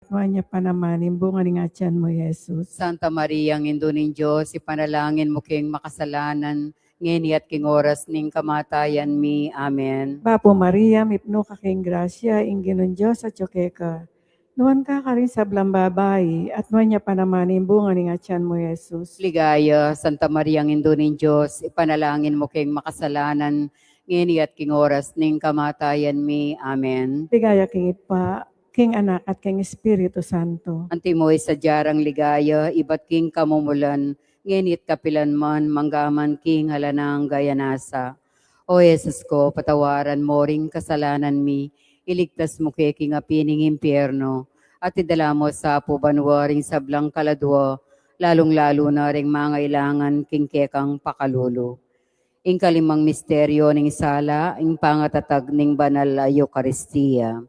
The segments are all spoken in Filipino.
niya panaman, imbungan ni nga tiyan mo, Jesus. Santa Maria, ang Indo ning Diyos, ipanalangin mo king makasalanan, ngeni at king oras ning kamatayan mi. Amen. Bapo Maria, mipno ka king grasya, ingginon Diyos at ka. Nuwan ka rin sa babae, at nuwan niya panaman, imbungan ni nga tiyan mo, Jesus. Ligaya, Santa Maria, ang Indo ning Diyos, ipanalangin mo king makasalanan, ngeni at king oras ning kamatayan mi. Amen. Ligaya king Ipa, king Anak at king Espiritu Santo. Antimoy sa jarang ligaya, ibat king kamumulan, ngenit kapilan man, manggaman king halanang gayanasa. O Jesus ko, patawaran mo ring kasalanan mi, iligtas mo kay king apining impyerno, at idala mo sa pubanwa ring sablang kaladwa, lalong-lalo na ring mga ilangan king kekang pakalulo. Ing kalimang misteryo ning sala, ing pangatatag ning banal a Eucharistia.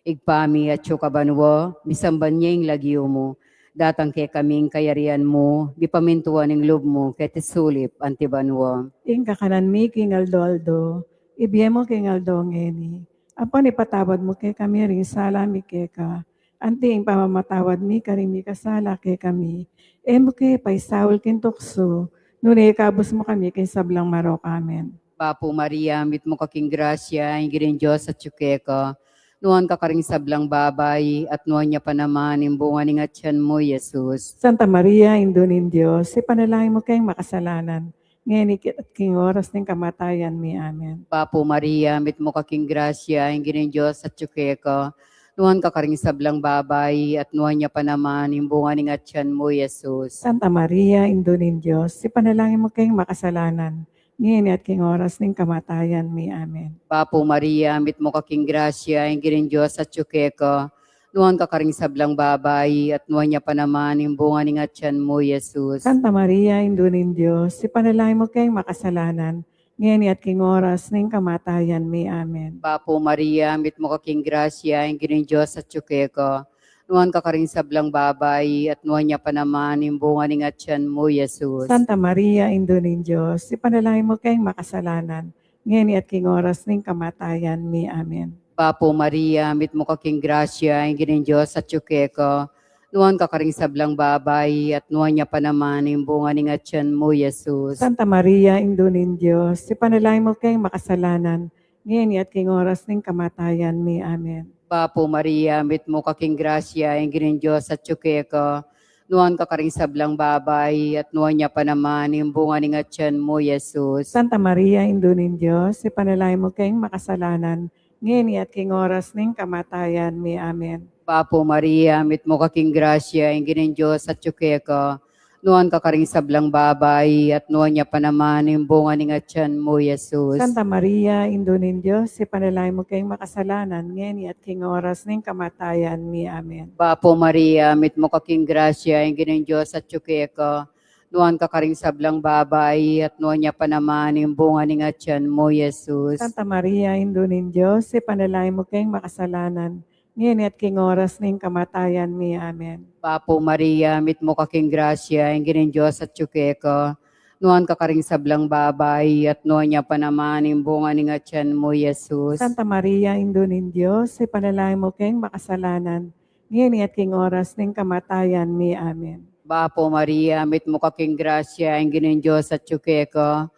Igpami at kabanwa, misamban niya yung lagyo mo, datang kay kaming kayarian mo, bipamintuan ng loob mo, kay tisulip antibanwa. Ing kakanan mi king Aldo, ibiye mo king Aldo ngeni. Apan ipatawad mo kay kami ring sala mi keka. Anti ing pamamatawad mi karing mi kasala kay kami. Emo kay paisawol kin tukso. Nunay kabus mo kami kay sablang marok. Amen. Papo Maria, mit mo kaking grasya, ingirin Diyos at tsukeka, nuan ka karing sablang babay, at nuan niya pa naman, imbungan ng atyan mo, Jesus. Santa Maria, Indunin Diyos, ipanalangin mo kayong makasalanan. Ngayon at king oras ng kamatayan mi. Amen. Papo Maria, mit mo kaking grasya, ingirin Diyos at tsukeka, nuan ka karing sablang babay, at nuan niya pa naman, imbungan ng atyan mo, Jesus. Santa Maria, Indunin Diyos, ipanalangin mo kayong makasalanan. Ngayon at king oras ng kamatayan mi. Amen. Papo Maria, mit mo kaking grasya, ingirin Diyos at tsukeka, nuan ka karing sablang babay, at nuan niya pa naman, imbungan ng atyan mo, Jesus. Santa Maria, Indunin Diyos, ipanalangin mo kayong makasalanan. Ngayon at king oras ng kamatayan mi. Amen. Papo Maria, mit mo kaking grasya, ingirin Diyos at tsukeka, nuan ka karing sablang babay, at nuan niya pa naman, imbungan ng atyan mo, Jesus. Santa Maria, Indunin Diyos, ipanalangin mo kayong makasalanan. Ngayon at king oras ng kamatayan mi. Amen. Papo Maria, mit mo kaking grasya, ingirin Diyos at tsukeka, nuan ka karing sablang babay, at nuan niya pa naman, imbungan ng atyan mo, Jesus. Santa Maria, Indunin Diyos, ipanalangin mo kayong makasalanan. Ngayon at king oras ng kamatayan mi. Amen. Papo Maria, mit mo kaking grasya, ingirin Diyos at tsukeka, nuan ka karing sablang babay, at nuan niya pa naman, imbungan ng atyan mo, Jesus. Santa Maria, Indunin Diyos, ipanalangin mo kayong makasalanan. Ngayon at king oras ng kamatayan mi. Amen. Papo Maria, mit mo kaking grasya, ingirin Diyos at tsukeka, nuan ka karing sablang babay, at nuan niya pa naman, imbungan ng atyan mo, Jesus. Santa Maria, Indunin Diyos, ipanalangin mo kayong makasalanan. Ngayon at king oras ng kamatayan mi. Amen. Papo Maria, mit mo kaking grasya, ingirin Diyos at tsukeka, nuan ka karing sablang babay, at nuan niya pa naman, imbungan ng atyan mo, Jesus. Santa Maria, Indunin Diyos, ipanalangin mo kayong makasalanan. Ngayon at king oras ng kamatayan mi. Amen. Papo Maria, mit mo kaking grasya, ingirin Diyos at tsukeka, nuan ka karing sablang babay, at nuan niya pa naman, imbungan ng atyan mo, Jesus. Santa Maria, Indunin Diyos, ipanalangin mo kayong makasalanan. Ngayon at king oras ng kamatayan mi. Amen. Papo Maria, mit mo kaking grasya, ingirin Diyos at tsukeka,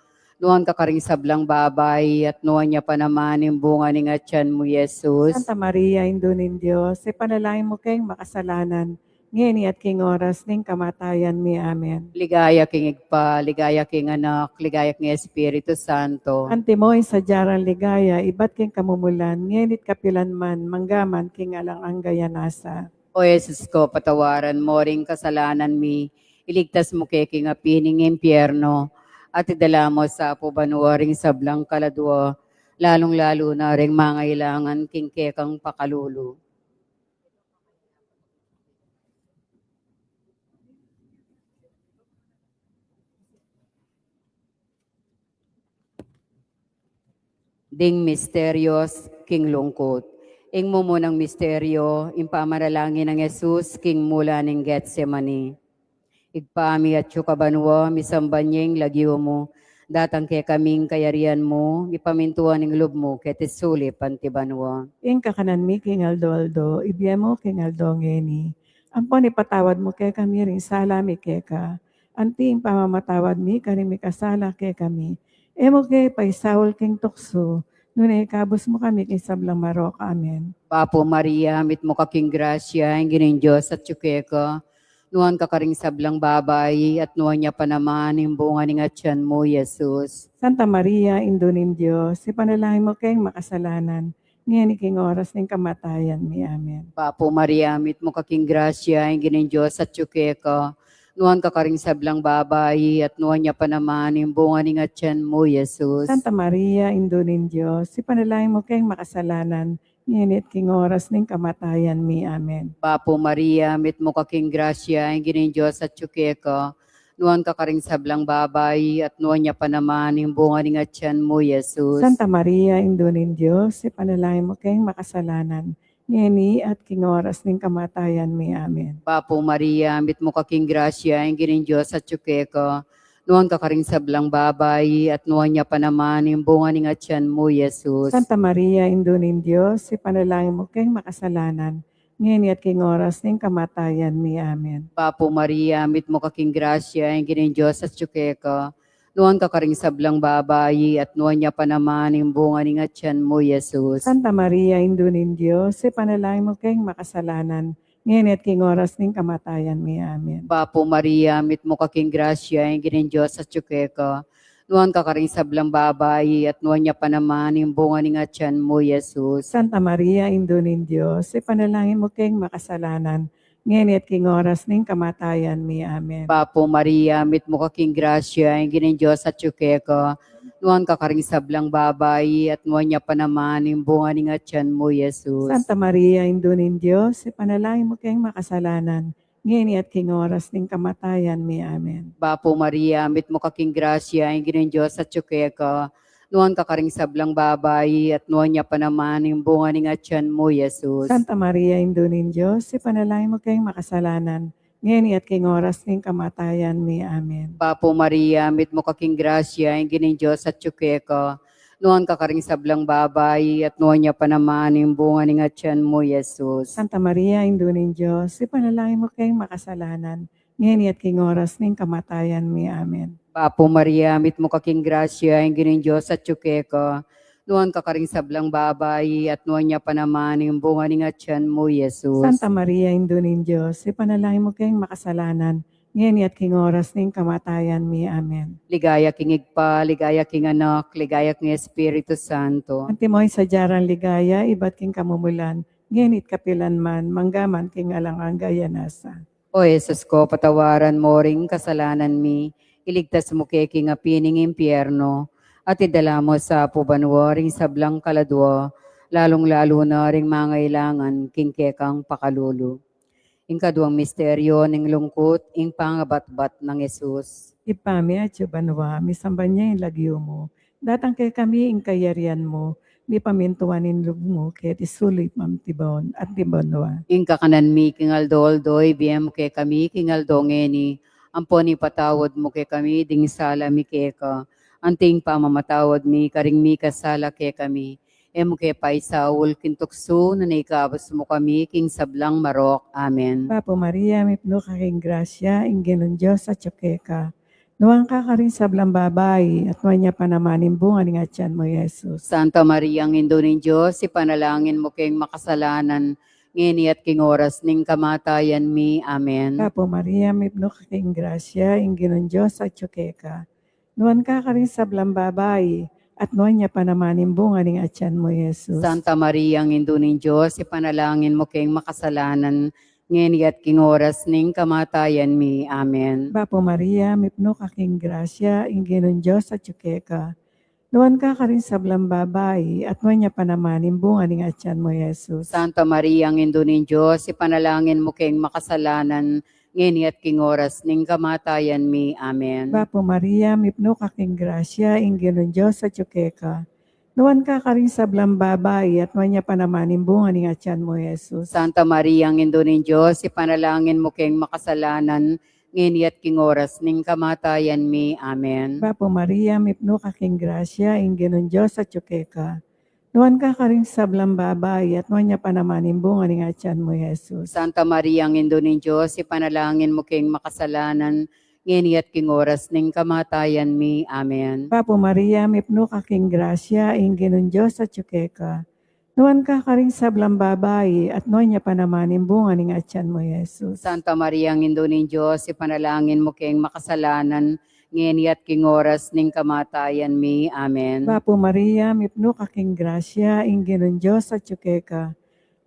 nuan ka karing sablang babay, at nuan niya pa naman, imbungan ng atyan mo, Jesus. Santa Maria, Indunin Diyos, ipanalangin mo kayong makasalanan. Ngayon at king oras ng kamatayan mi. Amen. Ligaya king Igpa, ligaya king Anak, ligaya king Espiritu Santo. Antimoy sa jarang ligaya, ibat king kamumulan, ngenit kapilan man, manggaman king alang ang gayanasa. O Jesus ko, patawaran mo ring kasalanan mi, iligtas mo kay king apining impyerno, at idala mo sa pubanwa ring sablang kaladwa, lalong-lalo na ring mga ilangan king kekang pakalulo. Ding misterios, king lungkot. Ing mumunang misteryo, impamanalangin ng Jesus, king mula ng Getsemani. Igpami at kabanwa, misambanyeng lagyo mo, Datang kay kaming kayarian mo, ipamintuan ng loob mo, ket isuli pantibanwa. Ing kakanan mi king aldo, ibyemo king aldo ngeni. Ampon ipatawad mo kay kami ring sala mi keka. Anting pamamatawad mi kani mi kasala kay kami. Emo kay paisawol king tukso. Nunay kabus mo kami kay sablang marok. Amen. Papo Maria, mit mo kaking grasya, ang ginin Diyos at tsukeka. Nuhan ka karing sablang babay, at nuhan niya pa naman yung bunga ng atyan mo, Jesus. Santa Maria, Indo nin Diyos, ipanalangin mo kayong makasalanan. Ngayon iking oras ng kamatayan mi. Amen. Papo Maria, mit mo kaking grasya, ang ginin Diyos at tsukeka. Nuhan ka karing sablang babay, at nuhan niya pa naman yung bunga ng atyan mo, Jesus. Santa Maria, Indo nin Diyos, ipanalangin mo kayong makasalanan. Ngayon iking oras ng kamatayan mi. Amen. Papo Maria, mit mo kaking grasya, ang ginin Diyos at tsukeka. Nuhan ka karing sablang babay, at nuhan niya pa naman yung bunga ng atyan mo, Jesus. Santa Maria, Indo nin Diyos, ipanalangin mo kayong makasalanan. Ngayon at king oras ng kamatayan mi. Amen. Papo Maria, mit mo kaking grasya, ang ginin Diyos at tsukeka. Nuhan ka karing sablang babay, at nuhan niya pa naman yung bunga ng atyan mo, Jesus. Santa Maria, Indo nin Diyos, ipanalangin mo kayong makasalanan. Ngayon at king oras ng kamatayan mi. Amen. Papo Maria, mit mo kaking grasya, ang ginin Diyos at tsukeka. Nuhan ka karing sablang babay, at nuhan niya pa naman yung bunga ng atyan mo, Jesus. Santa Maria, Indo nin Diyos, ipanalangin mo kayong makasalanan. Ngayon at king oras ng kamatayan mi. Amen. Papo Maria, mit mo kaking grasya, ang ginin Diyos at tsukeka. Nuhan ka karing sablang babay, at nuhan niya pa naman yung bunga ng atyan mo, Jesus. Santa Maria, Indo nin Diyos, ipanalangin mo kayong makasalanan. Ngayon at king oras ng kamatayan mi. Amen. Papo Maria, mit mo kaking grasya, ang ginin Diyos at tsukeka. Nuhan ka karing sablang babay, at nuhan niya pa naman yung bunga ng atyan mo, Jesus. Santa Maria, Indo nin Diyos, ipanalangin mo kayong makasalanan. Ngayon at king oras ng kamatayan mi. Amen. Papo Maria, mit mo kaking grasya, ang ginin Diyos at tsukeka. Nuhan ka karing sablang babay, at nuhan niya pa naman yung bunga ng atyan mo, Jesus. Santa Maria, Indo nin Diyos, ipanalangin mo kayong makasalanan. Ngayon at king oras ng kamatayan mi. Amen. Papo Maria, mit mo kaking grasya, ang ginin Diyos at tsukeka. Nuhan ka karing sablang babay, at nuhan niya pa naman yung bunga ng atyan mo, Jesus. Santa Maria, Indo nin Diyos, ipanalangin mo kayong makasalanan. Ngayon at king oras ng kamatayan mi. Amen. Papo Maria, mit mo kaking grasya, ang ginin Diyos at tsukeka. Nuhan ka karing sablang babay, at nuhan niya pa naman yung bunga ng atyan mo, Jesus. Santa Maria, Indo nin Diyos, ipanalangin mo kayong makasalanan. Ngayon at king oras ng kamatayan mi. Amen. Ligaya king igpa, ligaya king anak, ligaya king Espiritu Santo. Antimoy sa jarang ligaya, iba't king kamumulan. Ngayon at kapilan man, manggaman king alangang gayanasa. O Jesus ko, patawaran mo ring kasalanan mi, iligtas mo kay king apining impyerno, at idala mo sa pubanwa ring sablang kaladwa, lalong-lalo na ring mangailangan king kekang pakalulu. Ing kaduang misteryo ng lungkot, ing pangabatbat ng Jesus. Ipami at banwa, misamban niya yung lagyo mo. Datang kay kami ing kayarian mo, mi pamintuanin lug mo, kaya isulit mamtibon at tibanwa. Ing kakanan mi king aldoldo, ibiyem kay kami king aldongeni, amponi patawad mo kay kami, ding sala mi keka, anting pamamatawad mi, karing mi kasala kay kami. Emo kay paisawul kintukso na naikabas mo kami king sablang marok. Amen. Papo Maria, mipno kaking grasya, ing ginon Diyos at tsukeka. Nuwang ka rin sablang babay, at nuwan niya pa naman bunga ng atyan mo, Jesus. Santa Maria, ang Indo ng Diyos, ipanalangin mo kayong makasalanan, ngini at king oras ning kamatayan mi. Amen. Papo Maria, mipno kaking grasya, ing ginon Diyos at tsukeka. Nuwan ka rin sablang babay, at nuwan niya pa naman bunga ng atyan mo, Jesus. Santa Maria, ang Indo ng Diyos, ipanalangin mo kayong makasalanan, ngini at king oras ning kamatayan mi. Amen. Papo Maria, mipno kaking grasya, ing ginon Diyos at tsukeka. Nuwan ka rin sablang babay, at nuwan niya pa naman bunga ng atyan mo, Jesus. Santa Maria, ang Indo ng Diyos, ipanalangin mo kayong makasalanan, ngini at king oras ning kamatayan mi. Amen. Papo Maria, mipno kaking grasya, ing ginon Diyos at tsukeka. Nuwan ka rin sablang babay, at nuwan niya pa naman bunga ng atyan mo, Jesus. Santa Maria, ang Indo ng Diyos, ipanalangin mo kayong makasalanan, ngeniat king oras ning kamatayan mi. Amen. Bapo Maria, mipno kaking grasya, inggenon Diyos at ka. Nuan ka karing sablang babay, at nuan niya panamanin bunga ni atyan mo, Jesus. Santa Maria, ang Indo ng Diyos, ipanalangin mo king makasalanan, ngeniat king oras ning kamatayan mi. Amen. Bapo Maria, mipno kaking grasya, inggenon Diyos at ka. Nuan ka karing sablang babay, at nuan niya panamanin bunga ni atyan mo, Jesus. Santa Maria, ang Indo ng Diyos, ipanalangin mo king makasalanan, ngeniat king oras ning kamatayan mi. Amen. Bapo Maria, mipno kaking grasya, inggenon Diyos at ka.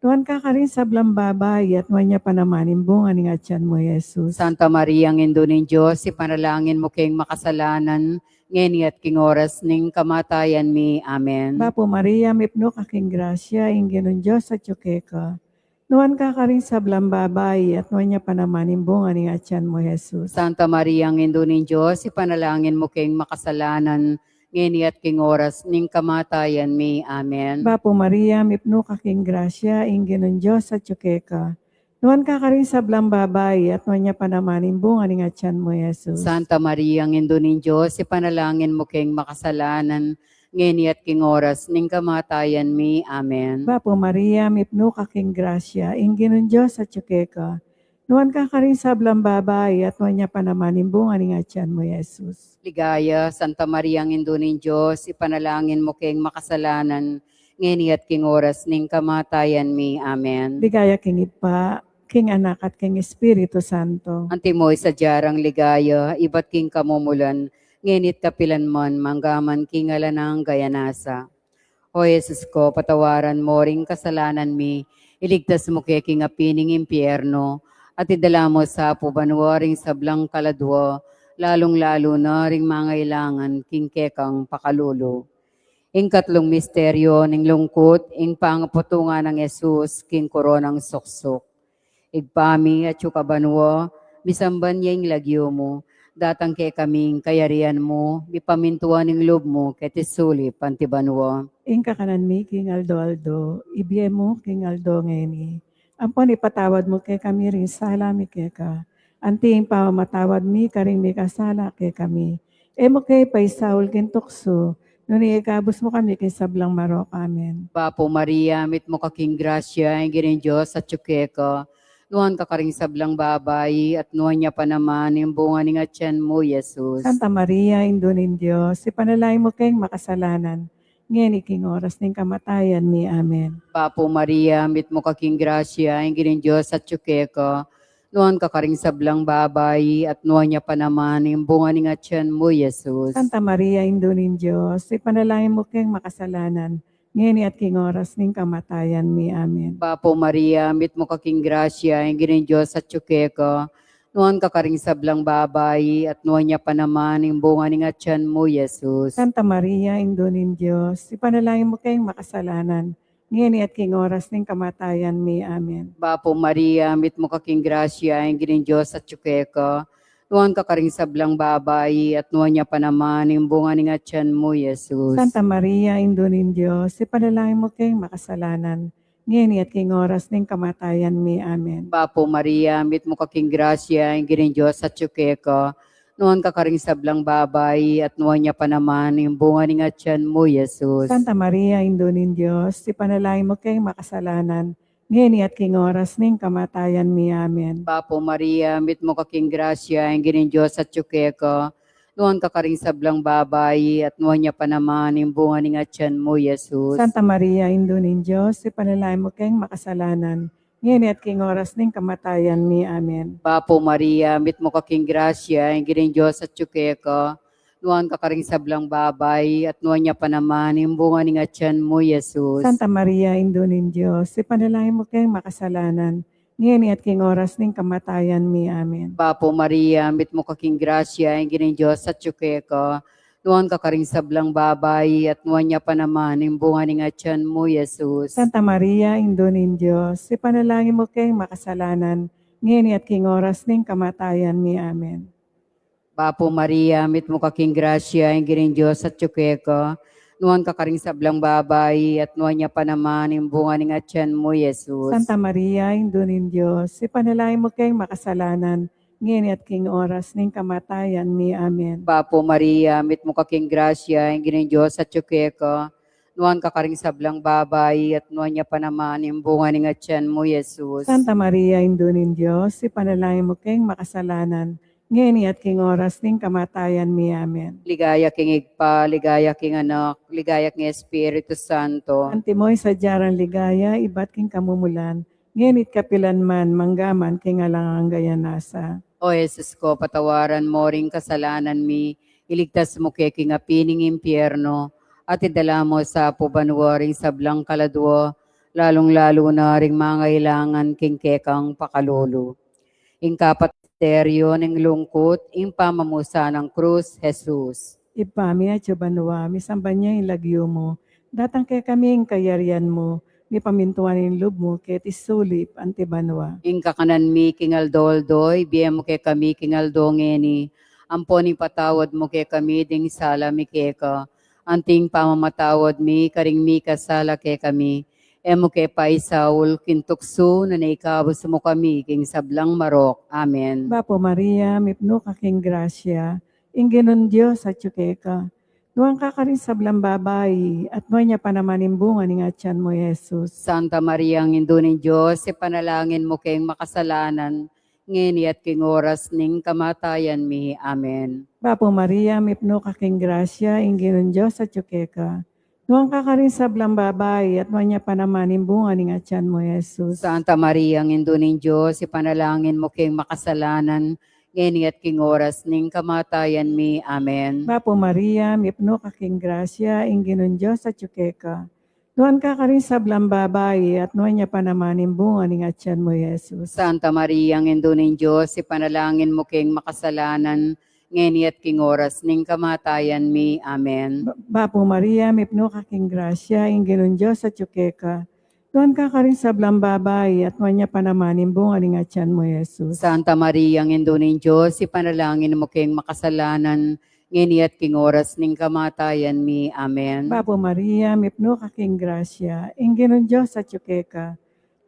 Nuan ka karing sablang babay, at nuan niya panamanin bunga ni atyan mo, Jesus. Santa Maria, ang Indo ng Diyos, ipanalangin mo king makasalanan, ngeniat king oras ning kamatayan mi. Amen. Bapo Maria, mipno kaking grasya, inggenon Diyos at ka. Nuan ka karing sablang babay, at nuan niya panamanin bunga ni atyan mo, Jesus. Santa Maria, ang Indo ng Diyos, ipanalangin mo king makasalanan, ngeniat king oras ning kamatayan mi. Amen. Bapo Maria, mipno kaking grasya, inggenon Diyos at ka. Nuan ka karing sablang babay, at nuan niya panamanin bunga ni atyan mo, Jesus. Santa Maria, ang Indo ng Diyos, ipanalangin mo king makasalanan, ngeniat king oras ning kamatayan mi. Amen. Bapo Maria, mipno kaking grasya, inggenon Diyos at ka. Nuan ka karing sablang babay, at nuan niya panamanin bunga ni atyan mo, Jesus. Ligaya, Santa Maria, ang Indo ng Diyos, ipanalangin mo king makasalanan, ngeniat king oras ning kamatayan mi. Amen. Ligaya king Ipa, king Anak at king Espiritu Santo. Antimoy sa jarang ligaya, iba't king kamumulan, ngenit kapilan man, manggaman king alanang gayanasa. O Jesus ko, patawaran mo ring kasalanan mi, iligtas mo kay king apining impyerno, at idala mo sa pubanwa ring sablang kaladwa, lalong-lalo na ring mangailangan king kekang pakalulo. Ing katlong misteryo ning lungkot, ing pangaputungan ng Jesus, king koronang suksok. Igpami at yukabanwa, bisamban niya ing lagyo mo, datang kay kaming kayarian mo, bipamintuan ing loob mo, kay tisuli pantibanwa. Ing kakanan mi, king Aldo, ibiye mo, king Aldo ngeni. Ampon ipatawad mo kay kami rin sala mi ka. Anting pamamatawad mi, karing mi kasala kay kami. Emo kay paisaul kin tukso, nung ikabos mo kami kay sablang marok. Amen. Papo Maria, mit mo kaking grasya, ang ginin Diyos at tsukeka, nuhan ka karing sablang babay, at nuhan niya pa naman yung bunga ni nga tiyan mo, Jesus. Santa Maria, Indo nin Diyos, ipanalay mo kayong makasalanan, ngayon iking oras ng kamatayan ni. Amen. Papo Maria, mit mo kaking grasya, ang ginin Diyos at tsukeka, nuhan ka karing sablang babay, at nuhan niya pa naman yung bunga ni nga tiyan mo, Jesus. Santa Maria, Indo nin Diyos, ipanalay mo kayong makasalanan, ngayon at king oras ng kamatayan ni. Amen. Papo Maria, mit mo kaking grasya, ang ginin Diyos at tsukeka, nuhan ka karing sablang babay, at nuhan niya pa naman yung bunga ni nga tiyan mo, Jesus. Santa Maria, Indo nin Diyos, ipanalay mo kayong makasalanan, ngayon at king oras ng kamatayan ni. Amen. Papo Maria, mit mo kaking grasya, ang ginin Diyos at tsukeka, nuhan ka karing sablang babay, at nuhan niya pa naman yung bunga ni nga tiyan mo, Jesus. Santa Maria, Indo nin Diyos, ipanalay mo kayong makasalanan, ngayon at king oras ng kamatayan ni. Amen. Papo Maria, mit mo kaking grasya, ang ginin Diyos at tsukeka, nuhan ka karing sablang babay, at nuhan niya pa naman yung bunga ni nga tiyan mo, Jesus. Santa Maria, Indo nin Diyos, ipanalay mo kayong makasalanan, ngayon at king oras ng kamatayan ni. Amen. Papo Maria, mit mo kaking grasya, ang ginin Diyos at tsukeka, nuhan ka karing sablang babay, at nuhan niya pa naman yung bunga ni nga tiyan mo, Jesus. Santa Maria, Indo nin Diyos, ipanalay mo kayong makasalanan, ngayon at king oras ng kamatayan ni. Amen. Papo Maria, mit mo kaking grasya, ang ginin Diyos at tsukeka, nuhan ka karing sablang babay, at nuhan niya pa naman yung bunga ni nga tiyan mo, Jesus. Santa Maria, Indo nin Diyos, ipanalay mo kayong makasalanan, ngayon at king oras ng kamatayan ni. Amen. Papo Maria, mit mo kaking grasya, ang ginin Diyos at tsukeka, nuhan ka karing sablang babay, at nuhan niya pa naman yung bunga ni nga tiyan mo, Jesus. Santa Maria, Indo nin Diyos, ipanalangin mo kayong makasalanan, ngayon at king oras ng kamatayan ni. Amen. Papo Maria, mit mo kaking grasya, ang ginin Diyos at tsukeka, nuhan ka karing sablang babay, at nuhan niya pa naman yung bunga ni nga tiyan mo, Jesus. Santa Maria, Indo nin Diyos, ipanalangin mo kayong makasalanan, ngeni at king oras ning kamatayan mi. Amen. Bapo Maria, mit mo kaking grasya, ang ginin Diyos at ka, nuan ka karing sablang babay, at nuan niya pa naman yung bunga ng atyan mo, Jesus. Santa Maria, Indunin Diyos, ipanalangin mo keng makasalanan, ngeni at king oras ning kamatayan mi. Amen. Ligaya king igpa, ligaya king anak, ligaya king Espiritu Santo. Antimoy sa jarang ligaya, ibat king kamumulan, ngenit kapilan man, manggaman king alangang gayanasa. O Jesus ko, patawaran mo ring kasalanan mi, iligtas mo kay king apining impyerno, at idala mo sa pubanwaring sablang kaladwo, lalong-lalo na ring mga ilangan king kekang pakalolo. Ing kapateryo ng lungkot, ing pamamusa ng krus, Jesus. Ipami at banwa, misamban niya yung lagyo mo, datang kay kaming kayarian mo, mi pamintuan yung loob mo, ket isulip antibanwa. Ing kakanan mi kingaldoldol, biyem mo kay kami kingaldongeni, amponing patawad mo kay kami ding sala mi keka, anting pamamatawad mi karing mi kasala kay kami, emo kay paisaul kintukso na naikabos mo kami king sablang marok. Amen. Bapo Maria, mipno kaking grasya, inggenon Diyos at yukeka. Nuang kakarin sa blang babae, at mo niya panamanin bunga ni atyan mo, Jesus. Santa Maria, ang Indunin Diyos, ipanalangin mo kayong makasalanan, ngeni at king oras ning kamatayan mi. Amen. Bapo Maria, mipno kaking grasya, inggenon Diyos at yukeka. Nuang kakarin sa blang babae, at mo niya panamanin bunga ni atyan mo, Jesus. Santa Maria, ang Indunin Diyos, ipanalangin mo kayong makasalanan, ngeni at king oras ning kamatayan mi. Amen. Bapo Maria, mipno kaking grasya, inggenon Diyos at yukeka. Nuan kakarin sa blang babae, at nuan niya panamanin bunga ni atyan mo, Jesus. Santa Maria, ang Indunin Diyos, ipanalangin mo kayong makasalanan, ngeni at king oras ning kamatayan mi. Amen. Bapo Maria, mipno kaking grasya, inggenon Diyos at yukeka. Nuan kakarin sa blang babae, at nuan niya panamanin bunga ni atyan mo, Jesus. Santa Maria, ang Indunin Diyos, ipanalangin mo kayong makasalanan, ngeni at king oras ning kamatayan mi. Amen. Bapo Maria, mipno kaking grasya, inggenon Diyos at yukeka.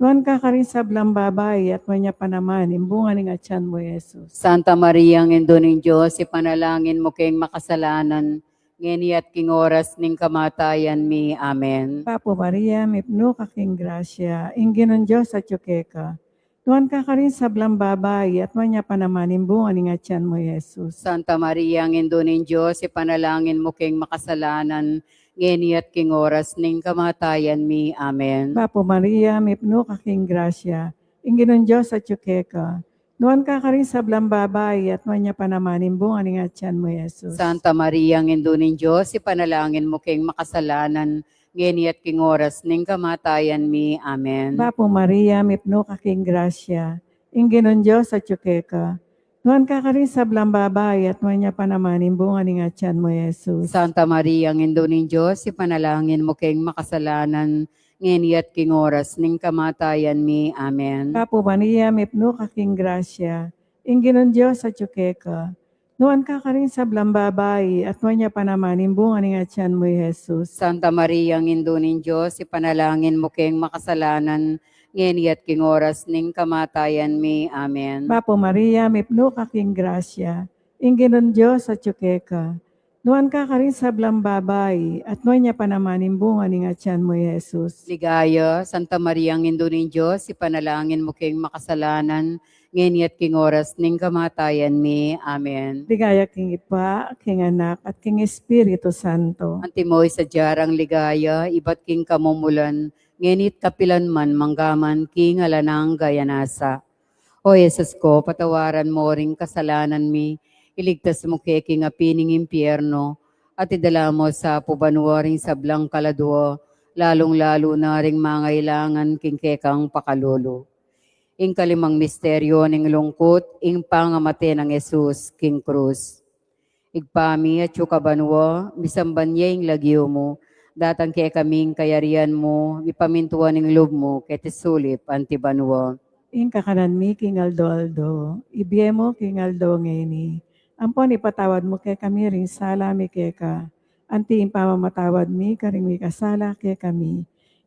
Nuan kakarin sa blang babae, at nuan niya panamanin bunga ni atyan mo, Jesus. Santa Maria, ang Indunin Diyos, ipanalangin mo kayong makasalanan, ngeni at king oras ning kamatayan mi. Amen. Papo Maria, mipno kaking grasya, inggenon Diyos at yukeka. Nuan kakarin sa blang babae, at nuan niya panamanin bunga ni atyan mo, Jesus. Santa Maria, ang Indunin Diyos, ipanalangin mo kayong makasalanan, ngeni at king oras ning kamatayan mi. Amen. Papo Maria, mipno kaking grasya, inggenon Diyos at yukeka. Nuan kakarin sa blang babae, at nuan niya panamanin bunga ni atyan mo, Jesus. Santa Maria, ang Indunin Diyos, ipanalangin mo kayong makasalanan, ngeni at king oras ning kamatayan mi. Amen. Bapo Maria, mipno kaking grasya, inggenon Diyos at yukeka. Nuan kakarin sa blang babae, at nuan niya panamanin bunga ni atyan mo, Jesus. Santa Maria, ang Indunin Diyos, ipanalangin mo kayong makasalanan, ngeni at king oras ning kamatayan mi. Amen. Papo Maria, mipno kaking grasya, inggenon Diyos at yukeka. Nuan kakarin sa blang babae, at nuan niya panamanin bunga ni atyan mo, Jesus. Santa Maria, ang Indunin Diyos, ipanalangin mo kayong makasalanan, ngeni at king oras ning kamatayan mi. Amen. Papo Maria, mipno kaking grasya, inggenon Diyos at yukeka. Nuan kakarin sa blang babae, at nuan niya panamanin bunga ni atyan mo, Jesus. Ligaya, Santa Maria, ang Indunin Diyos, ipanalangin mo kayong makasalanan, ngeni at king oras ning kamatayan mi. Amen. Ligaya king Ipa, king Anak, at king Espiritu Santo. Antimoy sa jarang ligaya, iba't king kamumulan, ngenit kapilan man manggaman king alanang gayanasa. O Jesus ko, patawaran mo ring kasalanan mi, iligtas mo kay king apining impyerno, at idala mo sa pubanwaring sablang kaladwo, lalong-lalo na ring mga ilangan king kekang pakalolo. Ing kalimang misteryo ning lungkot, ing pangamate ng Jesus, king krus. Igpami at yukabanwa, misamban niya ing lagyo mo, datang kay kaming kayarian mo, ipamintuan ning loob mo, kay tisulip antibanwa. In kakanan mi king Aldo, ibiyemo king Aldo ngeni. Ampon ipatawad mo kay kami rin sala mi keka. Anti impamamatawad mi karing mi kasala kay kami.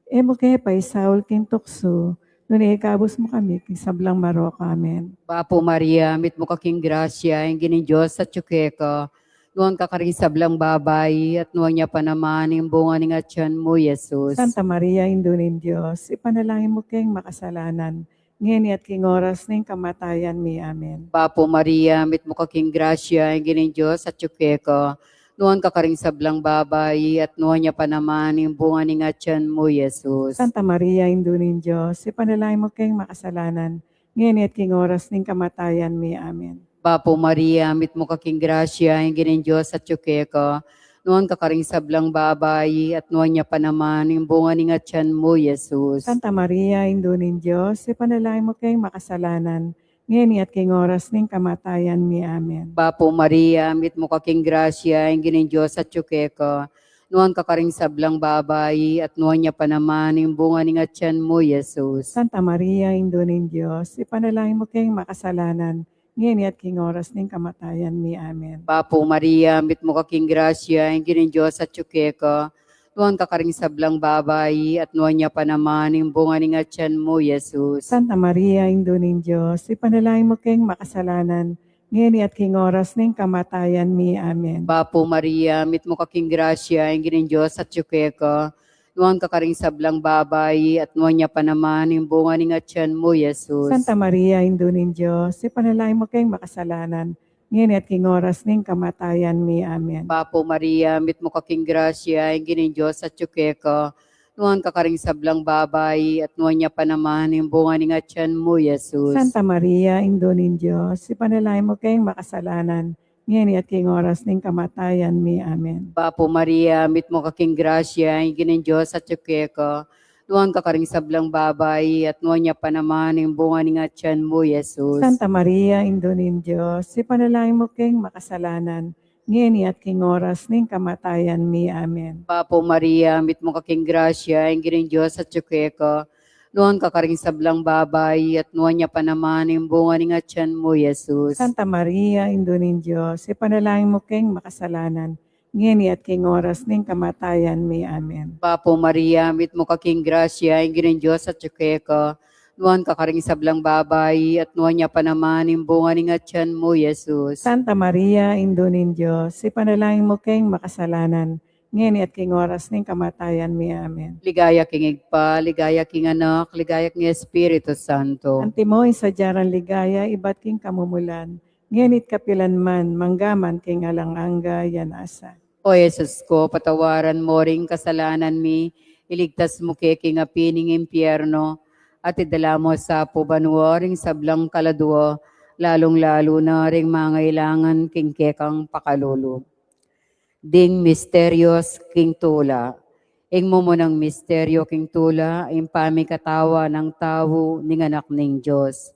Emo kay paisaul king tukso, Ngunit ikabos mo kami, king sablang marok. Amen. Bapo Maria, mit mo kaking grasya, ang ginin Diyos sa tsukeka. Nuan ka karing sablang babay, at nuan niya pa naman yung bunga ng atyan mo, Jesus. Santa Maria, Indunin Diyos, ipanalangin mo kayong makasalanan, ngayon at king oras ng kamatayan mi. Amen. Bapo Maria, mit mo kaking grasya, ang ginin Diyos sa tsukeka. Nuan ka karing sablang babay, at nuan niya pa naman yung bunga ng atyan mo, Jesus. Santa Maria, Indunin Diyos, ipanalangin mo kayong makasalanan, ngayon at king oras ng kamatayan mi. Amen. Bapo Maria, mit mo kaking grasya, ang ginin Diyos sa tsukeka. Nuan ka karing sablang babay, at nuan niya pa naman yung bunga ng atyan mo, Jesus. Santa Maria, Indunin Diyos, ipanalangin mo kayong makasalanan, ngayon at king oras ng kamatayan mi. Amen. Bapo Maria, mit mo kaking grasya, ang ginin Diyos sa tsukeka. Nuan ka karing sablang babay, at nuan niya pa naman yung bunga ng atyan mo, Jesus. Santa Maria, Indunin Diyos, ipanalangin mo kayong makasalanan, ngayon at king oras ng kamatayan mi. Amen. Bapo Maria, mit mo kaking grasya, ang ginin Diyos sa tsukeka. Nuan ka karing sablang babay, at nuan niya pa naman yung bunga ng atyan mo, Jesus. Santa Maria, Indunin Diyos, ipanalangin mo kayong makasalanan, ngayon at king oras ng kamatayan mi. Amen. Bapo Maria, mit mo kaking grasya, ang ginin Diyos sa tsukeka. Nuan ka karing sablang babay, at nuan niya pa naman yung bunga ng atyan mo, Jesus. Santa Maria, Indunin Diyos, ipanalangin mo kayong makasalanan, ngayon at king oras ng kamatayan mi. Amen. Bapo Maria, mit mo kaking grasya, ang ginin Diyos sa tsukeka. Nuan ka karing sablang babay, at nuan niya pa naman yung bunga ng atyan mo, Jesus. Santa Maria, Indunin Diyos, ipanalangin mo kayong makasalanan, ngayon at king oras ng kamatayan mi. Amen. Bapo Maria, mit mo kaking grasya, ang ginin Diyos sa tsukeka. Nuan ka karing sablang babay, at nuan niya pa naman yung bunga ng atyan mo, Jesus. Santa Maria, Indunin Diyos, ipanalangin mo kayong makasalanan, ngayon at king oras ng kamatayan mi. Amen. Bapo Maria, mit mo kaking grasya, ang ginin Diyos sa tsukeka. Nuan ka karing sablang babay, at nuan niya pa naman yung bunga ng atyan mo, Jesus. Santa Maria, Indunin Diyos, ipanalangin mo kayong makasalanan, ngayon at king oras ng kamatayan mi. Amen. Bapo Maria, mit mo kaking grasya, ang ginin Diyos sa tsukeka. Nuan ka karing sablang babay, at nuan niya pa naman yung bunga ng atyan mo, Jesus. Santa Maria, Indunin Diyos, ipanalangin mo kayong makasalanan, ngayon at king oras ng kamatayan mi. Amen. Ligaya king Igpa, ligaya king Anak, ligaya king Espiritu Santo. Antimoy sa jaran ligaya, iba't king kamumulan, ngayon it kapilanman, manggaman king alanganga yanasa. O Jesus ko, patawaran mo ring kasalanan mi, iligtas mo kay king apining impyerno, at idala mo sa pubanwa ring sablang kaladwa, lalong-lalo na ring mangailangan king kekang pakalulog. Ding misterios king tula. Ing mo ng misteryo king tula, ing pamikatawa ng tao ning anak ning Diyos.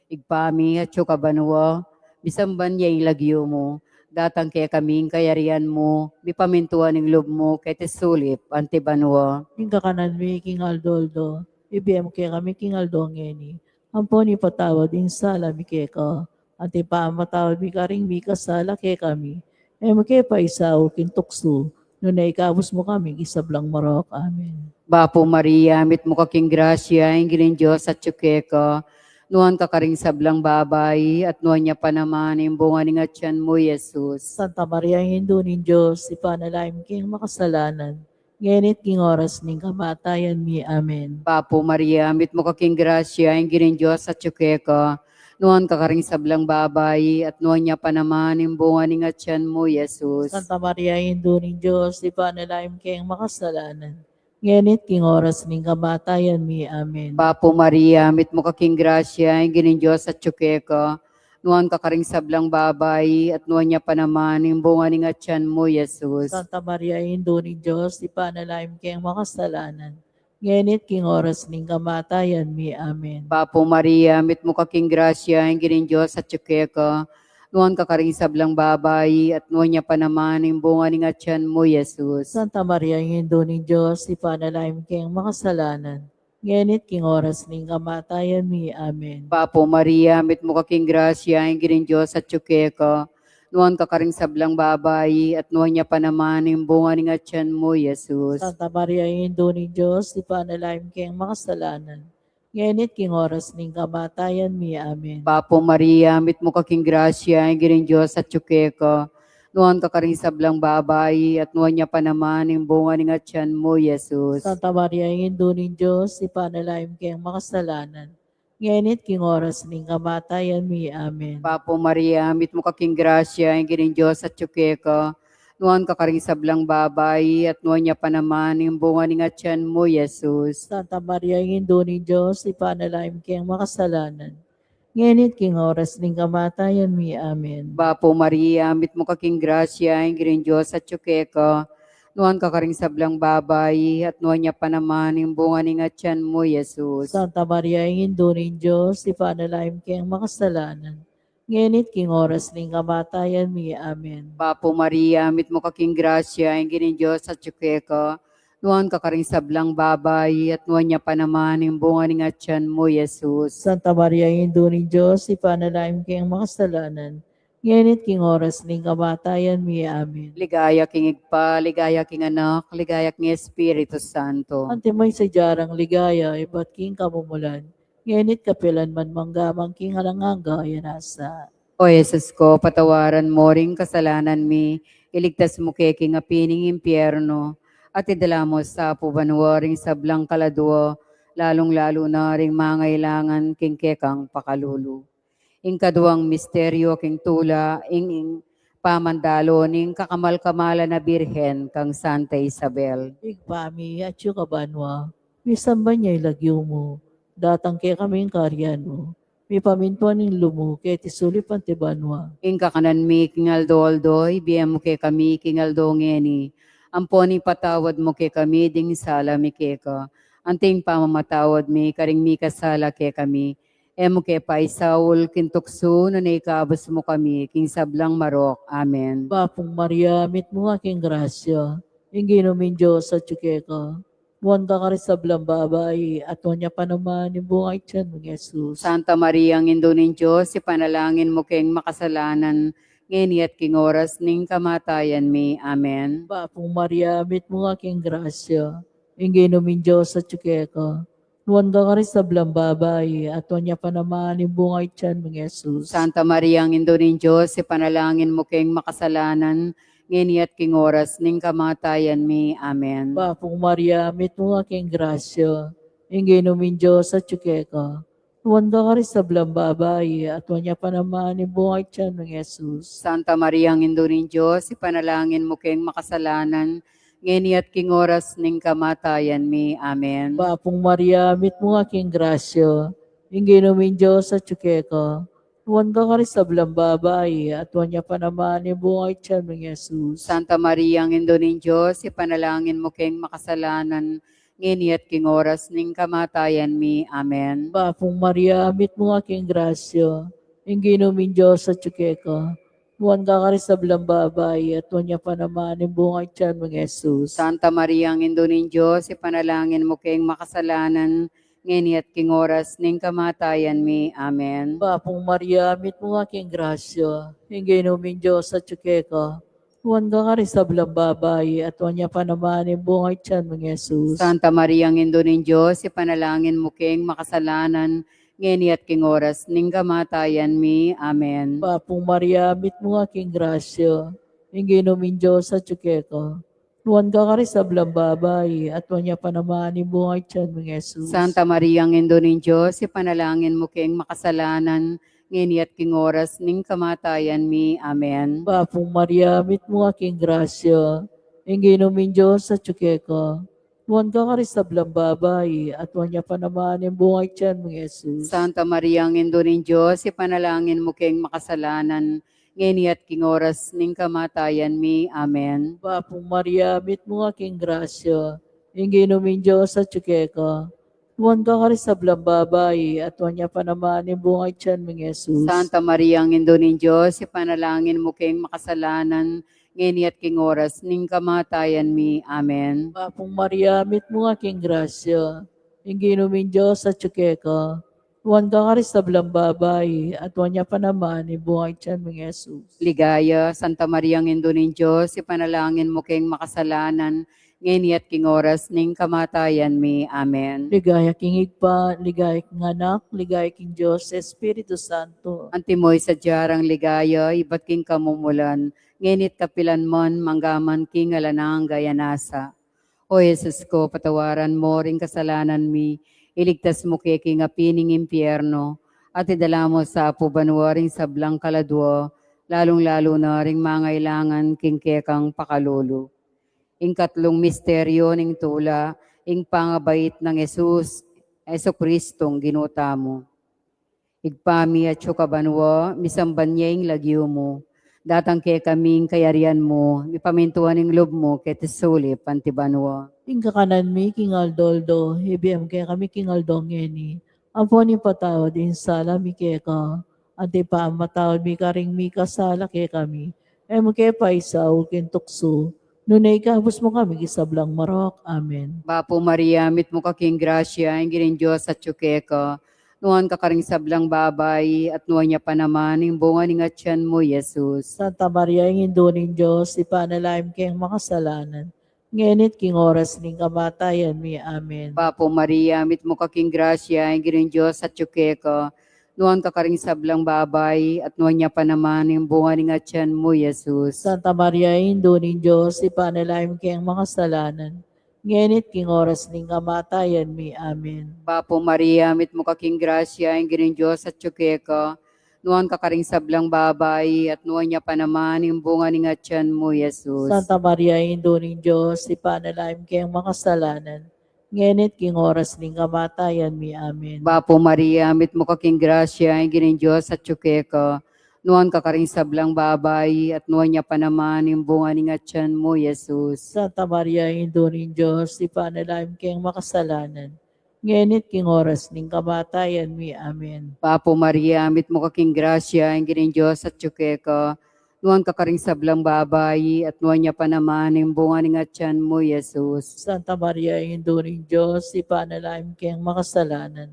Igpami at kabanwa, bisamban niya ilagyo mo, datang kaya kaming kayarian mo, bipamintuan ng loob mo, kay tesulip, antibanwa. King kakanan mi, King Aldoldo, ibiyem kaya kami, King Aldongeni. Ampon ipatawad in sala mi kaya ka, at ipamatawad mi karing mi kasala kaya kami. Kaya pa isaw, King Tukso, noon na ikabos mo kami, isablang marok. Amen. Bapo Maria, mit mo kaking grasya, ang ginin Diyos at tsukeka, nuan ka karing sablang babay, at nuan niya pa naman yung bunga ng atyan mo, Jesus. Santa Maria, Hindu nin Diyos, ipanalaim king makasalanan, ngayon king oras ning kamatayan mi. Amen. Bapo Maria, mit mo kaking grasya, ang ginin Diyos at tsukeka, nuan ka karing sablang babay, at nuan niya pa naman yung bunga ng atyan mo, Jesus. Santa Maria, Hindu nin Diyos, ipanalaim king makasalanan, ngayon king oras ning kamatayan mi. Amen. Bapo Maria, mit mo kaking grasya, ang ginin Diyos at tsukeka, nuan ka karing sablang babay, at nuan niya pa naman yung bunga ng atyan mo, Jesus. Santa Maria, Hindu nin Diyos, ipanalaim king makasalanan, ngayon king oras ning kamatayan mi. Amen. Bapo Maria, mit mo kaking grasya, ang ginin Diyos at tsukeka, nuan ka karing sablang babay, at nuan niya pa naman yung bunga ng atyan mo, Jesus. Santa Maria, Hindu nin Diyos, ipanalaim king makasalanan, ngayon king oras ning kamatayan mi. Amen. Bapo Maria, mit mo kaking grasya, ang ginin Diyos at tsukeka, nuan ka karing sablang babay, at nuan niya pa naman yung bunga ng atyan mo, Jesus. Santa Maria, Hindu nin Diyos, ipanalaim king makasalanan, ngenit king oras ning kamatayan mi. Amen. Papo Maria, mit mo kaking grasya, giring Diyos at tsuke ka. Nuan ka karing sablang babayi, at nuan niya pa naman yung bunga ng atyan mo, Jesus. Santa Maria, Indo ning Diyos, ipanalangin kayong makasalanan. Ngenit king oras ning kamatayan mi. Amen. Papo Maria, mit mo kaking grasya, giring Diyos at tsuke ka. Nuan ka karing sablang babayi, at nuan niya pa naman yung bunga ng atyan mo, Jesus. Santa Maria, Indo ning Diyos, ipanalangin kayong makasalanan. Ngenit king oras ning kamatayan mi. Amen. Papo Maria, mit mo kaking grasya, giring Diyos at tsuke ka. Nuan ka karing sablang babayi, at nuan niya pa naman yung bunga ng atyan mo, Jesus. Santa Maria, Indo ning Diyos, ipanalangin kayong makasalanan. Ngenit king oras ning kamatayan mi. Amen. Papo Maria, mit mo kaking grasya, ang gining Diyos at tsuke ka. Nuan ka karing sablang babay, at nuan niya pa naman yung bunga ng atyan mo, Jesus. Santa Maria, Indo ning Diyos, ipanalangin kayong makasalanan. Ngenit king oras ning kamatayan mi. Amen. Ligaya king igpa, ligaya king anak, ligaya king Espiritu Santo. Antimay sa jarang ligaya, iba't king kamumulan. Ngenit kapilan man manggamang king halanganga, yanasa. O Jesus ko, patawaran mo ring kasalanan mi, iligtas mo kay king apining impyerno, at idala mo sa pubanwa ring sablang kaladwa, lalong-lalo na ring mangailangan king kekang pakalulu. Ing kaduang misteryo king tula, ing pamandalo ning kakamal-kamala na birhen kang Santa Isabel. Igpami at yung kabanwa, misamba niya ilagyo mo, datang kay kaming karyan mo, mi pamintuan ng lumo, kay tisulip ang tibanwa. Ing kakanan mi king aldoldoy, biyem mo kay kami king aldongeni. Amponi patawad mo kay kami ding sala mi keka. Anting pamamatawad mi karing mi kasala kay kami. Emo kay paisaul kintukso na naikabos mo kami king sablang marok. Amen. Bapong Maria, mit mo aking grasya, inginumin Diyos sa tsukeka. Wanda ka rin sa babae, at wanya pa naman yung bungay tiyan ng Jesus. Santa Maria, ang Indo ng Diyos, ipanalangin mo kayong makasalanan, ngeni at king oras ning kamatayan mi. Amen. Bapong Maria, mit mo aking grasya, inginumin Diyos sa tsukeka. Wanda ka rin sa babae, at wanya pa naman yung bungay tiyan ng Jesus. Santa Maria, ang Indo ng Diyos, ipanalangin mo kayong makasalanan, ngeni at king oras ning kamatayan mi. Amen. Bapong Maria, mit mo aking grasya, inginumin Diyos sa tsukeka. Wanda ka rin sa babae, at wanya pa naman yung bungay tiyan ng Jesus. Santa Maria, ang Indo ng Diyos, ipanalangin mo kayong makasalanan, ngeni at king oras ning kamatayan mi. Amen. Bapong Maria, mit mo aking grasya, inginumin Diyos sa tsukeka. Wanda ka rin sa babae, at wanya pa naman yung bungay tiyan ng Jesus. Santa Maria, ang Indo ng Diyos, ipanalangin mo kayong makasalanan, ngeni at king oras ning kamatayan mi. Amen. Bapong Maria, mit mo aking grasya, inginumin Diyos sa tsukeka. Wanda ka rin sa babae, at wanya pa naman yung bungay tiyan ng Jesus. Santa Maria, ang Indo ng Diyos, ipanalangin mo kayong makasalanan, ngeni at king oras ning kamatayan mi. Amen. Bapong Maria, mit mo aking grasya, inginumin Diyos sa tsukeka. Wanda ka rin sa babae, at wanya pa naman yung bungay tiyan ng Jesus. Santa Maria, ang Indo ng Diyos, ipanalangin mo kayong makasalanan, ngeni at king oras ning kamatayan mi. Amen. Bapong Maria, mit mo aking grasya, inginumin Diyos sa tsukeka. Wanda ka rin sa babae, at wanya pa naman yung bungay tiyan ng Jesus. Santa Maria, ang Indo ng Diyos, ipanalangin mo kayong makasalanan, ngeni at king oras ning kamatayan mi. Amen. Bapong Maria, mit mo aking grasya, inginumin Diyos sa tsukeka. Wanda ka rin sa babae, at wanya pa naman yung bungay tiyan ng Jesus. Santa Maria, ang Indo ng Diyos, ipanalangin mo kayong makasalanan, ngeni at king oras ning kamatayan mi. Amen. Bapong Maria, mit mo aking grasya, inginumin Diyos sa tsukeka. Wanda ka rin sa babae, at wanya pa naman yung bungay tiyan ng Jesus. Santa Maria, ang Indo ng Diyos, ipanalangin mo kayong makasalanan, ngeni at king oras ning kamatayan mi. Amen. Bapong Maria, mit mo aking grasya, inginumin Diyos sa tsukeka. Wanda ka rin sa babae, at wanya pa naman yung bungay tiyan ng Jesus. Ligaya, Santa Maria, ang Indo ng Diyos, ipanalangin mo kayong makasalanan, ngeni at king oras ning kamatayan mi. Amen. Ligaya king igpa, ligaya king anak, ligaya king Diyos, Espiritu Santo. Antimoy sa diyarang ligaya, iba't king kamumulan, ngenit kapilan mon, manggaman king alanang gayanasa. O Jesus ko, patawaran mo ring kasalanan mi, iligtas mo kay king apining impyerno, at idala mo sa pubanwaring sablang kaladwa, lalong-lalo na ring mangailangan king kekang pakalulu. Ing katlong misteryo ning tula, ing pangabait ng Jesus, Kristong ginuta mo. Igpami at sukabanwa, misamban niya ing lagyo mo. Datang kay kaming kayarian mo, ipamintuan ing lob mo, kay tesuli pantibanwa. Ing kakanan mi, king Aldoldo, ibiyam kaya kami king Aldongeni. Apo ni patawad in sala mi keka. Ante pa matawad mi karing mi kasala kay kami. Emo kaya pa isa kin tukso. Nunay kabus mo kami kisablang marok. Amen. Bapo Maria, mit mo kaking grasya, ing gining Diyos at tsukeka. Nuhan ka karing sablang babay, at nuhan niya pa naman, ing bunga ning atyan mo, Jesus. Santa Maria, ing indunin Diyos, ipanalaim kayong makasalanan. Ngenit king oras ning kamatayan mi. Amen. Bapo Maria, mit mo kaking grasya, ing gining Diyos at tsukeka. Nuhan ka karing sablang babay, at nuhan niya pa naman, ing bunga ning atyan mo, Jesus. Santa Maria, indunin Diyos, ipanalaim kayong makasalanan. Ngenit king oras ning kamatayan mi. Amen. Bapo Maria, mit mo kaking grasya, ing gining Diyos at tsukeka. Nuhan ka karing sablang babay, at nuhan niya pa naman, ing bunga ning atyan mo, Jesus. Santa Maria, indunin Diyos, ipanalaim kayong makasalanan. Ngenit king oras ning kamatayan mi. Amen. Bapo Maria, mit mo kaking grasya, ing gining Diyos at tsukeka. Nuhan ka karing sablang babay, at nuhan niya pa naman, ing bunga ning atyan mo, Jesus. Santa Maria, indunin Diyos, ipanalaim kayong makasalanan. Ngenit king oras ning kamatayan mi. Amen. Bapo Maria, mit mo kaking grasya, ing gining Diyos at tsukeka. Nuhan ka karing sablang babay, at nuhan niya pa naman, ing bunga ning atyan mo, Jesus. Santa Maria, indunin Diyos, ipanalaim kayong makasalanan.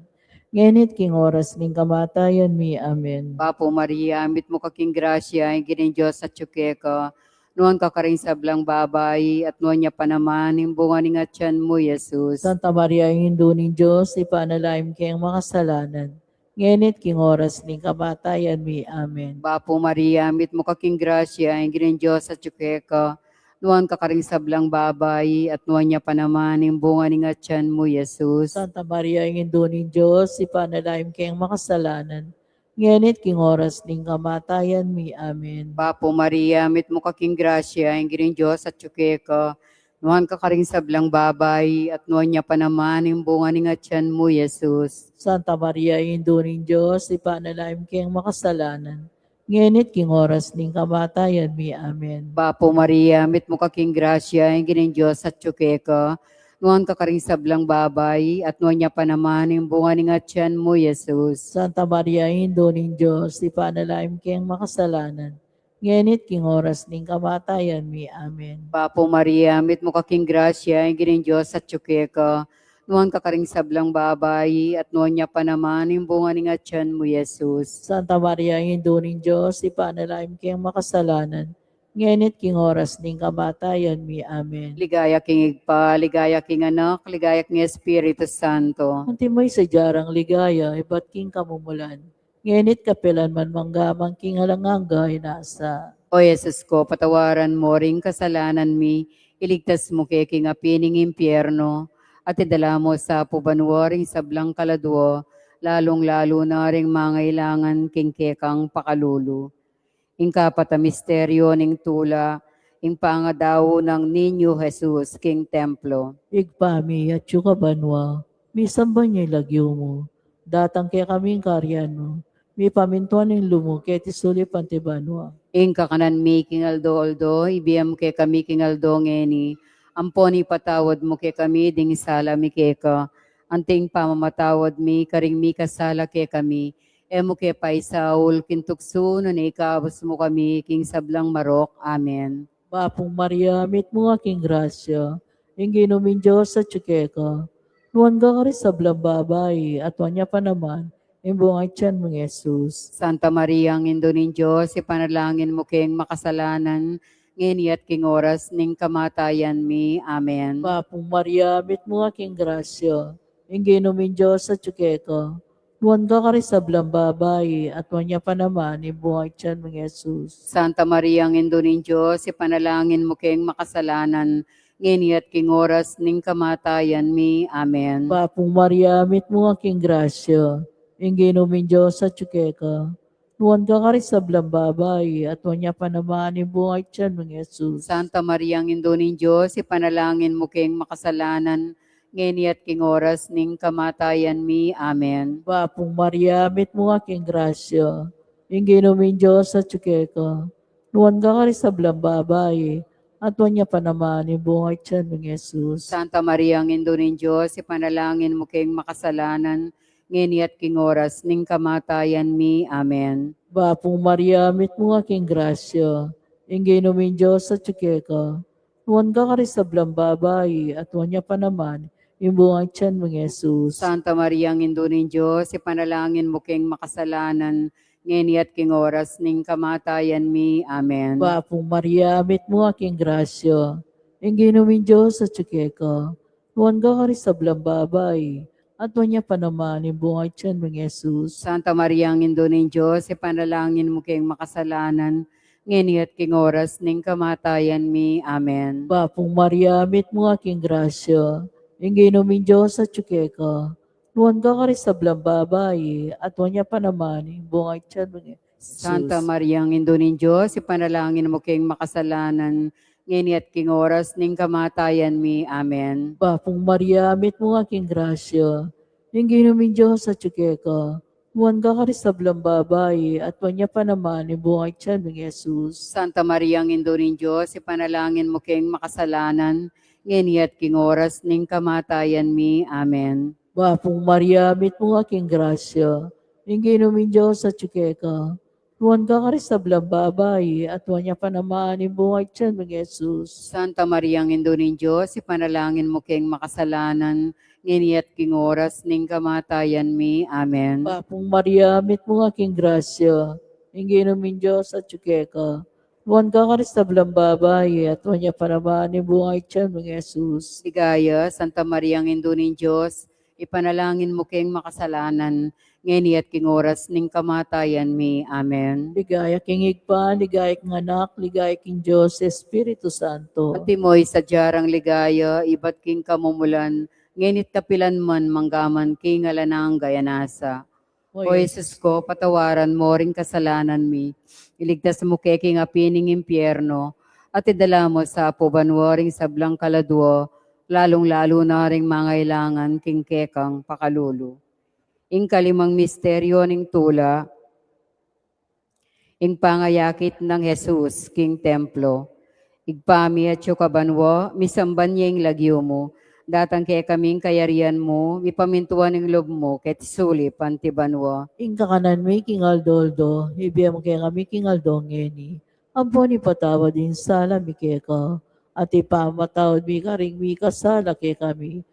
Ngenit king oras ning kamatayan mi. Amen. Bapo Maria, mit mo kaking grasya, ing gining Diyos at tsukeka. Nuhan ka karing sablang babay, at nuhan niya pa naman, ing bunga ning atyan mo, Jesus. Santa Maria, indunin Diyos, ipanalaim kayong makasalanan. Ngenit king oras ning kamatayan mi. Amen. Bapo Maria, mit mo kaking grasya, ing gining Diyos at tsukeka. Nuhan ka karing sablang babay, at nuhan niya pa naman, ing bunga ning atyan mo, Jesus. Santa Maria, indunin Diyos, ipanalaim kayong makasalanan. Ngenit king oras ning kamatayan mi. Amen. Bapo Maria, mit mo kaking grasya, ing gining Diyos at tsukeka. Nuhan ka karing sablang babay, at nuhan niya pa naman, ing bunga ning atyan mo, Jesus. Santa Maria, indunin Diyos, ipanalaim kayong makasalanan. Ngenit king oras ning kamatayan mi. Amen. Bapo Maria, mit mo kaking grasya, ing gining Diyos at tsukeka. Nuhan ka karing sablang babay, at nuhan niya pa naman, ing bunga ning atyan mo, Jesus. Santa Maria, indunin Diyos, ipanalaim kayong makasalanan. Ngenit king oras ning kamatayan mi. Amen. Bapo Maria, mit mo kaking grasya, ing gining Diyos at tsukeka. Nuhan ka karing sablang babay, at nuhan niya pa naman, ing bunga ning atyan mo, Jesus. Santa Maria, indunin Diyos, ipanalaim kayong makasalanan. Ngenit king oras ning kamatayan mi. Amen. Ligaya king igpa, ligaya king anak, ligaya king Espiritu Santo. Antimoy sa jarang ligaya, iba't king kamumulan. Ngenit kapilan man manggamang king alanganga inasa. O Jesus ko, patawaran mo ring kasalanan mi, iligtas mo kay king apining impyerno, at idala mo sa pubanwaring sablang kaladwo, lalong-lalo na ring mangailangan king kekang pakalulu. Ing kapata misteryo ning tula, ing pangadaw ng Ninyo Jesus, King Templo. Igpami at yukabanwa, mi samba niya lagyo mo. Datang kaya kaming karyan mo. Mi pamintuan ng lumo kaya tisuli pantibanwa. Ing kakanan mi king aldo, ibiyam kay kami king aldo ngeni, amponi patawad mo kay kami, ding sala mi keka, anting pamamatawad mi, karing mi kasala kay kami, emo kay paisaul, kintukso, no ikabos mo kami, king sablang marok. Amen. Bapong Maria, mit mo aking grasya. Ing ginumin Diyos sa tsikeka. Nuwan ka rin sa blambabay, at wanya pa naman, imbungay tiyan mong Jesus. Santa Maria, ang Indo ng Diyos, ipanalangin mo kayong makasalanan, ngeniat king oras ning kamatayan mi. Amen. Papong Maria, mit mo aking grasya, ingginumin Diyos sa tsukeko. Nuwan ka karisablang babae, at wanya pa naman, ibuhay tiyan ng Jesus. Santa Maria, ang Indo ning Diyos, ipanalangin mo keng makasalanan, ngeniat king oras ning kamatayan mi. Amen. Papong Maria, mit mo aking grasya, ingginumin Diyos sa tsukeko. Nuwan ka karisablang babae, at wanya pa naman, ibuhay tiyan ng Jesus. Santa Maria, ang Indo ning Diyos, ipanalangin mo keng makasalanan, ngeniat king oras ning kamatayan mi. Amen. Papong Maria, mit mo aking grasya, ingginumin Diyos sa tsukeko. Nuwan ka karisablang babae, at wanya pa naman, ibuhay tiyan ng Jesus. Santa Maria, ang Indo ning Diyos, ipanalangin mo keng makasalanan, ngeniat king oras ning kamatayan mi. Amen. Papong Maria, mit mo aking grasya, ingginumin Diyos sa tsukeko. Nuwan ka karisablang babae, at wanya pa naman, ibuhay tiyan ng Jesus. Santa Maria, ang Indo ning Diyos, ipanalangin mo keng makasalanan, ngeniat king oras ning kamatayan mi. Amen. Papong Maria, mit mo aking grasya, ingginumin Diyos sa tsukeko. Nuwan ka karisablang babae, at wanya pa naman, ibuhay tiyan ng Jesus. Santa Maria, ang Indo ning Diyos, ipanalangin mo keng makasalanan, ngeniat king oras ning kamatayan mi. Amen. Papong Maria, mit mo aking grasya, ingginumin Diyos sa tsukeko. Nuwan ka karisablang babae, at wanya pa naman, ibuhay tiyan ng Jesus. Santa Maria, ang Indo ning Diyos, ipanalangin mo keng makasalanan, ngeniat king oras ning kamatayan mi. Amen. Papong Maria, mit mo aking grasya, ingginumin Diyos sa tsukeko. Nuwan ka karisablang babae, at wanya pa naman, ibuhay tiyan ng Jesus. Santa Maria, ang Indo ning Diyos, ipanalangin mo keng makasalanan, ngeniat king oras ning kamatayan mi. Amen. Papong Maria, mit mo aking grasya, ingginumin Diyos sa tsukeko. Nuwan ka karisablang babae, at wanya pa naman, ibuhay tiyan ng Jesus. Santa Maria, ang Indo ning Diyos, ipanalangin mo keng makasalanan, ngeniat king oras ning kamatayan mi. Amen. Papong Maria, mit mo aking grasya, ingginumin Diyos sa tsukeko. Nuwan ka karisablang babae, at wanya pa naman, ibuhay tiyan ng Jesus. Ligaya, Santa Maria, ang Indo ning Diyos, ipanalangin mo keng makasalanan, ngeniat king oras ning kamatayan mi. Amen. Ligaya king igpa, ligaya king anak, ligaya king Diyos, Espiritu Santo. At timoy sa jarang ligaya, ibat king kamumulan, ngenit kapilan man manggaman king alanang gayanasa. O Jesus ko, patawaran mo ring kasalanan mi, iligtas mo kay king apining impyerno, at idala mo sa pubanwaring sablang kaladwo, lalong-lalo na ring mangailangan king kekang pakalulu. Ing kalimang misteryo ning tula, ing pangayakit ng Jesus king templo, igpami at kabanwo, misamban niya ing lagyo mo, datang kaya kaming kayarian mo, ipamintuan ng lob mo, ket suli pantibanwa. Ing kakanan mi king aldoldo, ibiyam kay kami king aldongeni. Ampon ipatawad din sala mi keka, at ipamatawad mi karing mi kasala kay kami.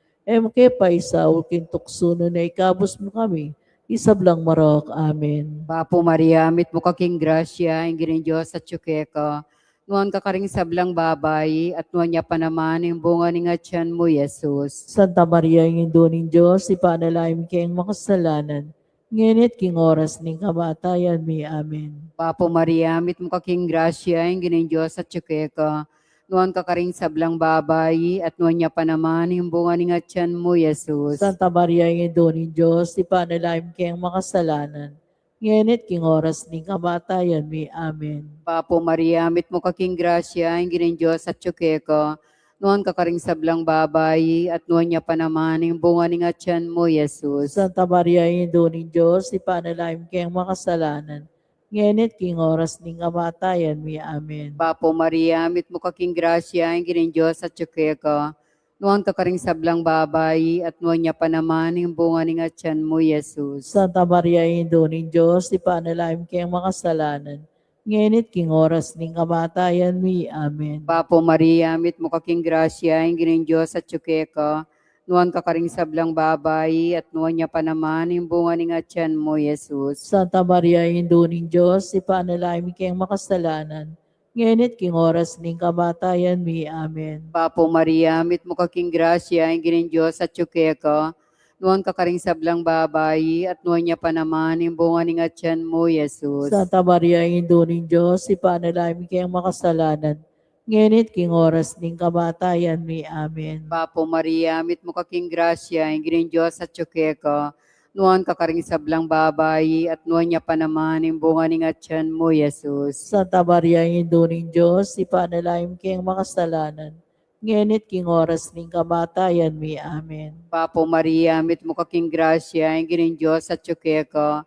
Ke paisaw king tuksuno na ikabos mo kami, isablang marok. Amen. Papo Maria, mit mo kaking grasya, ingin Diyos at tsukeka, nuan ka karing sablang babay, at nuan niya pa naman yung bunga ni nga tiyan mo, Jesus. Santa Maria, yung Induning Diyos, ipanalangin kayong makasalanan, ngunit king oras ning kamatayan mi. Amen. Papo Maria, mit mo kaking grasya, ingin Diyos at tsukeka, nuan ka karing sablang babay, at nuan niya pa naman yung bunga ni nga tiyan mo, Jesus. Santa Maria, yung Induning Diyos, ipanalangin kayong makasalanan, ngunit king oras ning kamatayan mi. Amen. Papo Maria, mit mo kaking grasya, ingin Diyos at tsukeka, nuan ka karing sablang babay, at nuan niya pa naman yung bunga ni nga tiyan mo, Jesus. Santa Maria, yung Induning Diyos, ipanalangin kayong makasalanan, ngunit king oras ning kamatayan mi. Amen. Papo Maria, mit mo kaking grasya, ingin Diyos at tsukeka, nuan ka karing sablang babay, at nuan niya pa naman yung bunga ni nga tiyan mo, Jesus. Santa Maria, yung Induning Diyos, ipanalangin kayong makasalanan, ngunit king oras ning kamatayan mi. Amen. Papo Maria, mit mo kaking grasya, ingin Diyos at tsukeka, nuan ka karing sablang babay, at nuan niya pa naman yung bunga ni nga tiyan mo, Jesus. Santa Maria, yung Induning Diyos, ipanalangin kayong makasalanan, ngenit king oras ning kamatayan mi. Amen. Papo Maria, mit mo kaking grasya, ingin Diyos at ka, nuan kakaring sablang babayi, at nuan niya pa naman, yung bunga ning atyan mo, Jesus. Santa Maria, Indo ning Diyos, ipanalangin kayong makasalanan, ngenit king oras ning kamatayan mi. Amen. Papo Maria, mit mo kaking grasya, ingin Diyos at ka, nuan kakaring sablang babayi, at nuan niya pa naman, yung bunga ning atyan mo, Jesus. Santa Maria, Indo ning Diyos, ipanalangin kayong makasalanan, ngenit king oras ning kamatayan mi. Amen. Papo Maria, mit mo kaking grasya, ingin Diyos at ka,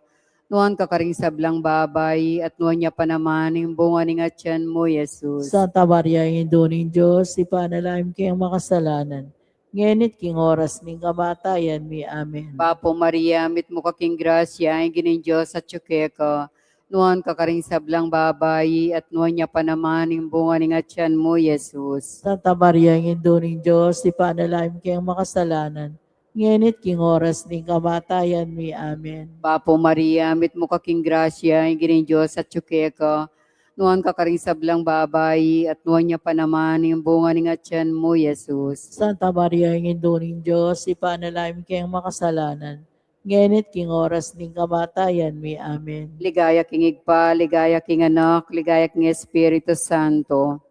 nuan kakaring sablang babay, at nuan niya pa naman, yung bunga ning atyan mo, Jesus. Santa Maria, Indo ning Diyos, ipanalangin kayong makasalanan, ngenit king oras ning kamatayan mi. Amen. Papo Maria, mit mo kaking grasya, ingin Diyos at ka, nuan kakaring sablang babay, at nuan niya pa naman, yung bunga ning atyan mo, Jesus. Santa Maria, Indo ning Diyos, ipanalangin kayong makasalanan, ngenit king oras ning kamatayan mi. Amen. Papo Maria, mit mo kaking grasya, ingin Diyos at ka, nuan kakaring sablang babay, at nuan niya pa naman, yung bunga ning atyan mo, Jesus. Santa Maria, Indo ning Diyos, ipanalangin kayong makasalanan, ngenit king oras ning kamatayan mi. Amen. Ligaya king Igpa, ligaya king Anak, ligaya king Espiritu Santo.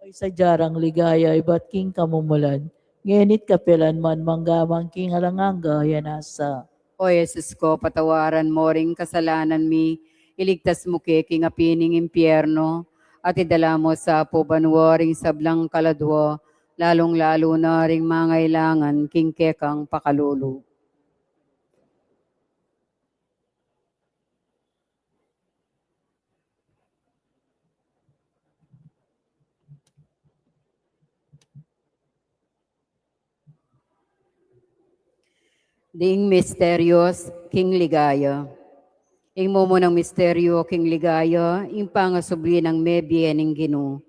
Ay sa jarang ligaya, iba't king kamumulan, ngenit kapilan man manggamang king alanganga, yanasa. O Jesus ko, patawaran mo ring kasalanan mi, iligtas mo king apining impyerno, at idala mo sa pubanwa ring sablang kaladwo, lalong-lalo na ring mangailangan king kekang pakalulu. Ding misterios, King Ligaya. Ing mo ng misteryo, King Ligaya, ing pangasubli ng mebye ning ginu.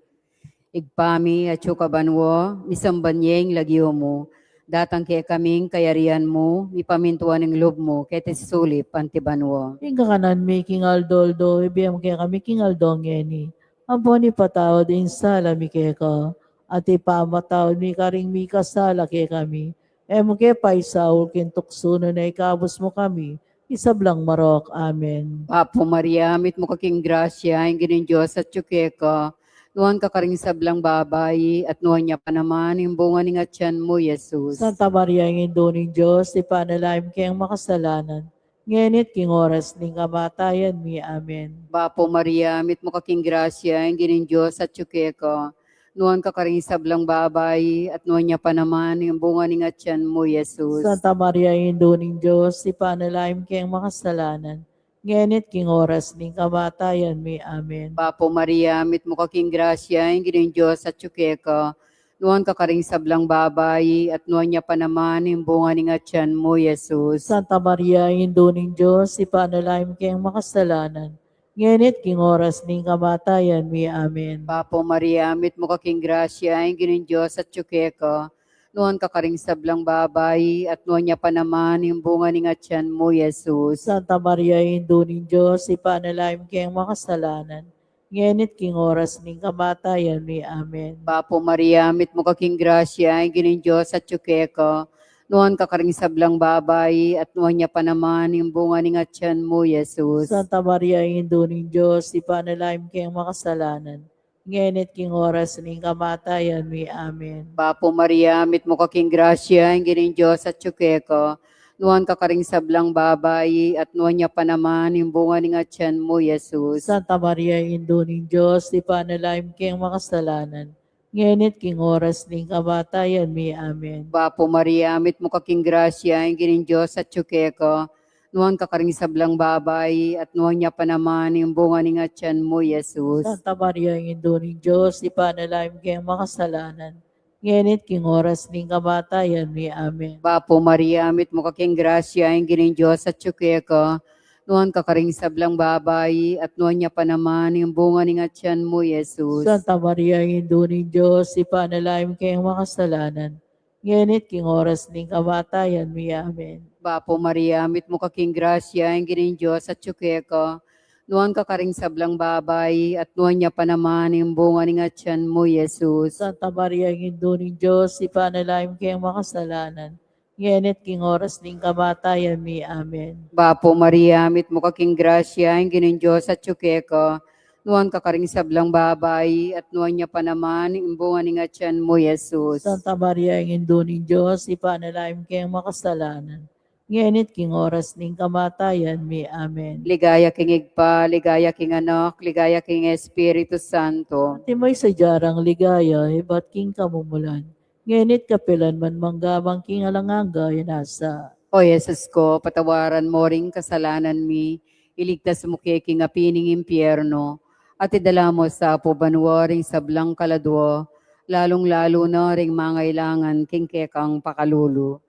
Igpami at sukabanwo, misambanyeng lagyo mo, datang kaya kaming kayarian mo, mipamintuan ng loob mo, kaya tisulip antibanwo. Ing kakanan mi king aldoldo, ibiyam kaya kami king aldongeni. Ampon ipatawad in sala mi kaya ka, at ipamatawad mi karing mi kasala kaya kami. Emo kaya paisaul kin tuksuno na ikabos mo kami, isablang marok. Amen. Apo Maria, mit mo kaking grasya, ing ginin Diyos at ka, nuan kakaring sablang babay, at nuan niya pa naman, yung bunga ning atyan mo, Jesus. Santa Maria, Indo ning Diyos, ipanalangin kayong makasalanan, ngenit king oras ning kamatayan mi. Amen. Bapo Maria, mit mo kaking grasya, ing ginin Diyos at ka, nuan kakaring sablang babay, at nuan niya pa naman, yung bunga ning atyan mo, Jesus. Santa Maria, Indo ning Diyos, ipanalangin kayong makasalanan, ngenit king oras ning kamatayan mi. Amen. Papo Maria, mit mo kaking grasya, ing ginin Diyos at ka, nuan kakaring sablang babay, at nuan niya pa naman, yung bunga ning atyan mo, Jesus. Santa Maria, Indo ning Diyos, ipanalangin kayong makasalanan, ngenit king oras ning kamatayan mi. Amen. Papo Maria, mit mo kaking grasya, ing ginin Diyos at ka, nuan kakaring sablang babay, at nuan niya pa naman, yung bunga ning atyan mo, Jesus. Santa Maria, Indo ning Diyos, ipanalangin kayong makasalanan, ngenit king oras ning kamatayan mi. Amen. Papo Maria, mit mo kaking grasya, ing ginin Diyos at ka, nuan kakaring sablang babay, at nuan niya pa naman, yung bunga ning atyan mo, Jesus. Santa Maria, Indo ning Diyos, ipanalangin kayong makasalanan, ngenit king oras ning kamatayan mi. Amen. Papo Maria, mit mo kaking grasya, ing ginin Diyos at ka, nuan kakaring sablang babay, at nuan niya pa naman, yung bunga ning atyan mo, Jesus. Santa Maria, Indo ning Diyos, ipanalangin kayong makasalanan, ngenit king oras ning kamatayan mi. Amen. Papo Maria, mit mo kaking grasya, ing ginin Diyos at ka, nuan kakaring sablang babay, at nuan niya pa naman, yung bunga ning atyan mo, Jesus. Santa Maria, Indo ning Diyos, ipanalangin kayong makasalanan, ngenit king oras ning kamatayan mi. Amen. Papo Maria, mit mo kaking grasya, ing ginin Diyos at ka, nuan kakaring sablang babay, at nuan niya pa naman, yung bunga ning atyan mo, Jesus. Santa Maria, Indo ning Diyos, ipanalangin kayong makasalanan, ngenit king oras ning kamatayan mi. Amen. Papo Maria, mit mo kaking grasya, ing ginin Diyos at ka, Nuan ka karing sablang babay, at nuan niya pa naman yung bunga ni nga tiyan mo, Jesus. Santa Maria, Indo ng Diyos, ipanalangin kayong makasalanan. Ngayon at king oras ng kamatayan mi. Amen. Bapo Maria, mit mo kaking grasya, ang ginin Diyos at tsuke ka. Nuan ka karing sablang babay, at nuan niya pa naman yung bunga ni nga tiyan mo, Jesus. Santa Maria, Indo ng Diyos, ipanalangin kayong makasalanan. Ngayon at king oras ng kamatayan mi. Amen. Ligaya king igpa, ligaya king anak, ligaya king Espiritu Santo. Timay sa jarang ligaya, iba't king kamumulan. Ngenit kapilan man manggamang king alanganga, nasa. O Jesus ko, patawaran mo ring kasalanan mi, iligtas mo kay king apining impyerno, at idala mo sa pubanwa ring sablang kaladwo, lalong-lalo na ring mangailangan king kekang pakalulu.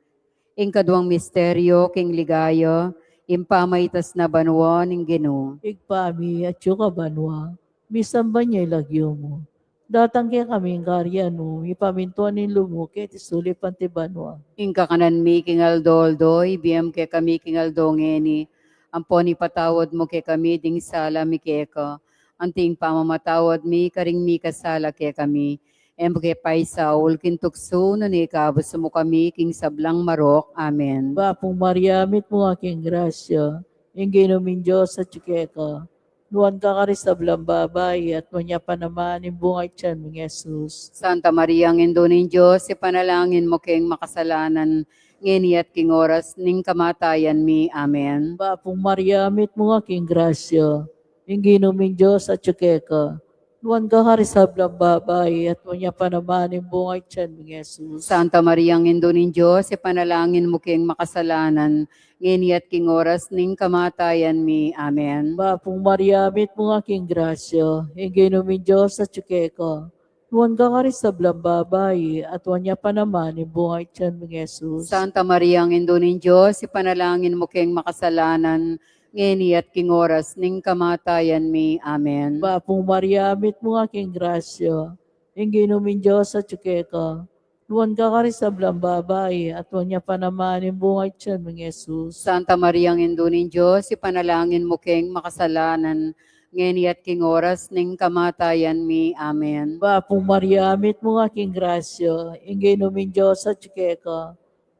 Ing kaduang misteryo, king ligaya, impamaitas na banwa ning Ginoo. Igpami at yuka banwa, misamba niya ilagyo mo. Datang kaya kaming karyano, ipamintuan ng lumukit, isulip ang tibanwa. Inka kanan mi king aldoldo, ibiyam ke kami king aldongeni. Amponi patawad mo ke kami ding sala mi keka. Anting pamamatawad mi karing mi kasala ke kami. Emke paisaul kintukso no ni kabus mo kami king sablang marok. Amen. Bapong Maria, mit mo aking grasya, ingginumin Diyos at yukeka. Nuwan ka karisablang babay, at nunya pa naman yung bungay tiyan ng Jesus. Santa Maria, ang Indo ng Diyos, ipanalangin mo king makasalanan, ngeni at king oras ning kamatayan mi. Amen. Bapong Maria, mit mo aking grasya, ingginumin Diyos at yukeka. Nuwan ka karisablang babay, at nunya pa naman yung bungay tiyan ng Jesus. Santa Maria, ang Indo ng Diyos, ipanalangin mo king makasalanan, ngeni at king oras ning kamatayan mi. Amen. Bapong Maria, mit mo aking grasya, ingginumin Diyos at yukeka. Nuwan ka karisablang babay, at nunya pa naman yung bungay tiyan ng Jesus. Santa Maria, ang Indo ng Diyos, ipanalangin mo king makasalanan, ngeni at king oras ning kamatayan mi. Amen. Bapong Maria, mit mo aking grasya, ingginumin Diyos at yukeka. Nuwan ka karisablang babay, at nunya pa naman yung bungay tiyan ng Jesus. Santa Maria, ang Indo ng Diyos, ipanalangin mo king makasalanan, ngeni at king oras ning kamatayan mi. Amen. Bapong Maria, mit mo aking grasya, ingginumin Diyos at yukeka.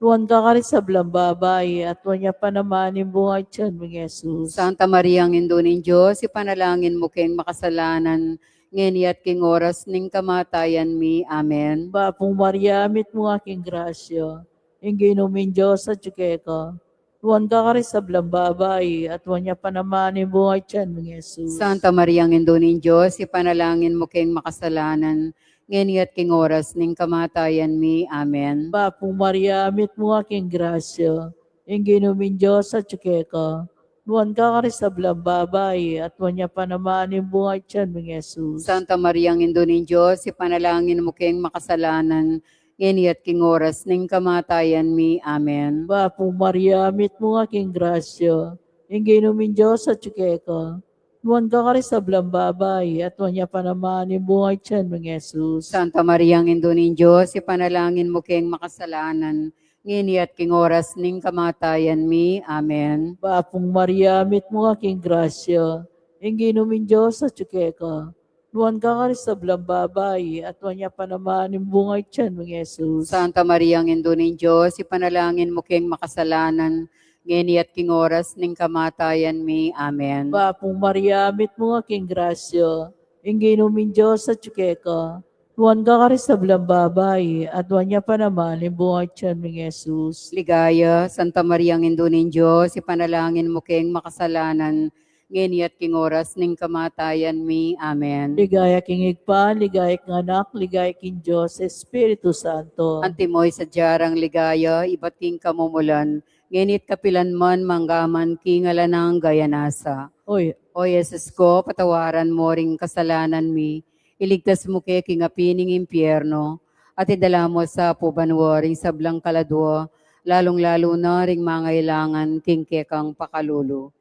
Nuwan ka karisablang babay, at nunya pa naman yung bungay tiyan ng Jesus. Santa Maria, ang Indo ng Diyos, ipanalangin mo king makasalanan, ngeni at king oras ning kamatayan mi. Amen. Bapong Maria, mit mo aking grasya, ingginumin Diyos at yukeka. Nuwan ka karisablang babay, at nunya pa naman yung bungay tiyan ng Jesus. Santa Maria, ang Indo ng Diyos, ipanalangin mo king makasalanan, ngeni at king oras ning kamatayan mi. Amen. Bapong Maria, mit mo aking grasya, ingginumin Diyos at yukeka. Nuwan ka karisablang babay, at nunya pa naman yung bungay tiyan ng Jesus. Santa Maria, ang Indo ng Diyos, ipanalangin mo king makasalanan, ngeni at king oras ning kamatayan mi. Amen. Bapong Maria, mit mo aking grasya, ingginumin Diyos at yukeka. Nuwan ka karisablang babay, at nunya pa naman yung bungay tiyan ng Jesus. Santa Maria, ang Indo ng Diyos, ipanalangin mo king makasalanan, ngeni at king oras ning kamatayan mi. Amen. Bapong Maria, mit mo aking grasya, ingginumin Diyos at yukeka. Nuwan ka karisablang babay, at nunya pa naman yung bungay tiyan ng Jesus. Santa Maria, ang Indo ng Diyos, ipanalangin mo king makasalanan, ngeni at king oras ning kamatayan mi. Amen. Bapong Maria, mit mo aking grasya, ingginumin Diyos at yukeka. Nuwan ka karisablang babay, at nunya pa naman yung bungay tiyan ng Jesus. Ligaya, Santa Maria, ang Indo ng Diyos, ipanalangin mo king makasalanan, ngeni at king oras ning kamatayan mi. Amen. Ligaya king igpa, ligaya king anak, ligaya king Diyos, Espiritu Santo. Antimoy sa jarang ligaya, iba't king kamumulan, ngenit kapilan man manggaman king alanang gayanasa. Oy, O Jesus ko, patawaran mo ring kasalanan mi, iligtas mo kay king apining impyerno, at idala mo sa pubanwa ring sablang kaladwa, lalong-lalo na ring mangailangan king kekang pakalulu.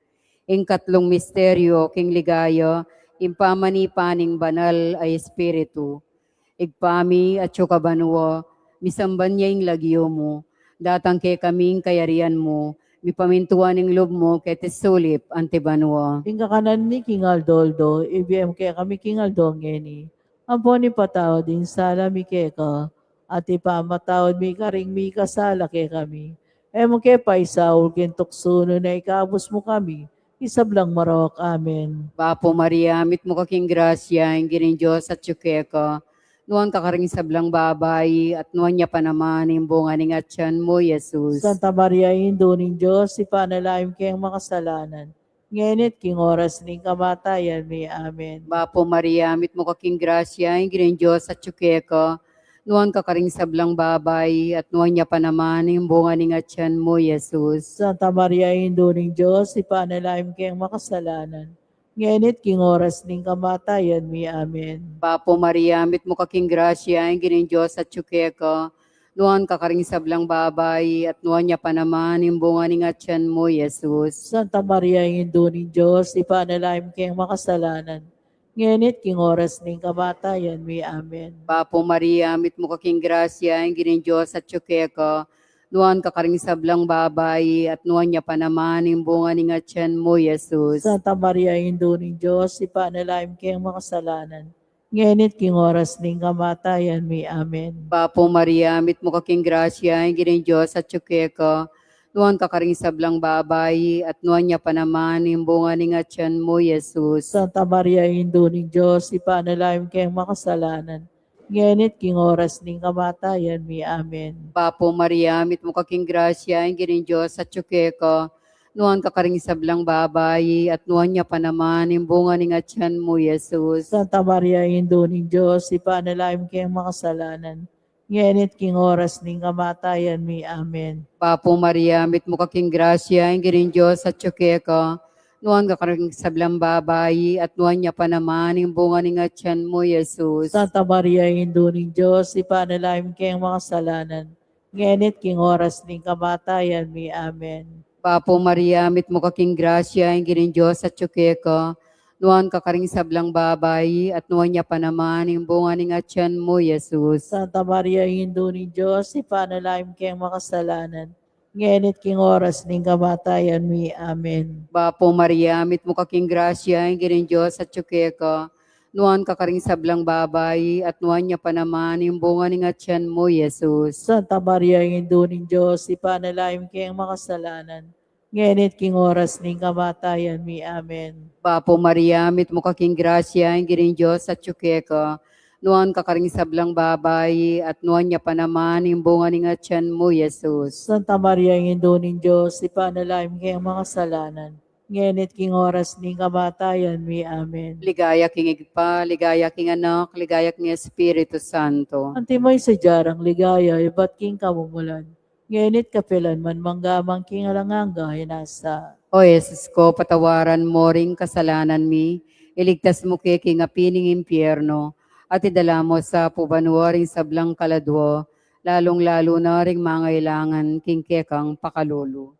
Ing katlong misteryo, king ligaya, impamanipaning banal ay espiritu. Igpami at yukabanwa, misamban niya ing lagyo mo, datang kay kaming kayarian mo, Mi pamintuan ng loob mo, ket sulip, antibanwa. Ing kakanan ni King Aldoldo, ibiyem kaya kami King Aldo ngeni. Ampon ni patawad din sala mi keka, at ipamatawad mi karing mi kasala kay kami. Emo kaya paisaul kin tuksuno na ikabos mo kami, isablang marawak amen. Bapo Maria, mit mo kaking grasya, ingin Diyos at tsukeka. Nuan kakaring sablang babay, at nuan niya pa naman, yung bunga ng atyan mo, Jesus. Santa Maria, Indo ning Diyos, ipanalaim kayong makasalanan. Ngenit king oras ning kamatayan mi amen. Bapo Maria, mit mo kaking grasya, ingin Diyos at tsukeka. Nuan kakaring sablang babay, at nuan niya pa naman, yung bunga ng atyan mo, Jesus. Santa Maria, Indo ning Diyos, ipanalaim kayong makasalanan. Ngenit king oras ning kamatayan mi amen. Bapo Maria, mit mo kaking grasya, ingin Diyos at tsukeka. Nuan kakaring sablang babay, at nuan niya pa naman, yung bunga ng atyan mo, Jesus. Santa Maria, Indo ning Diyos, ipanalaim kayong makasalanan. Ngenit king oras ning kamatayan mi amen. Bapo Maria, mit mo kaking grasya, ingin Diyos at tsukeka. Nuan kakaring sablang babay, at nuan niya pa naman, yung bunga ng atyan mo, Jesus. Santa Maria, Indo ning Diyos, ipanalaim kayong makasalanan. Ngenit king oras ning kamatayan mi amen. Bapo Maria, mit mo kaking grasya, ingin Diyos at tsukeka. Nuan kakaring sablang babay, at nuan niya pa naman, yung bunga ng atyan mo, Jesus. Santa Maria, Indo ning Diyos, ipanalaim kayong makasalanan. Ngenit king oras ning kamatayan mi amen. Bapo Maria, mit mo kaking grasya, ingin Diyos at tsukeka. Nuan kakaring sablang babay, at nuan niya pa naman, yung bunga ng atyan mo, Jesus. Santa Maria, Indo ning Diyos, ipanalaim kayong makasalanan. Ngenit king oras ning kamatayan mi amen. Papo Maria, mit mo kaking grasya, ingin Diyos at tsukeka. Nuan kakaring sablang babay, at nuan niya pa naman, yung bunga ng atyan mo, Jesus. Santa Maria, Indo ning Diyos, ipanalaim kayong makasalanan. Ngenit king oras ning kamatayan mi amen. Papo Maria, mit mo kaking grasya, ingin Diyos at tsukeka. Nuan kakaring sablang babay, at nuan niya pa naman, yung bunga ng atyan mo, Jesus. Santa Maria, Indo ning Diyos, ipanalaim kayong makasalanan. Ngenit king oras ning kamatayan mi amen. Bapo Maria, mit mo kaking grasya, ingin Diyos at tsukeka. Nuan kakaring sablang babay, at nuan niya pa naman, yung bunga ng atyan mo, Jesus. Santa Maria, Indo ning Diyos, ipanalaim kayong makasalanan. Ngenit king oras ning kamatayan mi amen. Papo Maria, mit mo kaking grasya, ingin Diyos at tsukeka. Nuan kakaring sablang babay, at nuan niya pa naman, yung bunga ng atyan mo, Jesus. Santa Maria, Indo ning Diyos, ipanalaim kayong makasalanan. Ngenit king oras ning kamatayan mi amen. Ligaya king Igpa, ligaya king Anak, ligaya king Espiritu Santo. Antimoy sa jarang ligaya, iba't king kamumulan. Ngenit kapilan man manggamang king alanganga hinasa. O Jesus ko, patawaran mo ring kasalanan mi, iligtas mo kay king apining impyerno, at idala mo sa pubanwa ring sablang kaladwo, lalong-lalo na ring mga ilangan king kekang pakalulu.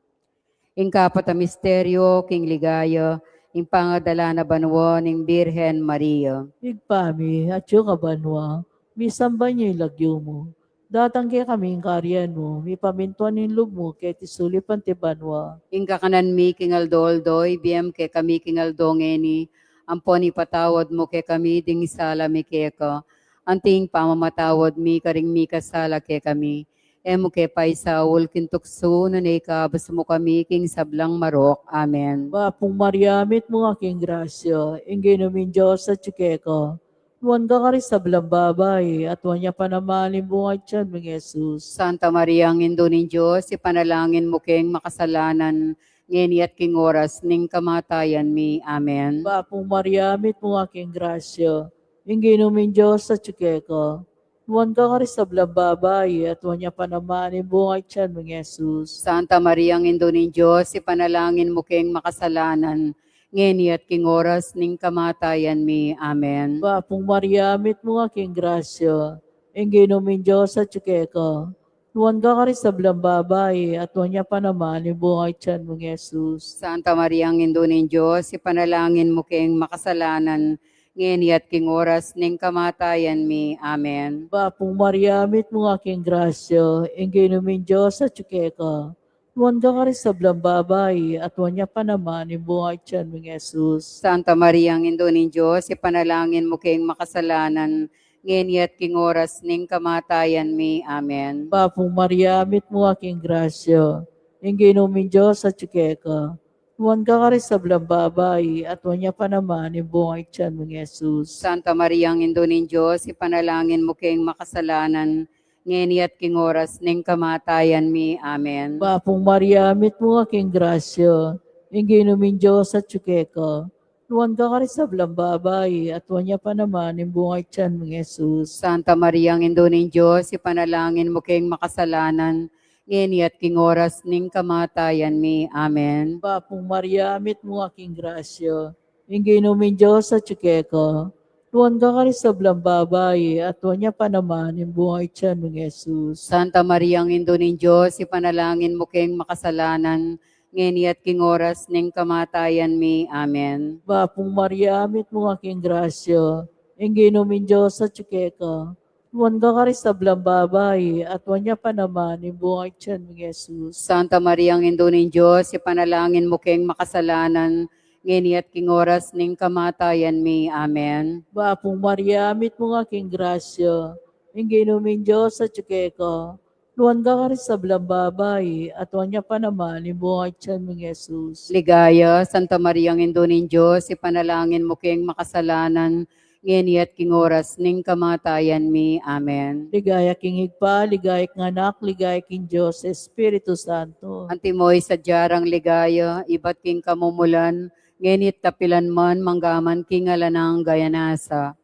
Ing kapat a misteryo, king ligaya, ing pangadala na banwa ning Birhen Maria. Igpami, at yung kabanwa, misamba niyo ilagyo mo. Datang kaya kaming karyan mo, mi pamintuan yung loob mo, kaya tisulipan ti banwa. Ing kakanan mi king aldoldoy, biem ke kami king aldongeni, amponi patawad mo ke kami ding sala mi keka, anting pamamatawad mi karing mi kasala ke kami. Emo ke paisaul kintukso na naikabas mo kami king sablang marok. Amen. Mapong Mariamit mo aking grasya, ingin namin Diyos sa tsukeka. Tuwan ka kari sa babae, at tuwan niya pa naman limbungay tiyan ng Jesus. Santa Maria, ang Indo ng Diyos, ipanalangin mo keng makasalanan, ngeni at king oras, ning kamatayan mi. Amen. Mapong Mariamit mo aking grasya, ingin namin Diyos sa tsukeka. Tuwan ka kari sa babae, at tuwan niya pa naman limbungay tiyan ng Jesus. Santa Maria, ang Indo ng Diyos, ipanalangin mo keng makasalanan, ngeni at king oras, ning kamatayan mi. Amen. Mapong Mariamit mo aking grasya, ingin namin Diyos sa tsukeka. Tuwan ka kari sa babae, at tuwan niya pa naman limbungay tiyan ng Jesus. Santa Maria, ang Indo ng Diyos, ipanalangin mo keng makasalanan, ngeni at king oras, ning kamatayan mi. Amen. Mapong Mariamit mo aking grasya, ingin namin Diyos sa tsukeka. Tuwan ka rin sa blang babae, at tuwan niya pa naman yung buhay tiyan mong Jesus. Santa Maria, ang Indo ng Diyos, ipanalangin mo kayong makasalanan, ngayon at king oras ning kamatayan mi. Amen. Papong Maria, mit mo aking grasya, ingin umin Diyos at ka. Tuwan ka rin sa blang babae, at tuwan niya pa naman yung buhay tiyan mong Jesus. Santa Maria, ang Indo ng Diyos, ipanalangin mo kayong makasalanan, ngayon at king oras ning kamatayan mi. Amen. Papong Maria, mit mo aking grasya, ingin umin Diyos at ka. Tuwan ka rin sa blang babae, at tuwan niya pa naman yung buhay tiyan mong Jesus. Santa Maria, ang Indo ng Diyos, ipanalangin mo kayong makasalanan, ngayon at king oras ning kamatayan mi. Amen. Papong Maria, mit mo aking grasya, ingin umin Diyos at ka. Tuwan ka rin sa blang babae, at tuwan niya pa naman yung buhay tiyan mong Jesus. Santa Maria, ang Indo ng Diyos, ipanalangin mo kayong makasalanan, ngayon at king oras ning kamatayan mi. Amen. Papong Maria, mit mo aking grasya, ingin umin Diyos at ka. Tuwan ka rin sa blang babae, at tuwan niya pa naman yung buhay tiyan mong Jesus. Santa Maria, ang Indo ng Diyos, ipanalangin mo kayong makasalanan, ngayon at king oras ning kamatayan mi. Amen. Papong Maria, mit mo aking grasya, ingin umin Diyos at ka. Tuwan ka rin sa blang babae, at tuwan niya pa naman yung buhay tiyan mong Jesus. Ligaya, Santa Maria, ang Indo ng Diyos, ipanalangin mo kayong makasalanan, ngayon at king oras ning kamatayan mi. Amen. Ligaya king higpa, ligaya king anak, ligaya king Diyos, Espiritu Santo. Antimoy sa jarang ligaya, iba't king kamumulan, ngenit kapilan man, manggaman king alanang gayanasa.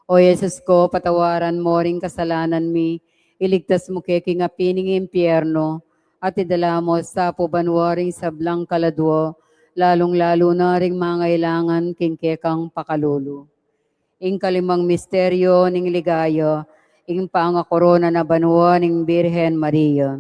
O Yesus ko, patawaran mo ring kasalanan mi, iligtas mo kay king apining impyerno, at idala mo sa pubanwaring sablang kaladwo, lalong-lalo na ring mangailangan king kekang pakalulu. Ing kalimang misteryo ning ligaya, ing pangakorona na banwa ning Birhen Maria.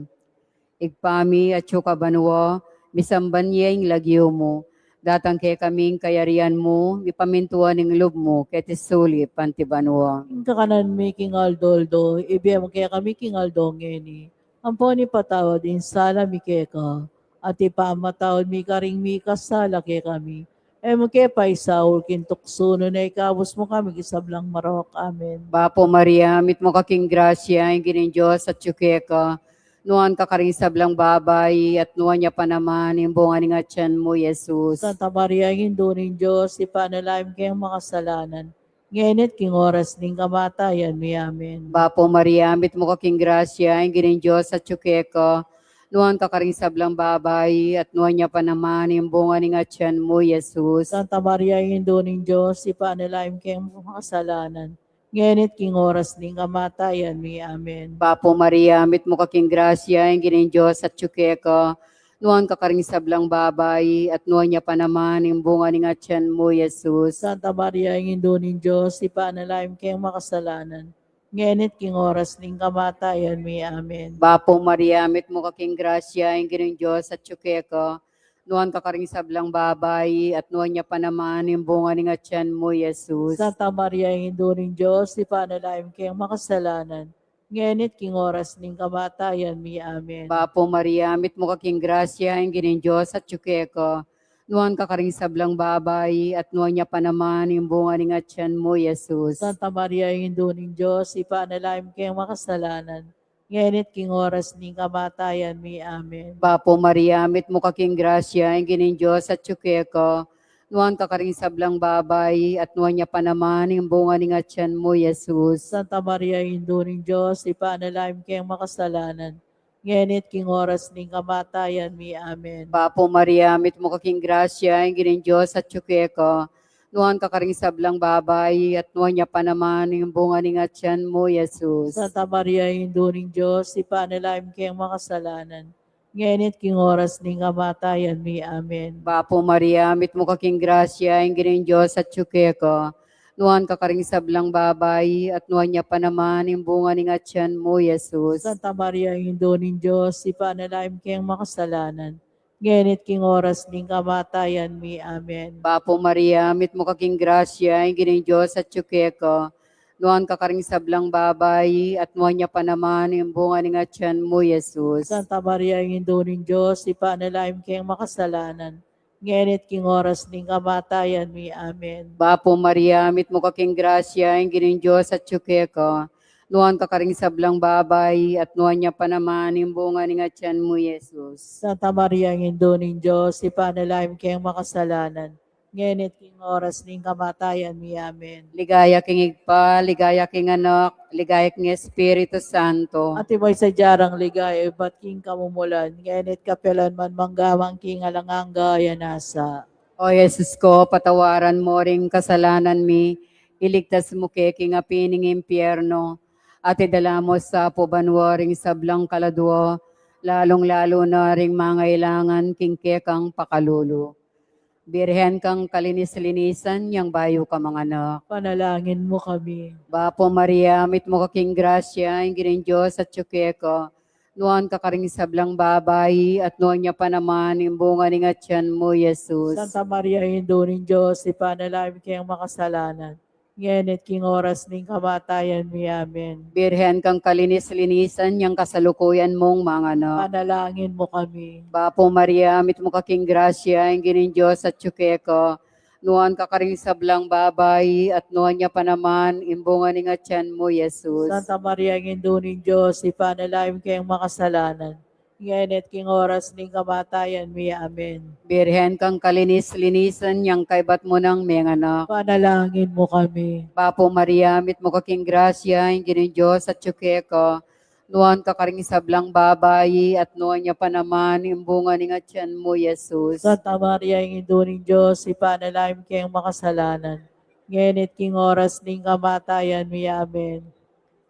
Igpami at syuka banwa, misambanya ing lagyo mo, datang kay kaming kayarian mo, ipamintuan ning loob mo, ket isuli pantibanwa. Ing kakanan mi king aldoldo, ibiyam kaya kami king aldongeni. Amponi patawad in sala mi keka, at ipamatawad mi karing mi kasala kay kami. Mo kaya pa isaul kintukso no na ikabos mo kami kisablang marok. Amen. Bapo Maria, mit mo kaking grasya, ing ginin Diyos at syukeka, nuan ka karing sablang babay, at nuan niya pa naman, yung bunga ni nga tiyan mo, Jesus. Santa Maria, Hindo ng Diyos, ipanalangin kayong makasalanan. Ngayon at king oras ning kamatayan mi. Amen. Bapo Maria, mit mo kaking grasya, ing ginin Diyos at syukeka, nuan ka karing sablang babay, at nuan niya pa naman, yung bunga ni nga tiyan mo, Jesus. Santa Maria, Hindo ng Diyos, ipanalangin kayong makasalanan. Ngayon at king oras ning kamatayan mi. Amen. Bapo Maria, mit mo kaking grasya, ing ginin Diyos at syukeka, nuan ka karing sablang babay, at nuan niya pa naman, yung bunga ni nga tiyan mo, Jesus. Santa Maria, Hindo ng Diyos, ipanalangin kayong makasalanan. Ngayon at king oras ning kamatayan mi. Amen. Bapo Maria, mit mo kaking grasya, ing ginin Diyos at syukeka, nuan ka karing sablang babay, at nuan niya pa naman, yung bunga ni nga tiyan mo, Jesus. Santa Maria, Hindo ng Diyos, ipanalangin kayong makasalanan. Ngayon at king oras ning kamatayan mi. Amen. Bapo Maria, mit mo kaking grasya, ing ginin Diyos at syukeka, nuan ka karing sablang babay, at nuan niya pa naman, yung bunga ni nga tiyan mo, Jesus. Santa Maria, Hindo ng Diyos, ipanalangin kayong makasalanan. Ngayon at king oras ning kamatayan mi. Amen. Bapo Maria, mit mo kaking grasya, ing ginin Diyos at syukeka, nuan ka karing sablang babay, at nuan niya pa naman, yung bunga ni nga tiyan mo, Jesus. Santa Maria, Hindo ng Diyos, ipanalangin kayong makasalanan. Ngayon at king oras ning kamatayan mi. Amen. Bapo Maria, mit mo kaking grasya, ing ginin Diyos at syukeka, nuan ka karing sablang babay, at nuan niya pa naman, yung bunga ni nga tiyan mo, Jesus. Santa Maria, Hindo ng Diyos, ipanalangin kayong makasalanan. Ngayon at king oras ning kamatayan mi. Amen. Bapo Maria, mit mo kaking grasya, ing ginin Diyos at syukeka, nuan ka karing sablang babay, at nuan niya pa naman, yung bunga ni nga tiyan mo, Jesus. Santa Maria, Hindo ng Diyos, ipanalangin kayong makasalanan. Ngayon at king oras ning kamatayan mi. Amen. Bapo Maria, mit mo kaking grasya, ing ginin Diyos at syukeka, Nuan ka karing sablang babay, at nuan niya pa naman yung bunga ni nga tiyan mo, Jesus. Santa Maria, ang Indong Diyos, ipanalangin kayong makasalanan. Ngenit king oras ning kamatayan mi. Amen. Bapo Maria, mit mo kaking grasya, ang gining Diyos at syuke ka. Nuan ka karing sablang babay, at nuan niya pa naman yung bunga ni nga tiyan mo, Jesus. Santa Maria, ang Indong Diyos, ipanalangin kayong makasalanan. Ngenit king oras ning kamatayan mi. Amen. Ligaya king igpa, ligaya king anak, ligaya king Espiritu Santo. At imoy sa jarang ligaya, ba't king kamumulan, ngenit kapelan man manggamang king alanganga yanasa. O Jesus ko, patawaran mo ring kasalanan mi, iligtas mo ke king apining impyerno, at idala mo sa pubanwaring sablang kaladwo, lalong-lalo na ring mangailangan king kekang pakalulo. Birhen kang kalinis-linisan, yang bayo ka mga anak. Panalangin mo kami. Bapo Maria, mit mo kaking grasya, ang gining Diyos at syuke ka. Nuan ka karing sablang babay, at nuan niya pa naman yung bunga ni nga tiyan mo, Jesus. Santa Maria, Indong Diyos, ipanalangin kayong makasalanan. Ngenit king oras ning kamatayan mi. Amen. Birhen kang kalinis-linisan, yang kasalukuyan mong mga anak. Panalangin mo kami. Bapo Maria, mit mo kaking grasya, ang gining Diyos at syuke ka. Nuan ka karing sablang babay, at nuan niya pa naman yung bunga ni nga tiyan mo, Jesus. Santa Maria, Indong Diyos, ipanalangin kayong makasalanan. Ngenit king oras ning kamatayan mi. Amen. Birhen kang kalinis-linisan, yang kaibat mo ng mga anak. Panalangin mo kami. Bapo Maria, mit mo kaking grasya, ang gining Diyos at syuke ka. Nuan ka karing sablang babay, at nuan niya pa naman yung bunga ni nga tiyan mo, Jesus. Santa Maria, Indong Diyos, ipanalangin kayong makasalanan. Ngenit king oras ning kamatayan mi. Amen.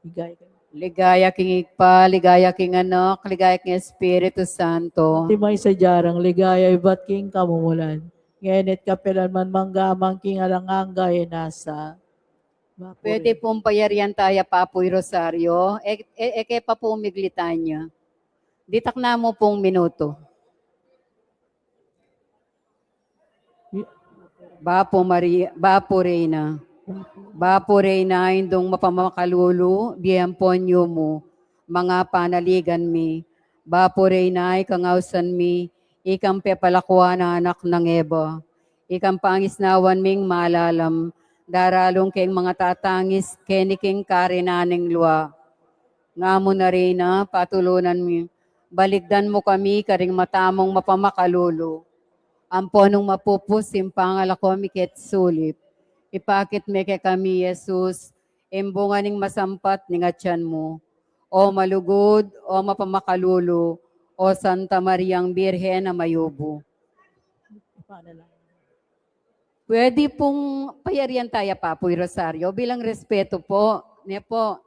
Higay ka. Ligaya king igpa, ligaya king anak, ligaya king Espiritu Santo. Timay sa jarang ligaya, ba't king kamumulan. Ngenit kapelan man manggamang king alanganga nasa. Pwede pong payarian tayo Papoy Rosario. Eke pa po miglitan niya. Ditak na mo pong minuto. Bapo Maria, Bapo Reina. Bapo Reina, indong mapamakalulu, biyamponyo mo, mga panaligan mi. Bapo Reina, ikangausan mi, ikang pepalakwa na anak ng Eba. Ikang pangisnawan ming malalam, daralong keng mga tatangis, keniking karinaning luwa. Nga mo na Reina, patulunan mi, baligdan mo kami, karing matamong mapamakalulu. Amponong mapupus, simpangalako mi ket sulip. Ipakit me kay kami, Jesus, imbunga ning masampat ning atyan mo. O malugod, o mapamakalulo, o Santa Mariang Birhen na mayubo. Pwede pong payarian tayo, Papoy Rosario, bilang respeto po. Ne po,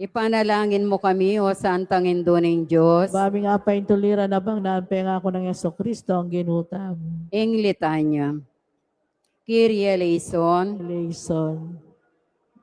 ipanalangin mo kami, o Santang Indong Diyos. Bami nga pa intulira na bang naampe nga ako ng Yeso Kristo ang ginutam. Ing litanya. Kyrie eleison, Eleison.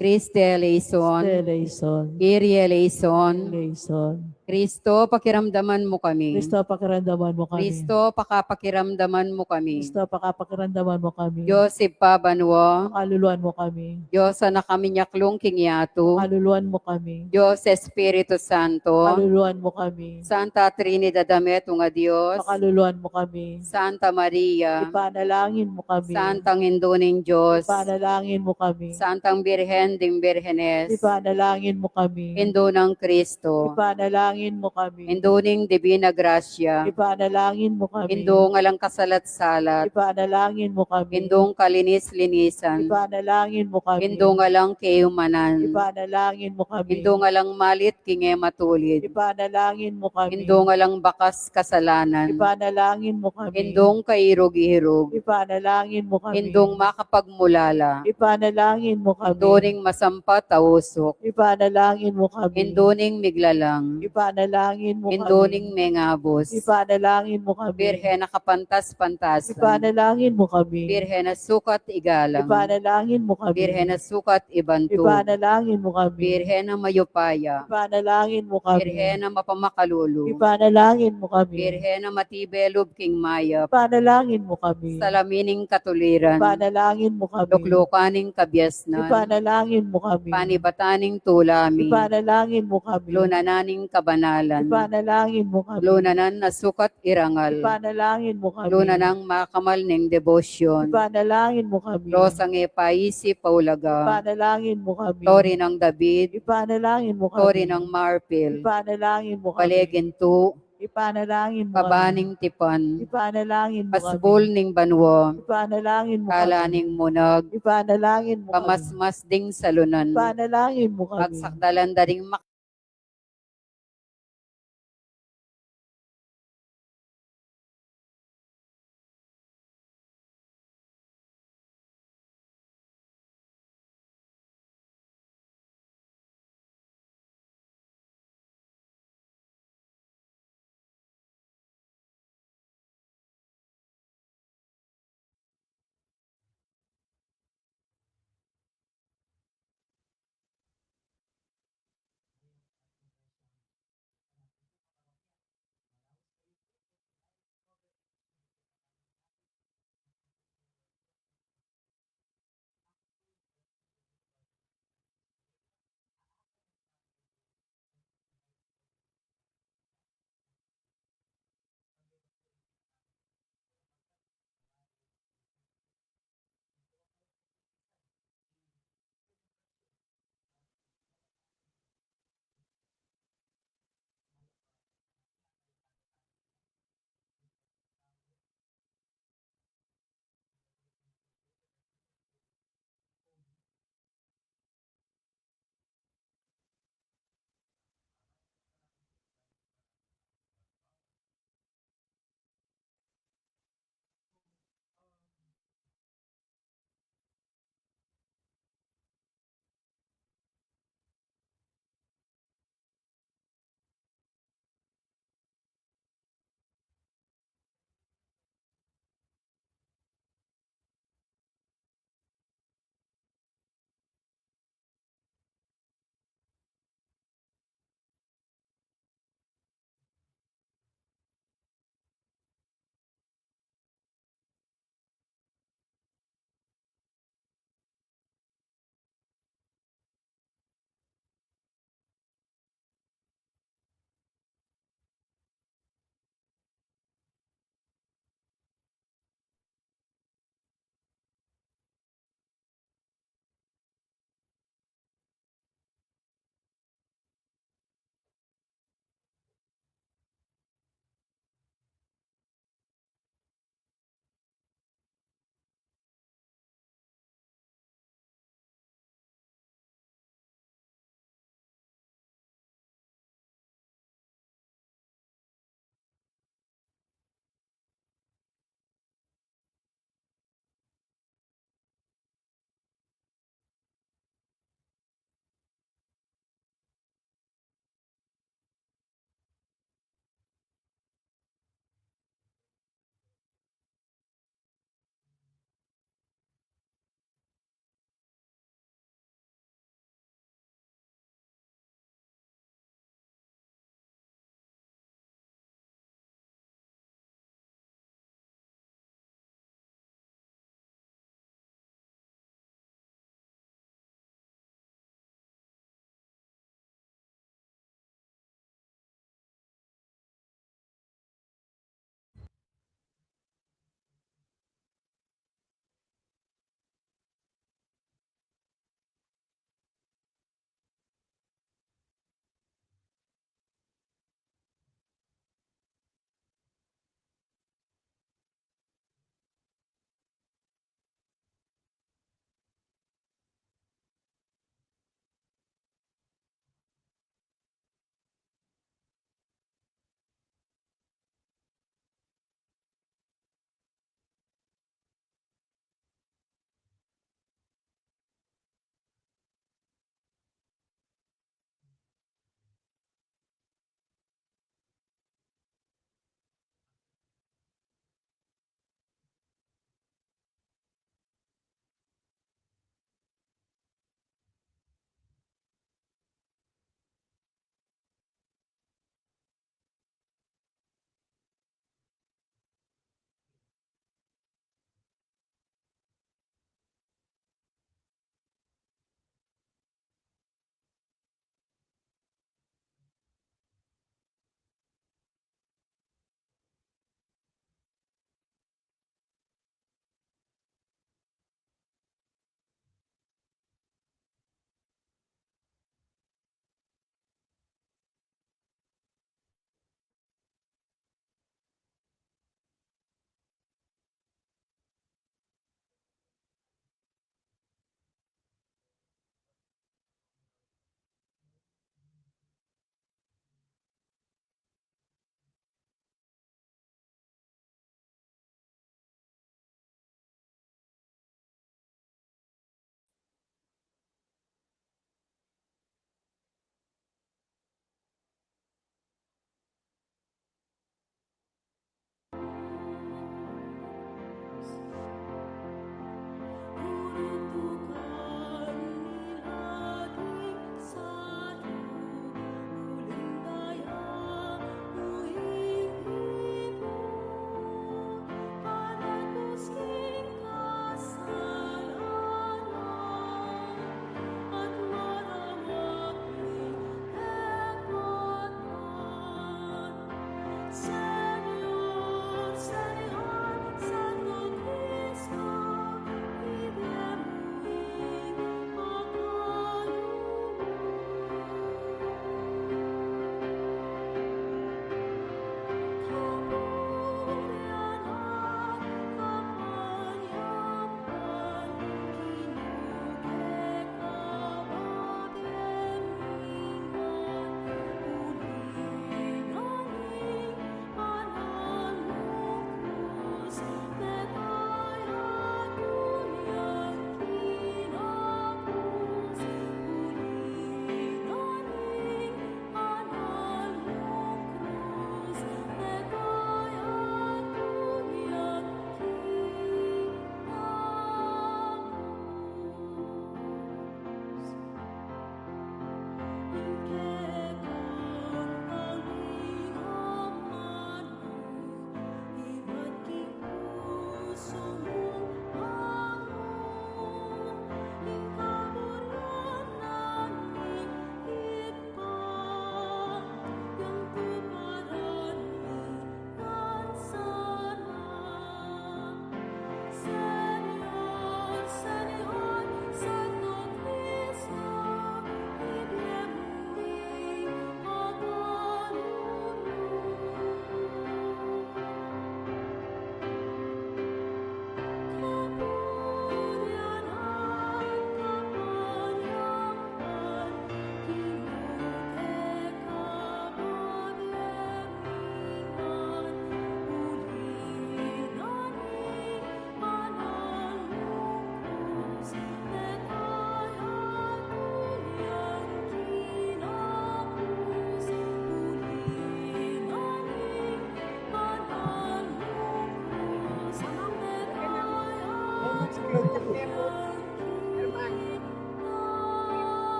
Christe eleison, Eleison. Kyrie eleison. Eleison. Kristo, pakiramdaman mo kami. Kristo, pakiramdaman mo kami. Kristo, pakapakiramdaman mo kami. Kristo, pakiramdaman mo kami. Diyos ipabanwa, Pakaluluan mo kami. Diyos na kami nyaklong kinyato, Pakaluluan mo kami. Diyos Espiritu Santo, Pakaluluan mo kami. Santa Trinidad Amet, nga Diyos, Pakaluluan mo kami. Santa Maria, Ipanalangin mo kami. Santang Indong Diyos, Ipanalangin mo kami. Santang Birhen ding Birhenes, Ipanalangin mo kami. Indo ng Kristo, Ipanalangin mo kami. Indoning Divina Gracia, Ipanalangin mo kami. Indong alang kasalat-salat, Ipanalangin mo kami. Indong kalinis-linisan, Ipanalangin mo kami. Indong alang kayumanan, Ipanalangin mo kami. Indong alang malit kingematulid, Ipanalangin mo kami. Indong alang bakas kasalanan, Ipanalangin mo kami. Indong kairog-irog, Ipanalangin mo kami. Indong makapagmulala, Ipanalangin mo kami. Indoning masampat tausok, Ipanalangin mo kami. Indoning miglalang, Ipanalangin Ipanalangin mo Induning kami. mengabos. Ipanalangin mo kami. Birhen na kapantas-pantasan. Ipanalangin mo kami. Birhen na sukat igalang. Ipanalangin mo kami. Birhen na sukat ibantog. Ipanalangin mo kami. Birhen na mayupaya. Ipanalangin mo kami. Birhen na mapamakalulu. Ipanalangin mo kami. Birhen na matibelob king mayap. Ipanalangin mo kami. Salamining katuliran. Ipanalangin mo kami. Luklukaning kabyasnan. Ipanalangin mo kami. Panibataning tulami. Ipanalangin mo kami. Lunananing kabanalan. Ipanalangin mo kami. Lunanan na sukat irangal. Ipanalangin mo kami. Lunanang makamal ning debosyon. Ipanalangin mo kami. Rosang epaisi paulaga. Ipanalangin mo kami. Tori ng David. Ipanalangin mo kami. Tori ng Marpil. Ipanalangin mo kami. Baleginto. Ipanalangin mo kami. Kabaning tipan. Ipanalangin mo kami. Pasbol ning banwa. Ipanalangin mo kami. Kalaning munag. Ipanalangin mo kami. Kamasmas ding salunan. Ipanalangin mo kami. Pagsakdalan daring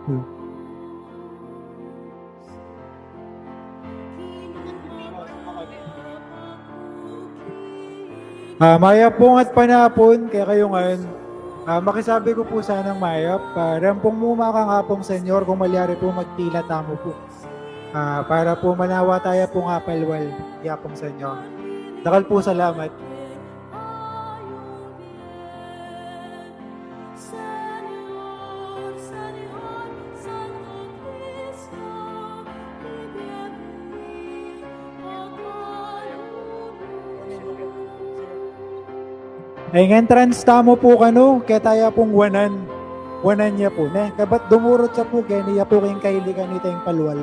Mayap po at panapon, kaya kayo ngayon. Makisabi ko po sanang mayap, rampong mumaka nga pong senyor kung malyari po magtila tamo po. Para po manawa tayo pong apalwal, kaya pong senyor. Dakal po salamat. Ay entrance tamo po kano, kaya tayo pong wanan niya po. Ne, kabat dumurot sa po, kaya niya po kayong kailigan nito yung palwal.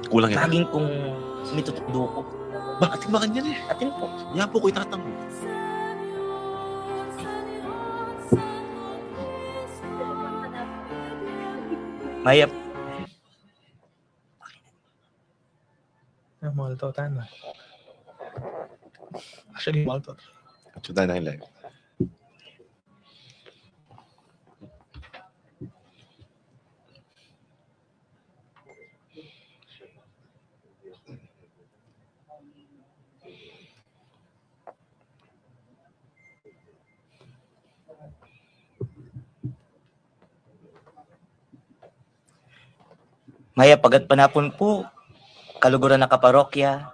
Kulang yan. Laging kung may tutudo ko. Bakit ba ganyan eh? Atin po. Yan po ko itatanong. Mayap. Molto tama. Actually, molto. Chuda na yung live. Mayap pagat panapon po. Kaluguran na kaparokya.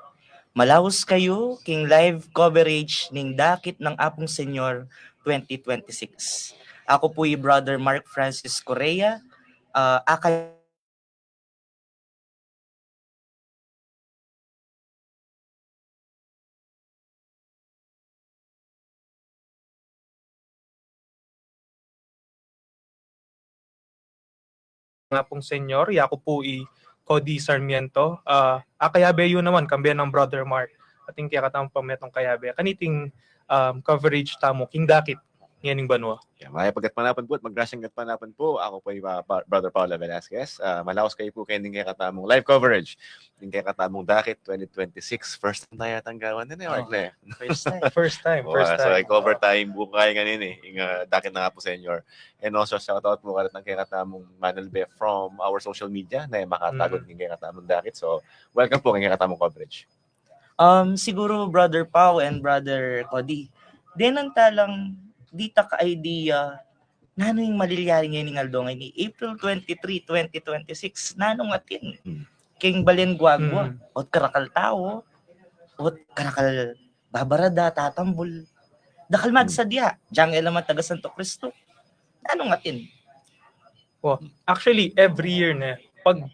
Malawas kayo king live coverage ning dakit ng Apong Senyor 2026. Ako po yung Brother Mark Francis Correa. Akay Nga pong senyor, ako po Cody Sarmiento. Kayabe yun naman, kambiyan ng Brother Mark. Ating kaya katang pametong kayabe. Kaniting coverage tamo, king dakit, nganing banwa. Yeah, maya pagat panapan po at maggrasyang gat panapan po. Ako po yung Brother Paula Velasquez. Malaos kayo po kayo din kaya katamong live coverage. Din kaya katamong Dakit 2026. First time tayo tanggawan din eh, Mark. first time. First time. So I-cover tayo yung buong kaya ngayon eh. Yung Dakit na nga po senyor. And also shout out po karat ng kaya katamong Manuel Be from our social media na makatagot ng kaya katamong Dakit. So welcome po kaya katamong coverage. Siguro Brother Pau and Brother Cody. Dinan talang dita ka idea nano yung malilyari ngayon ng Aldongay ni April 23, 2026. Nanong atin? King Balen Guagua. Ot karakal tao. Ot karakal babarada, tatambul. Dakal magsadya. Diyang eleman taga Santo Cristo. Nanong atin? Actually, every year na, pag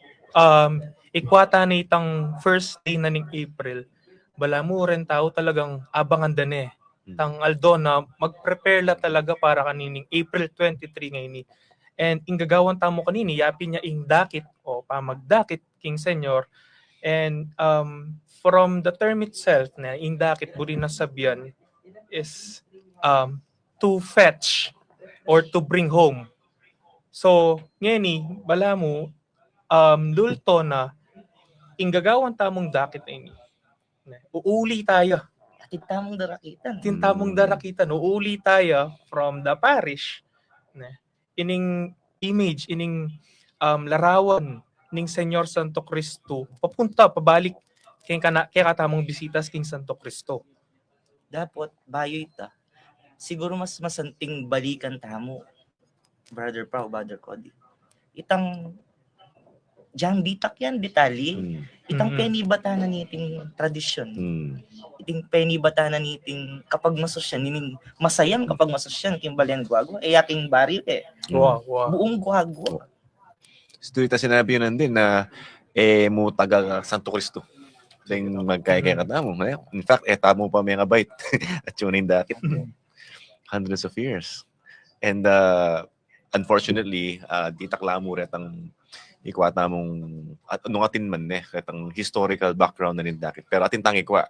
ikwata na itang first day na ning April, bala mo rin tao talagang abangan din eh. Tang Aldo na mag-prepare la talaga para kanining April 23 ngayon ni. And ingagawan tamo kanini, yapi niya ing dakit o pamagdakit king senyor. And from the term itself na ing dakit buri na sabihan is to fetch or to bring home. So, ngayon ni, bala mo, lulto na ingagawan tamong dakit na ini. Uuli tayo. Tintamong darakitan. Tintamong darakitan. Uuli tayo from the parish. Ining image, ining larawan ning Senyor Santo Cristo. Pabalik kaya katamong bisitas king Santo Cristo. Dapat bayo ita. Siguro mas masanting balikan tamo. Brother Pau, Brother Cody. Itang Jang ditak yan detali. Mm. Itang Mm. penibatanan niting tradisyon. Mm. Iting penibatanan niting kapag masosyan, nining masayam kapag masosyan, kimbalian guagwa, aking baril Wow, wow. buong guagwa. Ito ita sinabi yun din na mo taga Santo Cristo. Yung magkaya katamo. In fact, tamo pa may ngabait at yun yung dakit. Hundreds of years. And unfortunately, di taklamo rin ang ikwata mong at anong atin man katang historical background na rin dakit. Pero atin tang ikwa,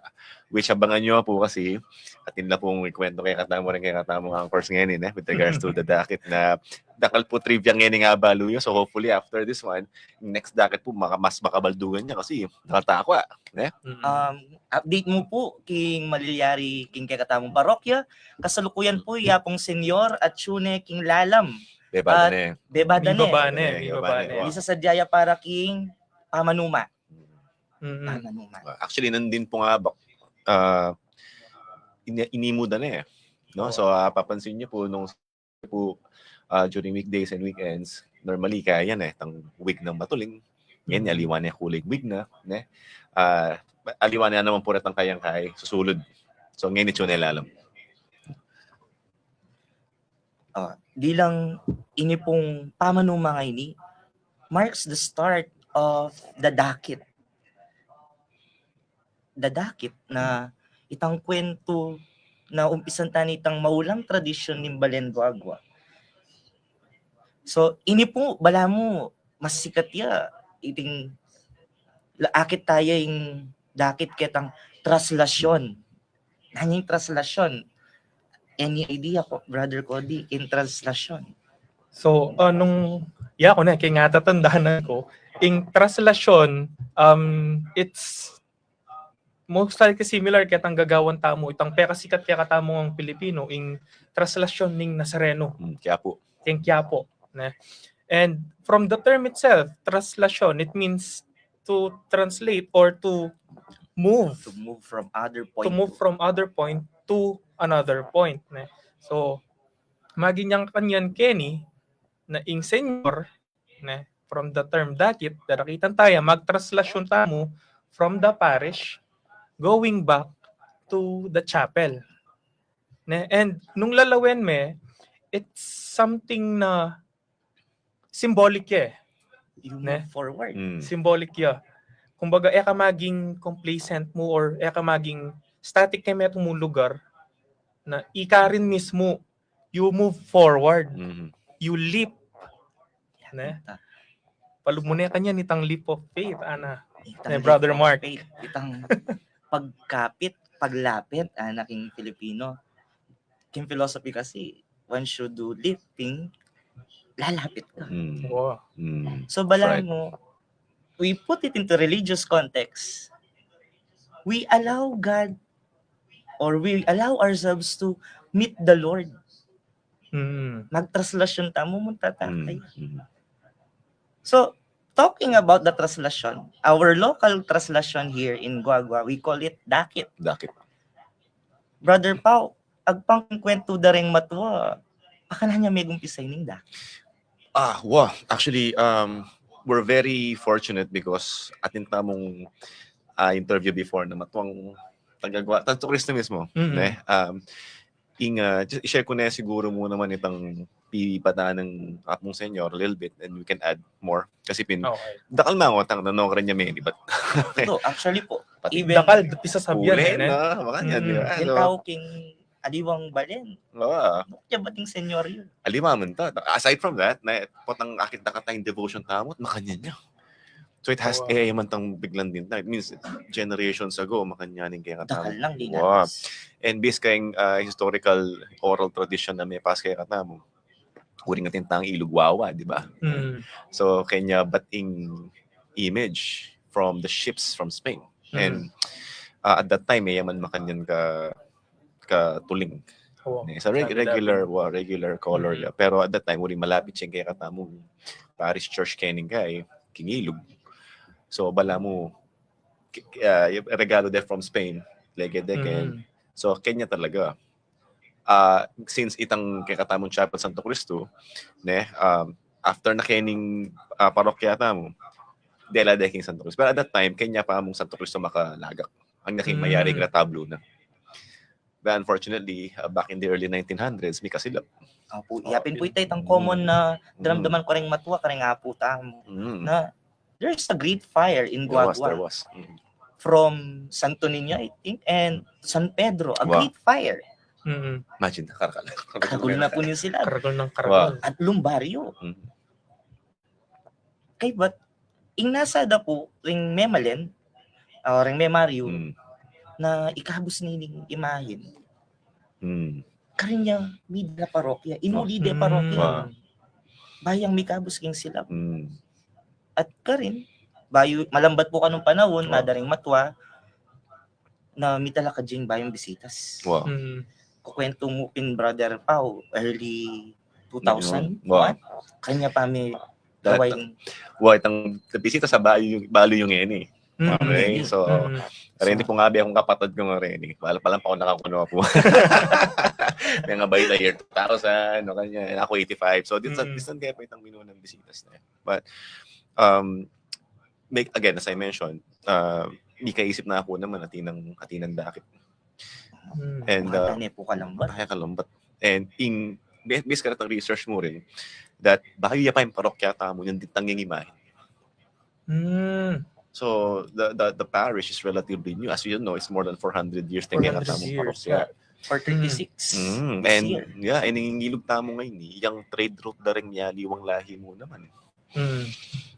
which abangan nyo po kasi atin na pong ikwento kay katamo rin kay katamo ang course ngayon with regards to the dakit na dakal po trivia ngayon nga baluyo. So hopefully after this one, next dakit po mas makabaldugan niya kasi nakatakwa. Update mo po king malilyari king kay katamong parokya, kasalukuyan po yapong senyor at tune king lalam. Bebada At na bebada Bibabane. Isa sa Jaya para king pamanuma. Mm-mm. Pamanuma. Actually, nandin po nga inimuda na no? So, papansin niyo po nung po during weekdays and weekends, normally kaya yan tang wig ng matuling. Ngayon, aliwan na kulay wig na. Aliwan na naman po rin ang kayang-kaya susulod. So, ngayon ito na lalam. Di lang ini pong pamanuma ini marks the start of the dakit. The dakit na itang kwento na umpisan tani itang maulang tradisyon ng Balen Guagua. So, ini po, bala mo, mas sikat ya, iting akit tayo yung dakit ketang translasyon. Nanyang translasyon. Any idea po, Brother Cody, in translasyon? So, nung ko na, kaya nga tatandaan ko, in translasyon, it's most likely similar kaya tang gagawan tamo, itang pekasikat kaya katamo ang Pilipino, in translasyon ning Nazareno. Kaya po. Yung Quiapo. Ne? And from the term itself, translasyon, it means to translate or to move. To move from other point. To move from other point to another point. Ne? So, maginyang kanyan Kenny, na ing senyor, ne? From the term dakit, darakitan tayo, magtraslasyon tamo from the parish going back to the chapel. Ne? And nung lalawen it's something na symbolic You Ne? move forward. Symbolic Kumbaga, ka maging complacent mo or ka maging static kayo may itong lugar na ika rin mismo, you move forward. You leap. Ne? Palug mo na kanya nitang leap of faith, Ana. Brother Mark. Itang pagkapit, paglapit, anaking Filipino. King philosophy kasi, one should do leaping, lalapit ka. Wow. So bala mo, we put it into religious context. We allow God or we allow ourselves to meet the Lord. Magtraslasyon tamo mo tatakay. So, talking about the translasyon, our local translasyon here in Guagua, we call it dakit. Dakit. Brother Pao, agpang kwento da ring matwa, akala niya may gumpisay ning dakit. Wow. Actually, we're very fortunate because atin tamong interview before na matuwang tagagawa. Tanto Cristo mismo. Ne? I-share ko na siguro muna naman itang pipata ng atmong senyor a little bit and we can add more. Kasi dakal mga otang nanong rin niya may di ba? No, actually po, even Dakal, pisa sabihan. Ulen na. Makanya, di ba? yung tao king aliwang balen. Kaya bating senyor yun? Alimaman ta. Aside from that, na potang akit nakatayang devotion tamot, makanya niya. So it has mantang biglan din. It means generations ago, makanyanin kaya katamo. Dakal lang, di Wow. natas. And based kayong historical oral tradition na may pas kaya katamo, huring natin tang ilugwawa, di ba? So kanya bating image from the ships from Spain. And at that time, may yaman makanyan ka tuling. It's a regular color. Pero at that time, huring malapit siya kaya katamo parish church kening kay kingilog. So bala mo regalo de from Spain, legedeken. So Kenya talaga. Since itang kakatamong Chapel Santo Cristo, ne, after na kening parokya tamo, Dela de King Santo Cristo. But at that time, kanya pa mong Santo Cristo makalagak. Ang naking mayaring retablo na. But unfortunately, back in the early 1900s, may kasilap. Opo, yapin po ito itang common na daramdaman ko rin matwa, karing nga po tamo. Na there's a great fire in There Guagua. was. From Santo Niño, I think, and San Pedro. A Wow. great fire. Imagine, karakal. Karagol na po niyo sila. Karagol ng karagol. At lumbaryo. Mm. Kay ba't ing nasa da po ring memalen ring memaryo na ikabos nining imahin karinya mid na parokya inuli de parokya bayang mikabos king sila at karin bayo malambat po kanong panahon na daring matwa na mitala ka ding bayang bisitas kukwento mo pin brother Pao early 2000 kanya pa may gawin Itang bisita sa balo yung Eni. Okay, so Reni po nga ba akong kapatid ko nga Reni. Wala pa lang pa ako nakakuno po. May nga ba yung year 2000, no kanya, ako 85. So distant kaya po itang minunan bisitas na. But again, as I mentioned, hindi kaisip na ako naman atinang dakit. And po kalambat. And based ka na research mo rin, that bahayo pa yung parokya tamo yung ditang yung imahe. So the parish is relatively new. As you know, it's more than 400 years na yung tamong parokya. For 36 And yeah, and yung ilog tamo ngayon, yung trade route na rin liwang lahi mo naman.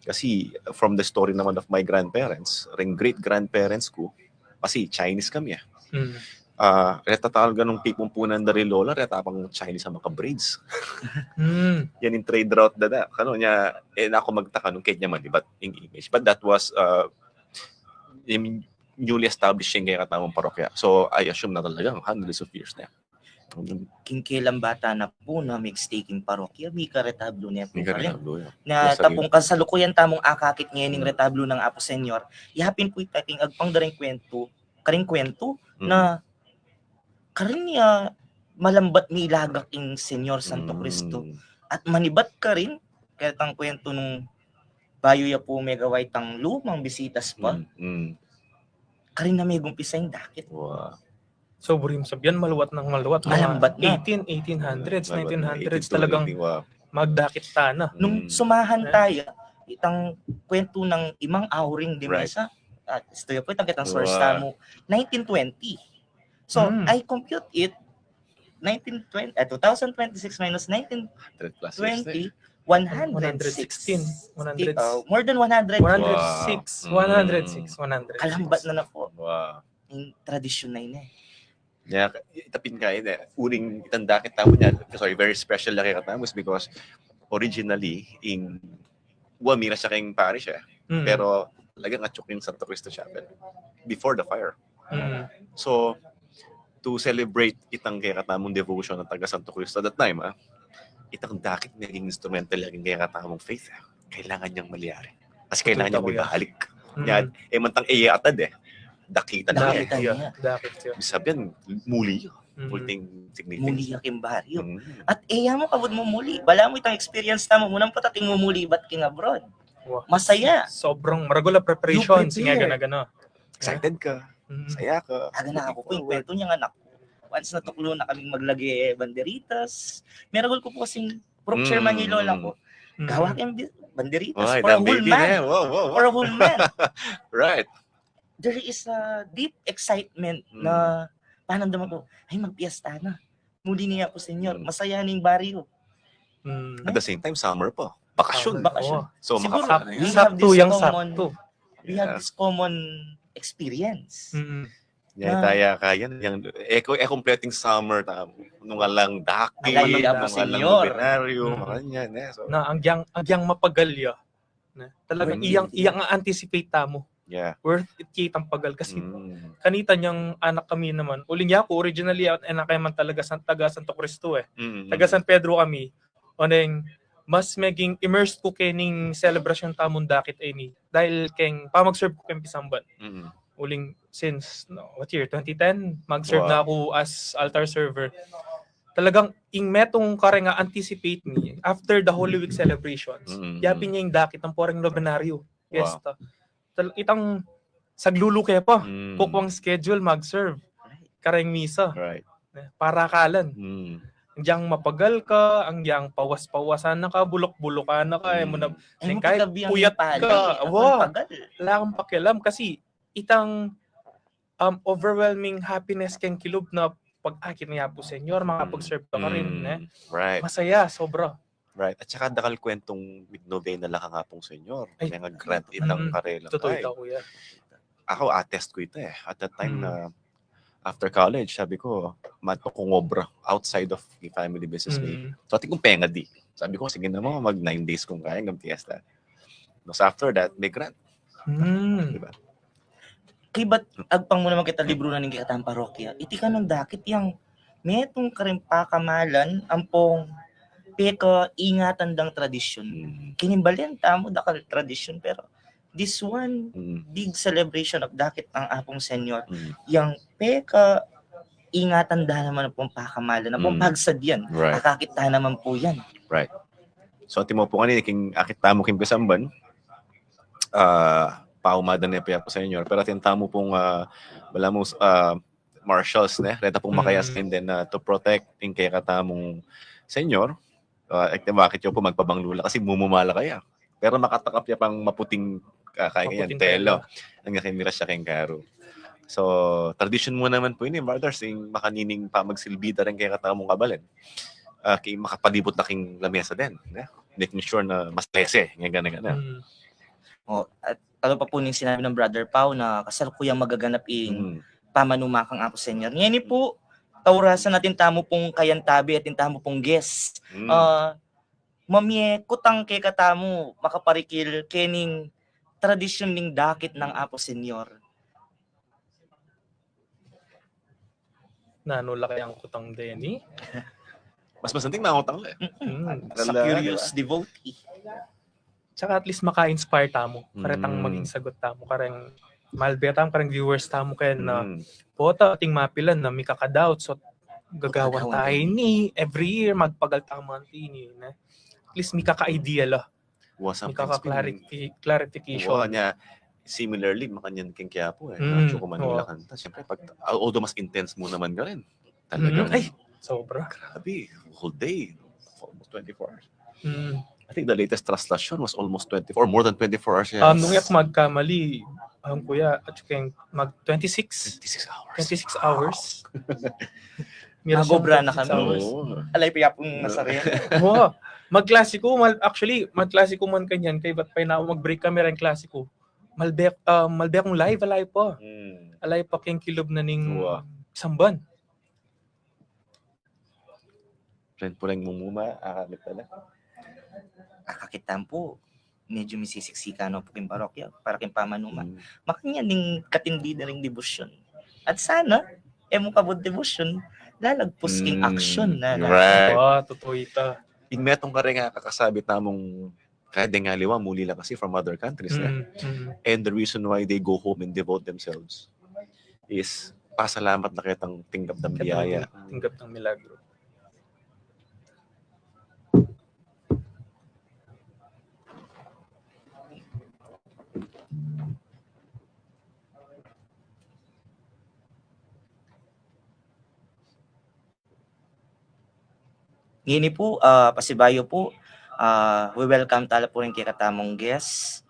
Kasi from the story naman of my grandparents, ring great-grandparents ko, kasi Chinese kami. Reta talaga nung pipumpunan dari lola, reta pang Chinese ang maka-braids. Yan yung trade route dada. Kano niya, ako magtaka nung kanya man, but in image. But that was newly established yung kaya katamang parokya. So I assume na talagang hundreds of years na. Kingkilang bata na po na mixtaking parokya, may karetablo niya po pa rin. Yes, Na tapong kasalukuyan tamong akakit ngayon ng retablo ng Apo Senyor, ihapin po itaking agpang daring karing kwento na karin niya malambat ni ilagak in Senyor Santo Cristo. At manibat ka rin, kaya tang kwento nung bayo ya po may gaway tang lumang bisitas pa, karin na may gumpisa yung dakit. Wow. So, burim sabihan, maluwat ng maluwat. Malambat na. 1800s, 1900s talagang magdakit na. Nung sumahan tayo, itang kwento ng imang auring di mesa, at ito po itang kitang source tamo, 1920. So, I compute it, 2026 minus 1920, 116. 116. More than 100. 106. 106. Kalambat na po. Wow. Yung tradisyon na yun eh. Yeah, itapin ka yun eh. Uring itandakit tamo niyan. Sorry, very special na kaya katamos because originally, Guamira siya kayong parish eh. Pero talagang atsok yung Santo Cristo Chapel before the fire. So, to celebrate itang kaya katamong devotion ng taga Santo Cristo at that time, itang dakit naging instrumental yung kaya katamong faith. Kailangan niyang malyari. Kasi kailangan niyang ibahalik. Yan, mantang atad eh. Dakitan na niya. Sabihan, muli. Ulting significance. Muli yung baryo. At mo kabod mo muli. Bala mo itang experience tamo. Munang patating mo muli ba't king abroad. Wow. Masaya. Sobrang maragula preparations. Nga gana. Excited ka. Saya ka. Aga na ako po yung kwento niyang anak. Once natuklo na kaming maglagay banderitas. Meragol ko po kasing prop chairman yung lola ko. Gawa kayong banderitas for a whole man. For a whole man. Right. There is a deep excitement na panandam ko, ay magpiesta na. Muli niya po, Senyor. Masaya ning baryo. At the same time, summer pa. Bakasyon. So, siguro, we have this common experience. Tayo kaya yung completing summer nung alang daki, Apo Senyor. Binaryo, makanyan. So, Na agyang mapagalya. Talagang iyang anticipate tamo. Yeah. Worth it kitang pagal kasi kanita niyang anak kami naman. Uling niya ako originally anak kay man talaga taga Santo Cristo eh. Taga San Pedro kami. Oneng mas maging immersed ko kening celebration tamon dakit ni dahil keng mag-serve ko keng Pisamban. Uling since what year 2010 mag-serve na ako as altar server. Talagang metong karenga anticipate me after the Holy Week celebrations. Yapin niya yung dakit ng poreng nobenaryo. Fiesta. Itang sagluluke pa. Mm. Kukwang schedule mag-serve. Kareng misa. Right. Parakalan. Mm. Andiang mapagal ka, andiang pawas-pawasan na ka, bulok-bulokan na ka, mo na Ay, mo kahit kitabi ang puyat pali. ka. Ang Wow. tagal. Wala kang pakialam kasi itang overwhelming happiness kang kilub na pag-akit niya po senyor, makapag-serve ka rin. Right. Masaya, sobra. Right. At saka dakal kwentong mid-novena lang nga pong senyor. Ay. May nga grant itang karela. Totoo Ay, ito, kuya. ako attest ko ito eh. At that time na after college, sabi ko, mato kong obra outside of the family business me. So, ating kong penga di. Sabi ko, sige na mo, mag 9 days kung kaya ng fiesta. So, after that, may grant. Diba? Kibat agpang mo naman kita libro na ng kikatang parokya. Iti ka nung dakit yang metong karimpa kamalan ampong peka ingatan dang tradisyon. Kinimbalian tamo dakal tradisyon pero this one big celebration of dakit ang apong senyor yang peka ingatan da naman pong pakamalan na pong pagsadyan. Right. Akakita naman po yan. Right. So, timo po kanina, akit tamo kim kasamban, paumada na po sa inyo. Pero tintamo pong wala mo marshals reta pong makayas din to protect in kaya katamong senyor. Bakit yung po magpabanglula kasi mumumala kaya. Pero makatakap niya pang maputing kaya yan, telo. Ang nakimira siya kayong karo. So, tradition mo naman po yun brothers, yung makanining pa magsilbida rin kaya katamong kabalan. Kaya makapalibot na king lamesa din. Making sure na mas lese. Ganyan. At ano pa po yung sinabi ng Brother Pao na kasalukuyang magaganap pamanumakang Apo Senyor. Ngayon po, taurasan natin tamo pong kayantabi at tamo pong guest. Mamye, kutang kay katamo, makaparikil, kening tradisyon ning dakit ng Apo Senyor. Nanula kayang kutang Denny. Mas masanting nakutang lang. Sa curious devotee. Tsaka at least maka-inspire tamo. Karetang maging sagot tamo. Kareng malbetam, kareng viewers tamo kaya na pota ating mapilan na may kakadoubt. So gagawan tayo ni every year magpagal tamo ni. At least may kaka-idea la. May kaka-clarification. Niya, similarly, makanyan king kaya po Nacho ko Manila kanta. Siyempre, although mas intense mo naman ka rin. Talagang, ay, sobra. Grabe, whole day. Almost 24 hours. I think the latest translation was almost 24, more than 24 hours. Yes. Nung yak magkamali, kuya, at yung mag 26 hours. 26 hours. Nagobra na kami. Alay pa pong nasariyan. Wow. Magklasiko, actually, magklasiko man kanyan, kay ba't pa na mag-break kami rin klasiko. Malbek kong live, alay pa. Alay pa keng kilob na ning samban. Friend po lang mumuma, akamit na. Akakitan po, medyo misisiksika no po king parokya para king pamanuman. Makanya ning katindi na ring debosyon. At sana, mo kabod debosyon, lalagpos king action na. Right. Totoo ito. Inmetong ka rin nga kakasabit namong kahit nga liwa, muli lang kasi from other countries. And the reason why they go home and devote themselves is pasalamat na kitang tinggap ng biyaya. Tinggap ng milagro. Ngini po, pasibayo po, we welcome tala po rin kay katamong guest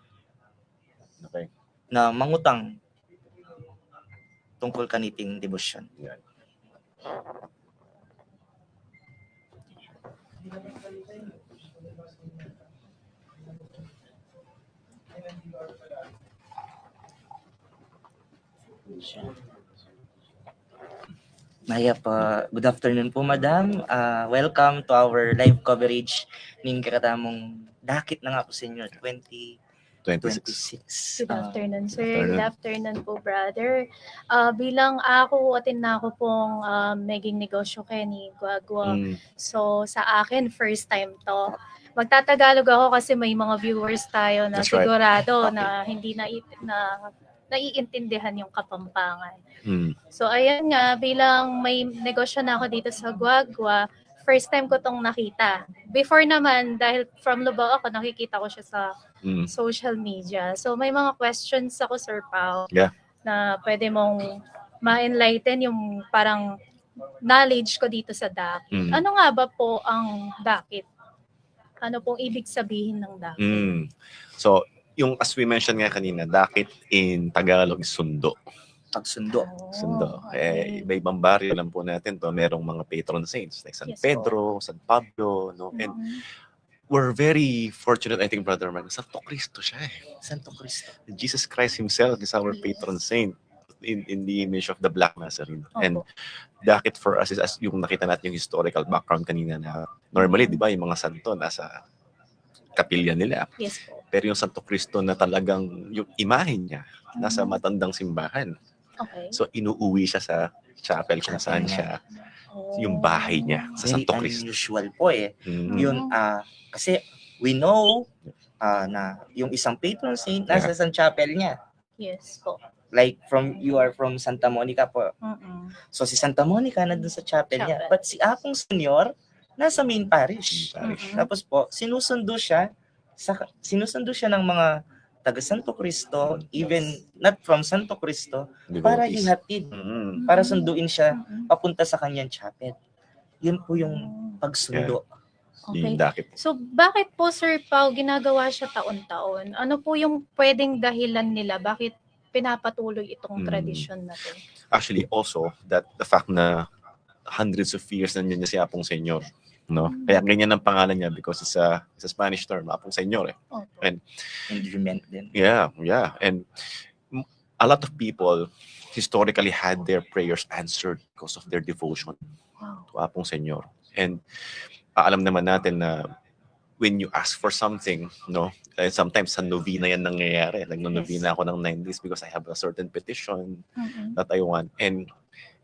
na mangutang tungkol kaniting debosyon. Maya pa, good afternoon po madam. Welcome to our live coverage ning katamong dakit na nga po sa inyo 2026. Good afternoon, sir. Good afternoon po, brother. Bilang ako, atin na ako pong naging negosyo kayo ni Guagua. So, sa akin, first time to. Magtatagalog ako kasi may mga viewers tayo na That's right. sigurado Okay. na hindi na naiintindihan yung Kapampangan. So, ayan nga, bilang may negosyo na ako dito sa Guagua, first time ko tong nakita. Before naman, dahil from Lubao ako, nakikita ko siya sa Mm. social media. So may mga questions ako, Sir Pao, Yeah. na pwede mong ma-enlighten yung parang knowledge ko dito sa dakit. Mm. Ano nga ba po ang dakit? Ano pong ibig sabihin ng dakit? So, yung as we mentioned nga kanina, dakit in Tagalog is sundo. Pagsundo. Sundo. Okay. Iba-ibang baryo lang po natin to. Merong mga patron saints like San Yes, Pedro, San Pablo, no? And Mhm. we're very fortunate, I think, Brother Mark. Santo Cristo siya eh. Santo Cristo. Jesus Christ himself is our patron saint in the image of the Black Nazarene. And Opo. dakit for us is as yung nakita natin yung historical background kanina na normally, di ba, yung mga santo nasa kapilya nila. Yes po. Pero yung Santo Cristo na talagang yung imahe niya nasa matandang simbahan. Okay. So inuuwi siya sa chapel kung saan siya, yung bahay niya sa Very Santo Cristo. unusual po eh. Mm. Yun, kasi we know na yung isang patron saint nasa San Chapel niya. Yes po. Like you are from Santa Monica po. Mm-mm. So si Santa Monica nandun sa chapel niya. Chapel. But si Apong Senior nasa main parish. Mhm. Tapos po sinusundo siya ng mga taga Santo Cristo, even not from Santo Cristo, para Devotees. ihatid, Mm. para sunduin siya Mhm. papunta sa kanyang chapel. Yun po yung pagsundo. Okay. Yung dakit. So, bakit po, Sir Pao, ginagawa siya taon-taon? Ano po yung pwedeng dahilan nila? Bakit pinapatuloy itong tradisyon na to? Actually, also, that the fact na hundreds of years nandiyan niya si Apong Senyor. No? Kaya ganyan ang pangalan niya because it's a Spanish term, Apong Senyor. Eh. Opo. Endearment din. Yeah. And a lot of people historically had their prayers answered because of their devotion Wow. to Apong Senyor. And alam naman natin na when you ask for something, no, sometimes sa novena yan nangyayari. Nag-novena ako ng 9 days because I have a certain petition Mhm. that I want. And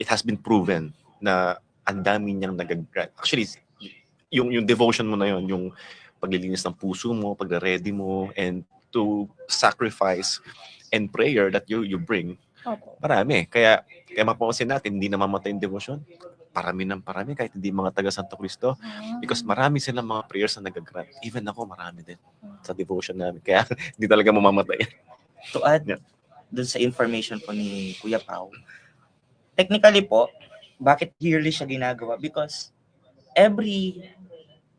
it has been proven na ang dami niyang nag-grant. Actually, yung devotion mo na yon, yung paglilinis ng puso mo, pagre-ready mo, and to sacrifice and prayer that you bring, Opo. marami. Kaya mapapansin natin, hindi na mamatay yung devotion. Parami kahit hindi mga taga Santo Cristo. Because marami silang mga prayers na nag-grant. Even ako, marami din sa devotion namin. Kaya hindi talaga mamamatay. To add Yeah. dun sa information po ni Kuya Pao, technically po, bakit yearly siya ginagawa? Because every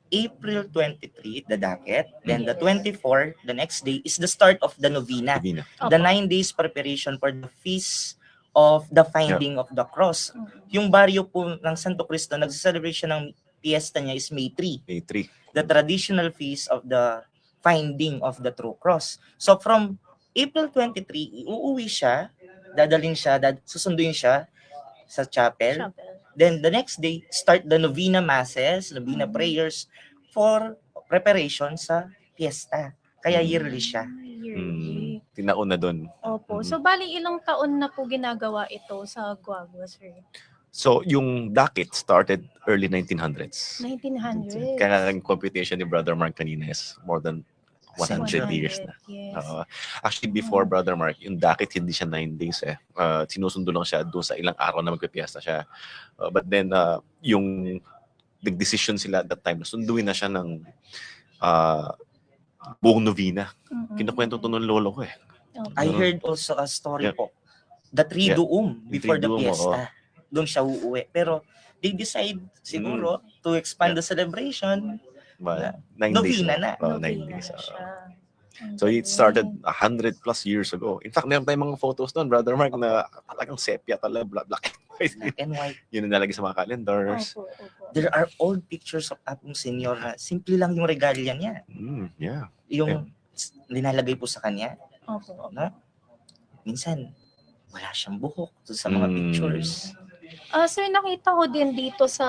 April 23, the dakit, then the 24, the next day, is the start of the novena. Divina. The 9 days preparation for the feast of the finding of the cross. Yung baryo po ng Santo Cristo, nagsa-celebrate siya ng fiesta niya is May 3, May 3. the traditional feast of the finding of the true cross. So from April 23, uuwi siya, susunduin siya sa chapel. Chapel. Then the next day, start the novena masses, novena prayers for preparation sa fiesta. Kaya yearly siya. Yearly. Tinaon na doon. Opo. So, bali ilang taon na po ginagawa ito sa Guagua, sir? So, yung dakit started early 1900s. 1900. Kaya ang computation ni Brother Mark kanina is more than 100 years na. Yes. Actually, before Brother Mark, yung dakit hindi siya 9 days eh. Sinusundo lang siya doon sa ilang araw na magpipiesta siya. But then, yung nag-decision sila at that time, sunduin na siya ng buong novena. Kinukwento to ng lolo ko eh. I heard also a story Yeah. po. The Triduum before the Triduum, fiesta. Doon siya uuwi. Pero they decide siguro to expand the celebration. 9 days. Novena na. 9 Novena days. na siya. So it started 100 plus years ago. In fact, meron tayong mga photos doon, Brother Mark, na talagang sepia talaga, black and white. Black and white. Yun ang nalagay sa mga calendars. Opo, opo. There are old pictures of Apong Senyor na simple lang yung regalia niya. Yeah. Yung linalagay po sa kanya. Opo. No? Minsan, wala siyang buhok doon sa mga pictures. Sir, nakita ko din dito sa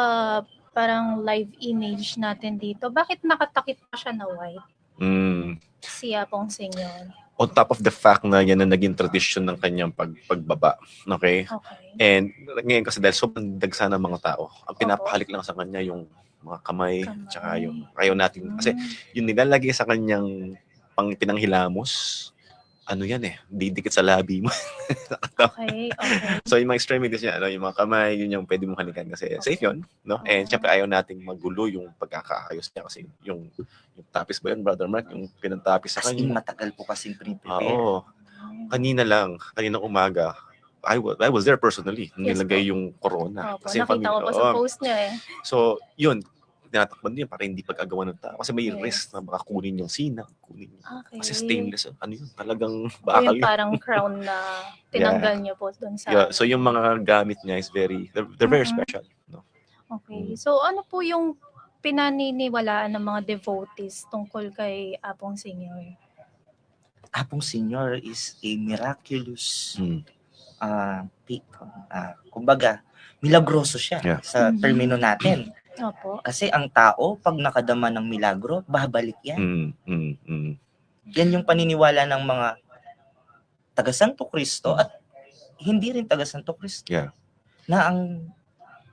parang live image natin dito. Bakit nakatakip pa siya na white? Si Apong Senyor. On top of the fact na yan ang naging tradisyon ng kanyang pagbaba. Okay? Okay. And ngayon kasi dahil sobrang dagsa ng mga tao, ang pinapahalik lang sa kanya yung mga kamay. Tsaka yung ayaw natin. Kasi yung nilalagay sa kanyang pinanghilamos, ano yan didikit sa labi mo. Okay. So yung mga extremities niya, yung mga kamay, yun yung pwede mong halikan kasi safe yun, no? And syempre ayaw nating magulo yung pagkakaayos niya kasi yung tapis ba yun, Brother Mark, yung pinantapis sa As in, kanya. matagal po kasing prepare. Oo. Kaninang umaga, I was there personally. Nilagay yung corona. Opo, Kasi yung nakita ko po sa oo. post niyo eh. So, yun, tinatakpan din para hindi pag-agawan ng tao. Kasi may Yes. risk na baka kunin yung sinang, kunin yung, Okay. kasi stainless, ano yun, talagang O bakal yung yun. parang crown na tinanggal niyo po doon sa... Yeah, so yung mga gamit niya is they're very special. No? Okay. So ano po yung pinaniniwalaan ng mga devotees tungkol kay Apong Senior? Apong Senior is a miraculous, Hmm. kumbaga, milagroso siya Yeah. sa termino natin. Opo. Kasi ang tao, pag nakadama ng milagro, babalik yan. Yan yung paniniwala ng mga taga Santo Cristo at hindi rin taga Santo Cristo. Yeah. Na ang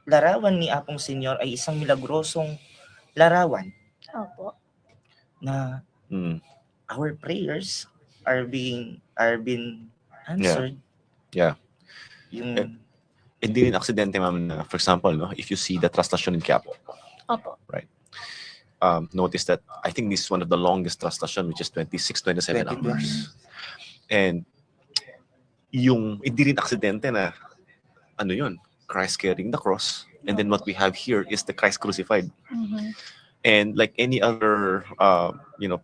larawan ni Apong Senior ay isang milagrosong larawan Opo. na Mm. our prayers are being answered. Yeah. Yung Hindi rin aksidente, ma'am, na, for example, no, if you see the traslasyon in Quiapo, Opo. notice that I think this is one of the longest traslasyon, which is 26-27 22. hours. And yung hindi rin aksidente na ano yun, Christ carrying the cross, and then what we have here is the Christ crucified. Mhm. And like any other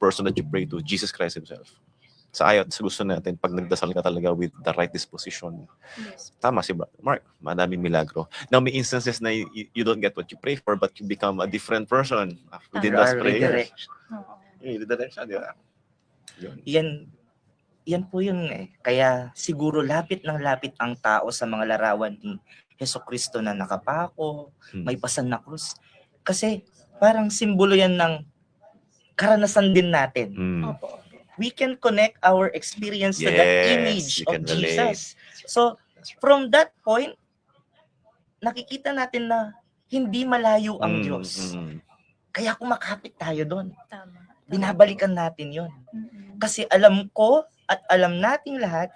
person that you pray to, Jesus Christ himself. Sa ayat, sa gusto natin, pag nagdasal ka talaga with the right disposition, Yes. tama si Brother Mark, madaming milagro. Now, may instances na you don't get what you pray for, but you become a different person within you those are prayers. redirect. Oo. Redirection, di ba? Yun. Yan po yun eh. Kaya siguro lapit ang tao sa mga larawan ni Hesukristo na nakapako, may pasan na krus. Kasi parang simbolo yan ng karanasan din natin. Opo. We can connect our experience to that Yes, image you of can relate. Jesus. So, from that point, nakikita natin na hindi malayo ang Diyos. Kaya kumakapit tayo doon. Tama. Binabalikan natin yon. Mm-mm. Kasi alam ko at alam nating lahat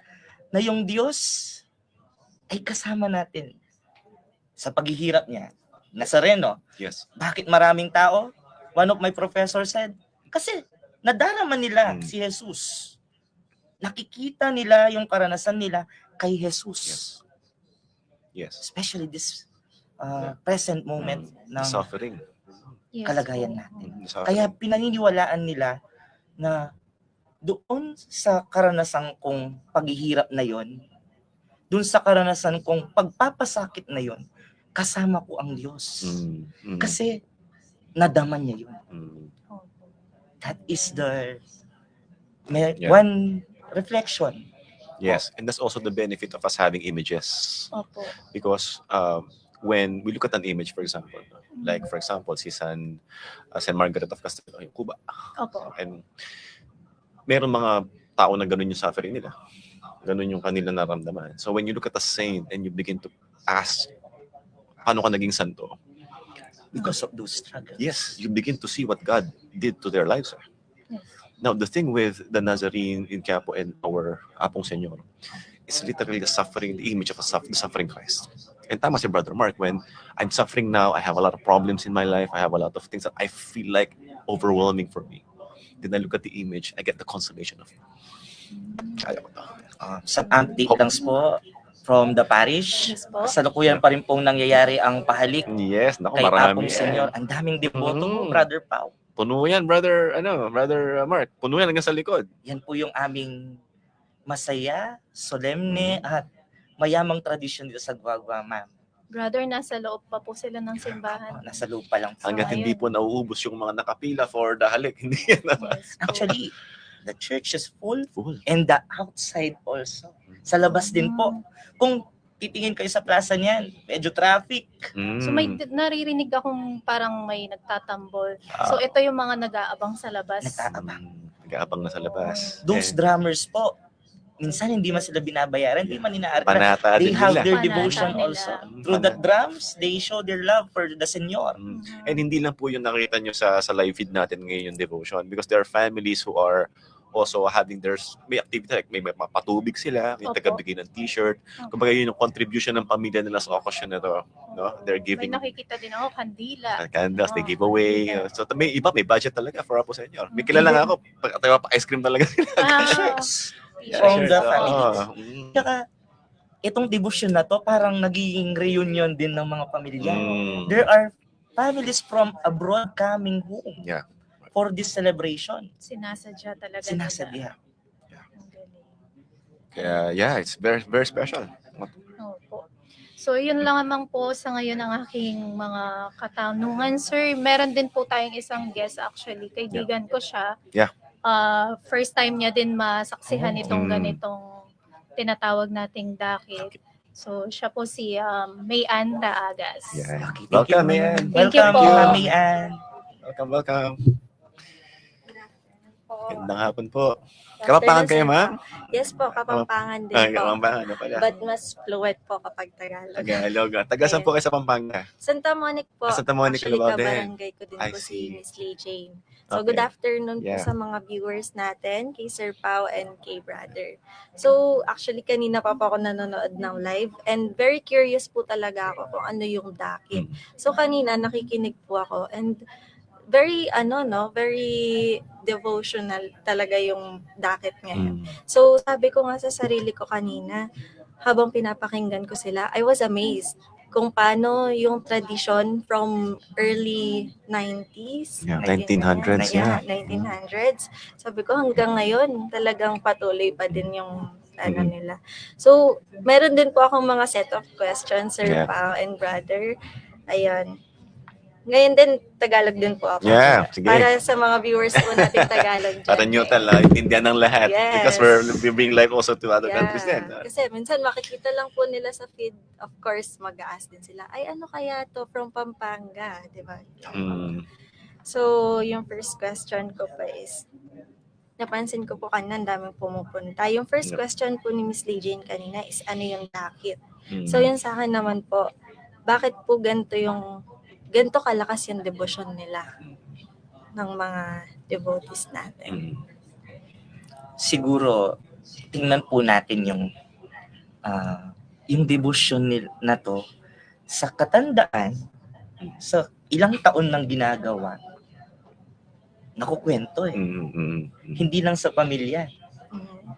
na yung Diyos ay kasama natin sa paghihirap niya. Nazareno, Yes. bakit maraming tao? One of my professor said, kasi nadarama nila si Jesus. Nakikita nila yung karanasan nila kay Jesus. Yes. Especially this present moment The ng suffering. Yes kalagayan po. natin. The suffering. Kaya pinaniniwalaan nila na doon sa karanasan kong paghihirap na yon, doon sa karanasan kong pagpapasakit na yon, kasama ko ang Diyos. Kasi nadaman niya yun. Opo. That is the Yeah. one reflection. Yes, and that's also the benefit of us having images. Opo. Because when we look at an image, for example, like for example, si San Margaret of Castelo, yung Cuba, Opo. and meron mga tao na ganun yung suffering nila. Ganun yung kanila naramdaman. So when you look at a saint and you begin to ask, paano ka naging santo? Because of those struggles. Yes, you begin to see what God did to their lives. Yes. Now, the thing with the Nazarene in Quiapo and our Apong Senyor is literally the suffering, the image of the suffering Christ. And tama si Brother Mark, when I'm suffering now, I have a lot of problems in my life, I have a lot of things that I feel like overwhelming for me. Then I look at the image, I get the consolation of it. Kaya ko to. Some update lang po from the parish. Yes po. Kasalukuyan pa rin pong nangyayari ang pahalik Yes, naku, kay marami. Apong Senyor. Ang daming deboto po, Brother Pao. Puno yan, Brother Mark. Puno yan hanggang sa likod. Yan po yung aming masaya, solemne, at mayamang tradisyon dito sa Guagua, ma'am. Brother, nasa loob pa po sila ng simbahan. Nasa lupa lang po. Hanggat hindi ayun. po nauubos yung mga nakapila for the halik. Hindi yan naman. Yes. Actually, the church is full Full. and the outside also. Sa labas din po. Kung titingin kayo sa plaza niyan, medyo traffic. So may naririnig akong parang may nagtatambol. So ito yung mga nag-aabang sa labas. Nag-aabang. Nag-aabang na sa labas. Those drummers po, minsan hindi man sila binabayaran, hindi man inaarta. Panata They din have nila. their Panata devotion nila. also. Through the drums, they show their love for the Senyor. And hindi lang po yung nakita nyo sa live feed natin ngayon yung devotion, because there are families who are also having may activity, like may mapatubig sila, may Opo. tagabigay ng t-shirt. Opo. Kumbaga yun yung contribution ng pamilya nila sa occasion na to. No? They're May giving nakikita din ako, kandila. candles, they Oo, give away. kandila. So may iba, may budget talaga for Apo Senyor. May kilala nga ako, pa-ice cream talaga sila. T-shirts t-shirt. from the T-shirts, families. oo. Mm. Tsaka, itong devotion na to, parang nagiging reunion din ng mga pamilya. Mm. There are families from abroad coming home Yeah. for this celebration. Sinasadya talaga. Sinasadya. nila. Ang galing. Kaya yeah, it's very, very special. Opo. So, yun lang naman po sa ngayon ang aking mga katanungan. Sir, meron din po tayong isang guest actually. Kaibigan ko siya. Yeah. First time niya din masaksihan itong Mm. ganitong tinatawag nating dakit. So, siya po si Mayan Daagas. Yeah. Okay, thank Welcome, you. man. Thank you Welcome, po. Mami Ann. Welcome. Gandang hapon po. Kapampangan kayo, ma'am? Yes po, Kapampangan din Ay, po. Kapampangan na pala. But mas fluent po kapag Tagalog. Tagalog. Taga saan po kayo sa Pampanga? Santa Monica po. Santa Monica, Actually, Lubao din. kabarangay ko din I po see. si Miss Lee Jane. So, Okay. good afternoon Yeah. po sa mga viewers natin, kay Sir Pao and kay Brother. So, actually, kanina pa po ako nanonood ng live and very curious po talaga ako kung ano yung dakit. So, kanina nakikinig po ako and very, very devotional talaga yung dakit ngayon. So, sabi ko nga sa sarili ko kanina, habang pinapakinggan ko sila, I was amazed kung paano yung tradition from early 90s. Yeah, I think 1900s, ganyan. 1900s. Sabi ko hanggang ngayon, talagang patuloy pa din yung nila. So, meron din po akong mga set of questions, Sir Yeah. Pao and Brother. Ayun. Ngayon din, Tagalog din po ako. Yeah, sige. Para sa mga viewers po natin Tagalog dyan. Para neutral, intindihan ng lahat. Yes. Because we bring live also to other countries din. Kasi minsan makikita lang po nila sa feed, of course, mag-a-ask din sila, ay ano kaya to from Pampanga, di ba? So, yung first question ko pa is, napansin ko po kanina, ang daming pumupunta. Yung first Yep. question po ni Miss Lee Jane kanina is, ano yung dakit? So, yun sa akin naman po, bakit po ganito kalakas yung devotion nila ng mga devotees natin? Siguro, tingnan po natin yung devotion na to sa katandaan, sa ilang taon nang ginagawa, nakukwento eh. Hindi lang sa pamilya.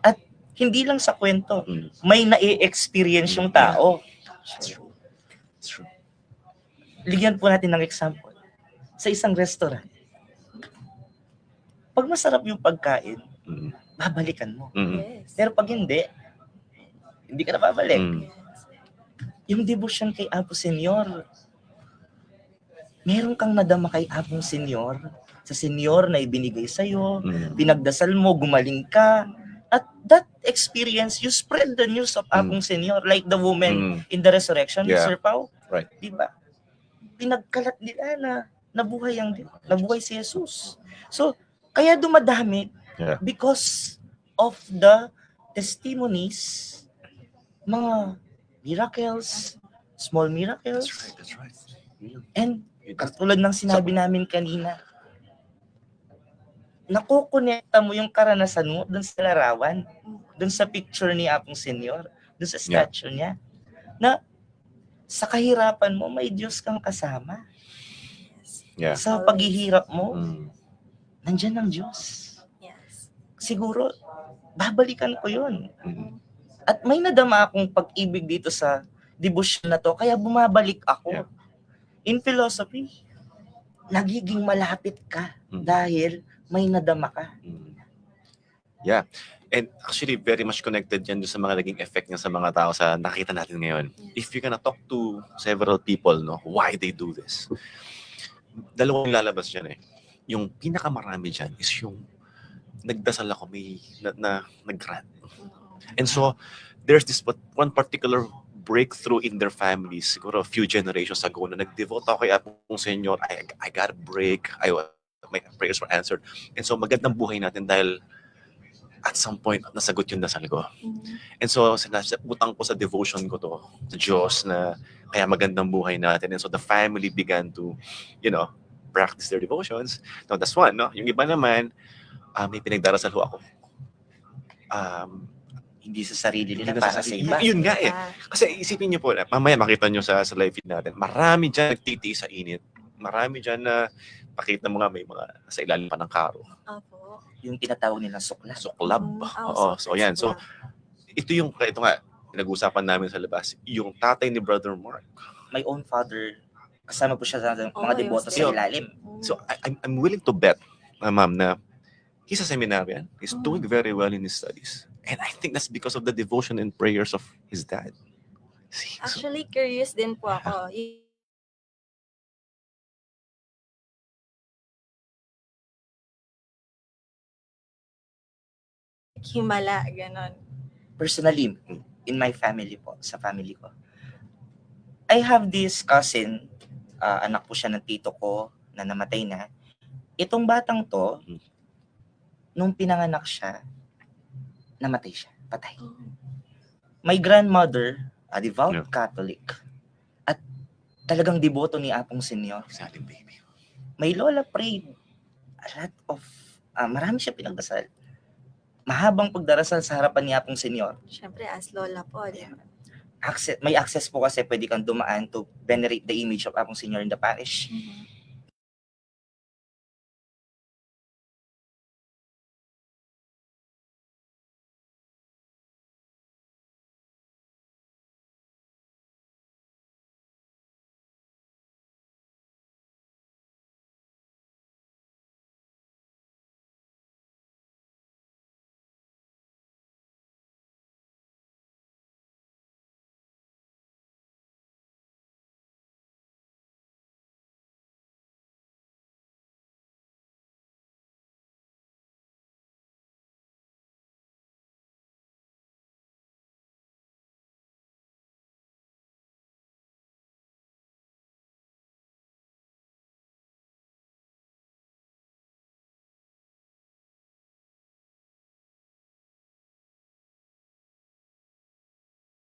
At hindi lang sa kwento. May na-experience yung tao. It's true. Ligyan po natin ng example. Sa isang restaurant, pag masarap yung pagkain, babalikan mo. Yes. Pero pag hindi ka na babalik. Yung devotion kay Apo Senyor, meron kang nadama kay Apong Senyor, sa Senyor na ibinigay sa'yo, pinagdasal mo, gumaling ka, at that experience, you spread the news of Apong Senyor, like the woman in the resurrection, Yeah. Sir Pao. Right. Diba? Pinagkalat nila na nabuhay si Jesus. So, kaya dumadami because of the testimonies, mga miracles, small miracles, That's right. and katulad ng sinabi namin kanina, nakukonekta mo yung karanasan mo dun sa larawan, dun sa picture ni Apong Senyor, dun sa statue niya, na sa kahirapan mo, may Diyos kang kasama. Yeah. Sa paghihirap mo, nandyan ang Diyos. Yes. Siguro, babalikan ko yun. At may nadama akong pag-ibig dito sa devotion na to, kaya bumabalik ako. Yeah. In philosophy, nagiging malapit ka dahil may nadama ka. Yeah. And actually, very much connected yan sa mga naging effect niya sa mga tao sa nakita natin ngayon. If you're gonna talk to several people, no, why they do this, dalawang lalabas dyan eh. Yung pinakamarami dyan is yung nagdasal ako, may nag-grant. And so, there's this one particular breakthrough in their families, siguro a few generations ago, na nag-devote ako kay Apong Senyor, I got a break, my prayers were answered. And so, magandang buhay natin dahil at some point, nasagot yung dasal ko. And so, utang ko sa devotion ko to, sa Diyos, na kaya magandang buhay natin. And so, the family began to, practice their devotions. Now, that's one, no? Yung iba naman, may pinagdarasal ho ako. Hindi sa sarili nila, Hindi na para sa sa sarili. iba. Yun nga eh. Kasi isipin niyo po, mamaya makita niyo sa live feed natin, marami dyan nagtitiis sa init. Marami dyan na pakita mo nga may mga sa ilalim pa ng karo. Opo. Yung tinatawag nilang sukla. Suklab. Oo. So yan. So ito nga, pinag-usapan namin sa labas, yung tatay ni Brother Mark. My own father, kasama po siya sa mga Oo, deboto yung sa sila. ilalim. So I'm willing to bet, ma'am, na he's a seminarian. He's doing very well in his studies. And I think that's because of the devotion and prayers of his dad. See, so, Actually, curious din po ako. Himala, ganon. Personally, in my family po, sa family ko, I have this cousin, anak po siya ng tito ko na namatay na. Itong batang to, nung pinanganak siya, namatay siya, patay. My grandmother, a devout Yeah. Catholic, at talagang deboto ni Apong Senyor. exciting baby. My lola prayed a lot of, marami siya pinagdasal. Mahabang pagdarasal sa harapan ni Apong Senyor. Siyempre, as lola po. Di ba? May access po kasi pwede kang dumaan to venerate the image of Apong Senyor in the parish.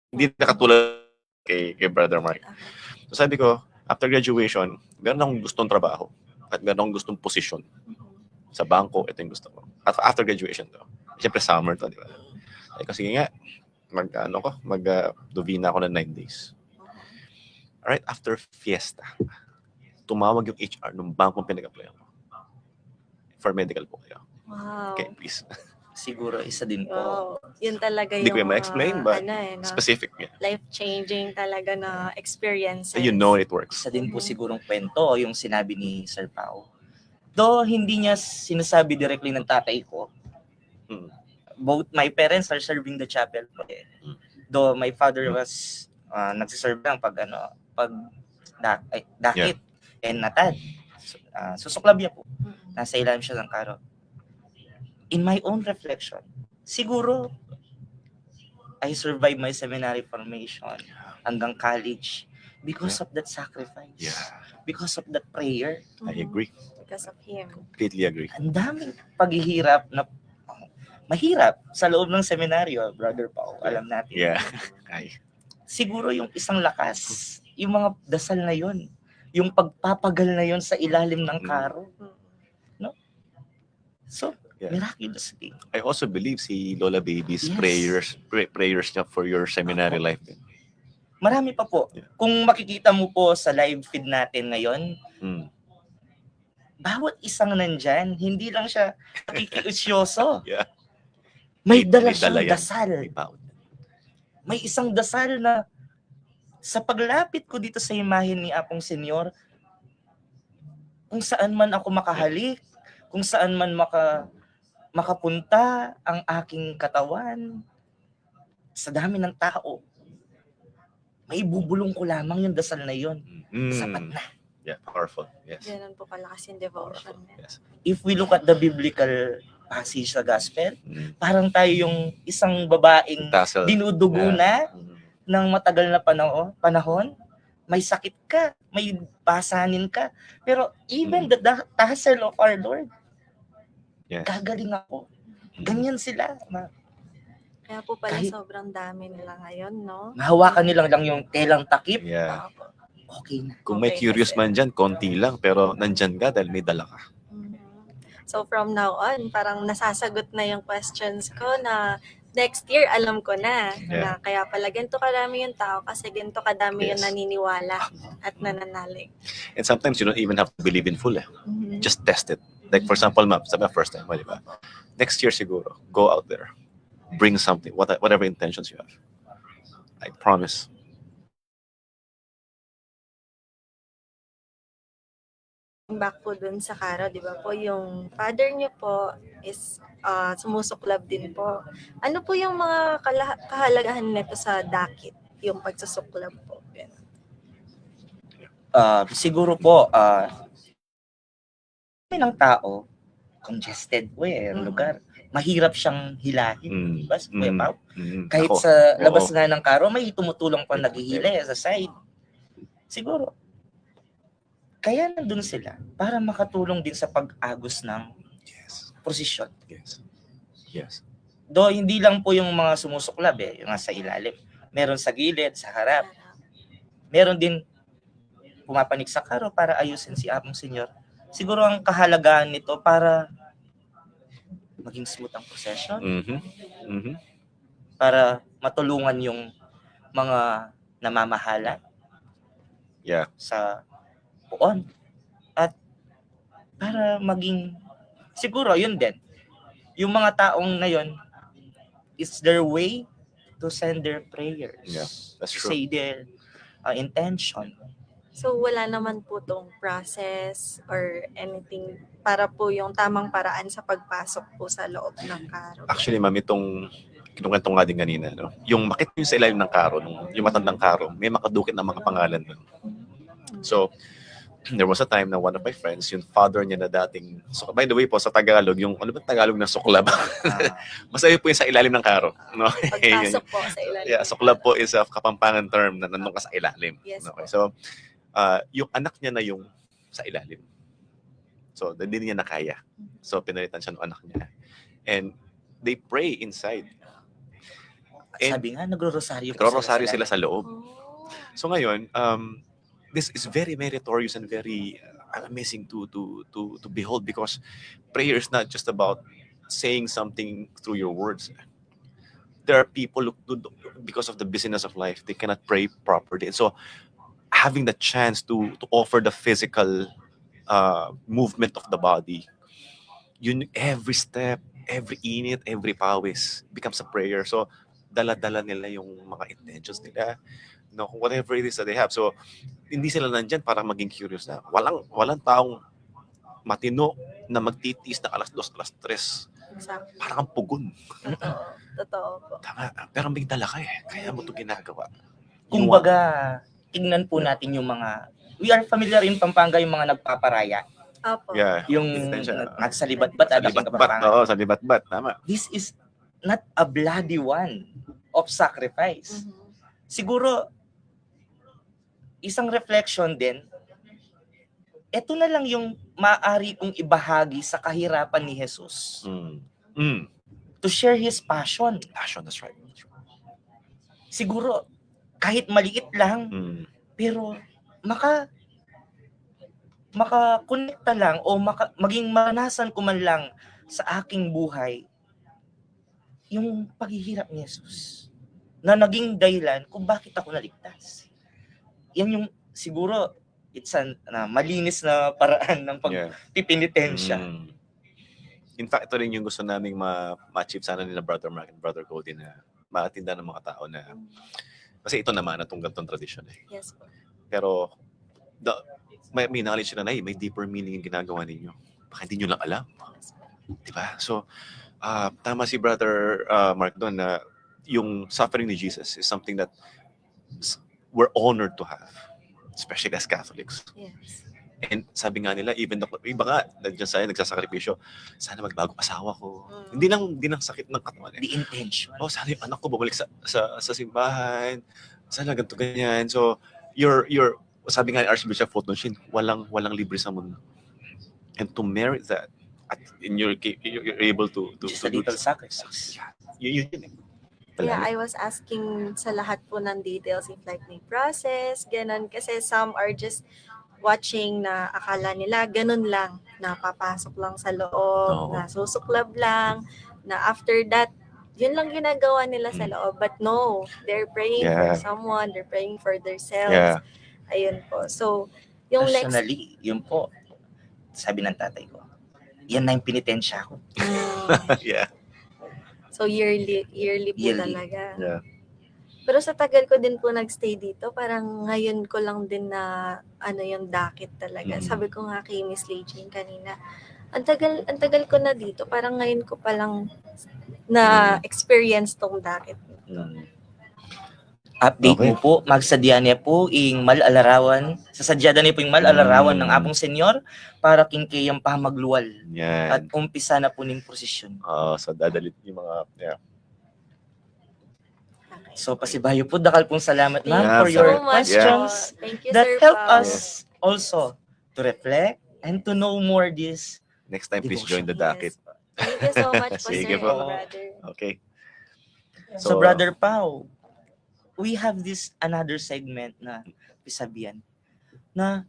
Hindi nakatulad kay Brother Mark. So sabi ko, after graduation, meron akong gustong trabaho at meron akong gustong posisyon sa bangko. Ito yung gusto ko. At after graduation to. Siyempre summer to, di ba? Ay, kasi nga, mag-duvina ako ng 9 days. Alright, after fiesta, tumawag yung HR ng bangkong pinag-applyan ko. For medical po kayo. Wow. Okay, please. Siguro isa din po. Wow. Yun talaga Hindi yung ko ma-explain, but no? specific. Yeah. Life-changing talaga na experiences. So you know it works. Isa din po sigurong kwento yung sinabi ni Sir Pao. Though hindi niya sinasabi directly ng tatay ko, both my parents are serving the chapel po eh. Though my father was nagsiserve lang pag dakit and natad. Susuklab niya po. Nasa ilalim siya ng karo. In my own reflection, siguro I survived my seminary formation hanggang college because of that sacrifice. Yeah, Because of that prayer. I agree. Because of him. Completely agree. Ang daming paghihirap na mahirap sa loob ng seminaryo, Brother Pao, alam natin. Yeah. Ay. Siguro yung isang lakas, yung mga dasal na yun, yung pagpapagal na yun sa ilalim ng karo. No? So, Yeah. miraculously. I also believe si Lola Baby's Yes. prayers niya for your seminary life. Marami pa po. Yeah. Kung makikita mo po sa live feed natin ngayon, bawat isang nandyan, hindi lang siya nakikiusyoso. Yeah. May dala May siyang dala yan. dasal. May baon. May isang dasal na sa paglapit ko dito sa imahen ni Apong Senyor, kung saan man ako makahalik, kung saan man makapunta ang aking katawan, sa dami ng tao, may bubulong ko lamang yung dasal na yun. Sapat na. Yeah, powerful. Yes. Ganun po kalakas yung devotion. Yes. If we look at the biblical passage sa gospel, parang tayo yung isang babaeng Tassel. dinudugo na ng matagal na panahon, may sakit ka, may pasanin ka, pero even the tassel of our Lord, Yes. gagaling ako. Ganyan sila. Kaya po pala Kahit- sobrang dami nila ngayon, no? Mahawakan nilang lang yung telang takip, Yeah. okay na. Kung may Okay, curious kasi- man dyan, konti lang. Pero nandyan ka dahil may dala ka. So from now on, parang nasasagot na yung questions ko na next year, alam ko na, Yeah. na kaya pala ganito kadami yung tao kasi ganito kadami yung Yes. naniniwala at nananalig. And sometimes you don't even have to believe in full. Mhm. Just test it. Like for example, ma'am, sa first time, di ba? Next year siguro, go out there. Bring something, whatever intentions you have. I promise. Back po dun sa Karo, di ba po, yung father niyo po is sumusuklab din po. Ano po yung mga kahalagahan nito sa dakit, yung pagsusuklab po? Ganun. Siguro po, ng tao, congested po yung lugar. Mahirap siyang hilahin. Diba, Kuya Pao? Kahit Ako, sa labas oo. nga ng karo, may tumutulong pa naghihila sa side. Siguro, kaya nandun sila para makatulong din sa pag-agos ng Yes. prosesyon. Yes. Yes. Do hindi lang po yung mga sumusuklab yung nasa ilalim. Meron sa gilid, sa harap. Meron din pumapanik sa karo para ayusin si Among Senyor. Siguro ang kahalagahan nito para maging smooth ang procession, para matulungan yung mga namamahala Yeah. sa puon. At para maging, siguro yun din, yung mga taong na yun, it's their way to send their prayers. Yeah, that's to true. say their intention. So wala naman po tong process or anything para po yung tamang paraan sa pagpasok po sa loob ng Karo. Actually, ma'am, itong kinukwento nga din kanina, no? Yung makita nyo sa ilalim ng karo, yung matandang karo, may makadukit ng mga pangalan nun. So, there was a time na one of my friends, yung father niya na dating, so, by the way po, sa Tagalog, yung, ano ba Tagalog na suklab? Masaya po yung sa ilalim ng karo. No? Pagpasok po sa ilalim. Yeah, suklab po is a Kapampangan term na nandun ka sa ilalim. Yes Okay, po. so, yung anak niya na yung sa ilalim. So, hindi niya nakaya. So, pinalitan siya ng anak niya. And they pray inside. And Sabi nga, nagro-rosaryo po nagro-rosaryo sila sa loob. Oh. So ngayon, this is very meritorious and very amazing to behold, because prayer is not just about saying something through your words. There are people who, because of the busyness of life, they cannot pray properly. And so having the chance to offer the physical movement of the body, every step, every init, every pawis becomes a prayer. So dala-dala nila yung mga intentions nila, no, whatever it is that they have. So hindi sila nandyan para maging curious na. Walang taong matino na magtitiis na alas 2, alas 3. Exactly. Parang ang pugon. Totoo po. Tama. Pero may dala ka kaya mo ito ginagawa. Kumbaga, tignan po natin yung mga, we are familiar in Pampanga yung mga nagpaparaya. Opo. Yeah. Yung sa libat-bat, Sa libat-bat. Oo, sa libat-bat. Tama. This is not a bloody one of sacrifice. Mhm. Siguro, isang reflection din, ito na lang yung maaari kong ibahagi sa kahirapan ni Jesus. To share His passion. Passion, that's right. Siguro, kahit maliit lang, pero maka-connecta lang o maging maranasan ko man lang sa aking buhay yung paghihirap ni Jesus na naging dahilan kung bakit ako naligtas. Yan yung siguro it's malinis na paraan ng pagpipinitensya. In fact, ito rin yung gusto naming ma-achieve sana nila Brother Mark and Brother Cody, na maatinda ng mga tao na kasi ito naman na itong gantong tradisyon Yes po. Pero may knowledge na may deeper meaning yung ginagawa ninyo. Baka hindi nyo lang alam. Diba? So, tama si Brother Mark doon na yung suffering ni Jesus is something that we're honored to have, especially as Catholics. Yes. And sabi nga nila, even iba nga, nagsasakripisyo, sana magbago asawa ko. Hindi lang sakit ng katawan. The intention. Sana yung anak ko bumalik sa simbahan. Sana ganito ganyan. So, sabi nga ni Archbishop Fulton Sheen, walang libre sa mundo. And to merit that, you're able to just a little sacrifice. Yun. Yeah, I was asking sa lahat po ng details, if like may process, ganun. Kasi some are just watching na akala nila ganun lang, na papasok lang sa loob, na susuklab lang, na after that, Yun lang ginagawa nila sa loob. But no, they're praying for Yeah. someone, they're praying for themselves. Yeah. Ayun po. So, yung next... Personally, yun po, sabi ng tatay ko, yan na yung pinitensya ko. Yeah. So, yearly po Yearly. talaga. Yeah. Pero sa tagal ko din po nagstay dito, parang ngayon ko lang din na yung dakit talaga. Sabi ko nga kay Miss Leijin kanina, ang tagal ko na dito, parang ngayon ko pa lang na experience tong dakit. Update Okay. mo po, magsadya niya po ing malalarawan, sasadyada niya po ing malalarawan ng Apong Senyor para kinkayang pamagluwal at Yan. umpisa na po ning prosesyon. So dadalit yung mga, yeah. So pasibayo po, dakal pong salamat ma'am Yeah, for your so much questions po. Thank you, that Sir help Pao. us also to reflect and to know more this. Next time, please Devotion. join the docket. Yes. Thank you so much po, Sige Sir po. and Brother. Okay. So, Brother Pao, we have this another segment na pisabihan na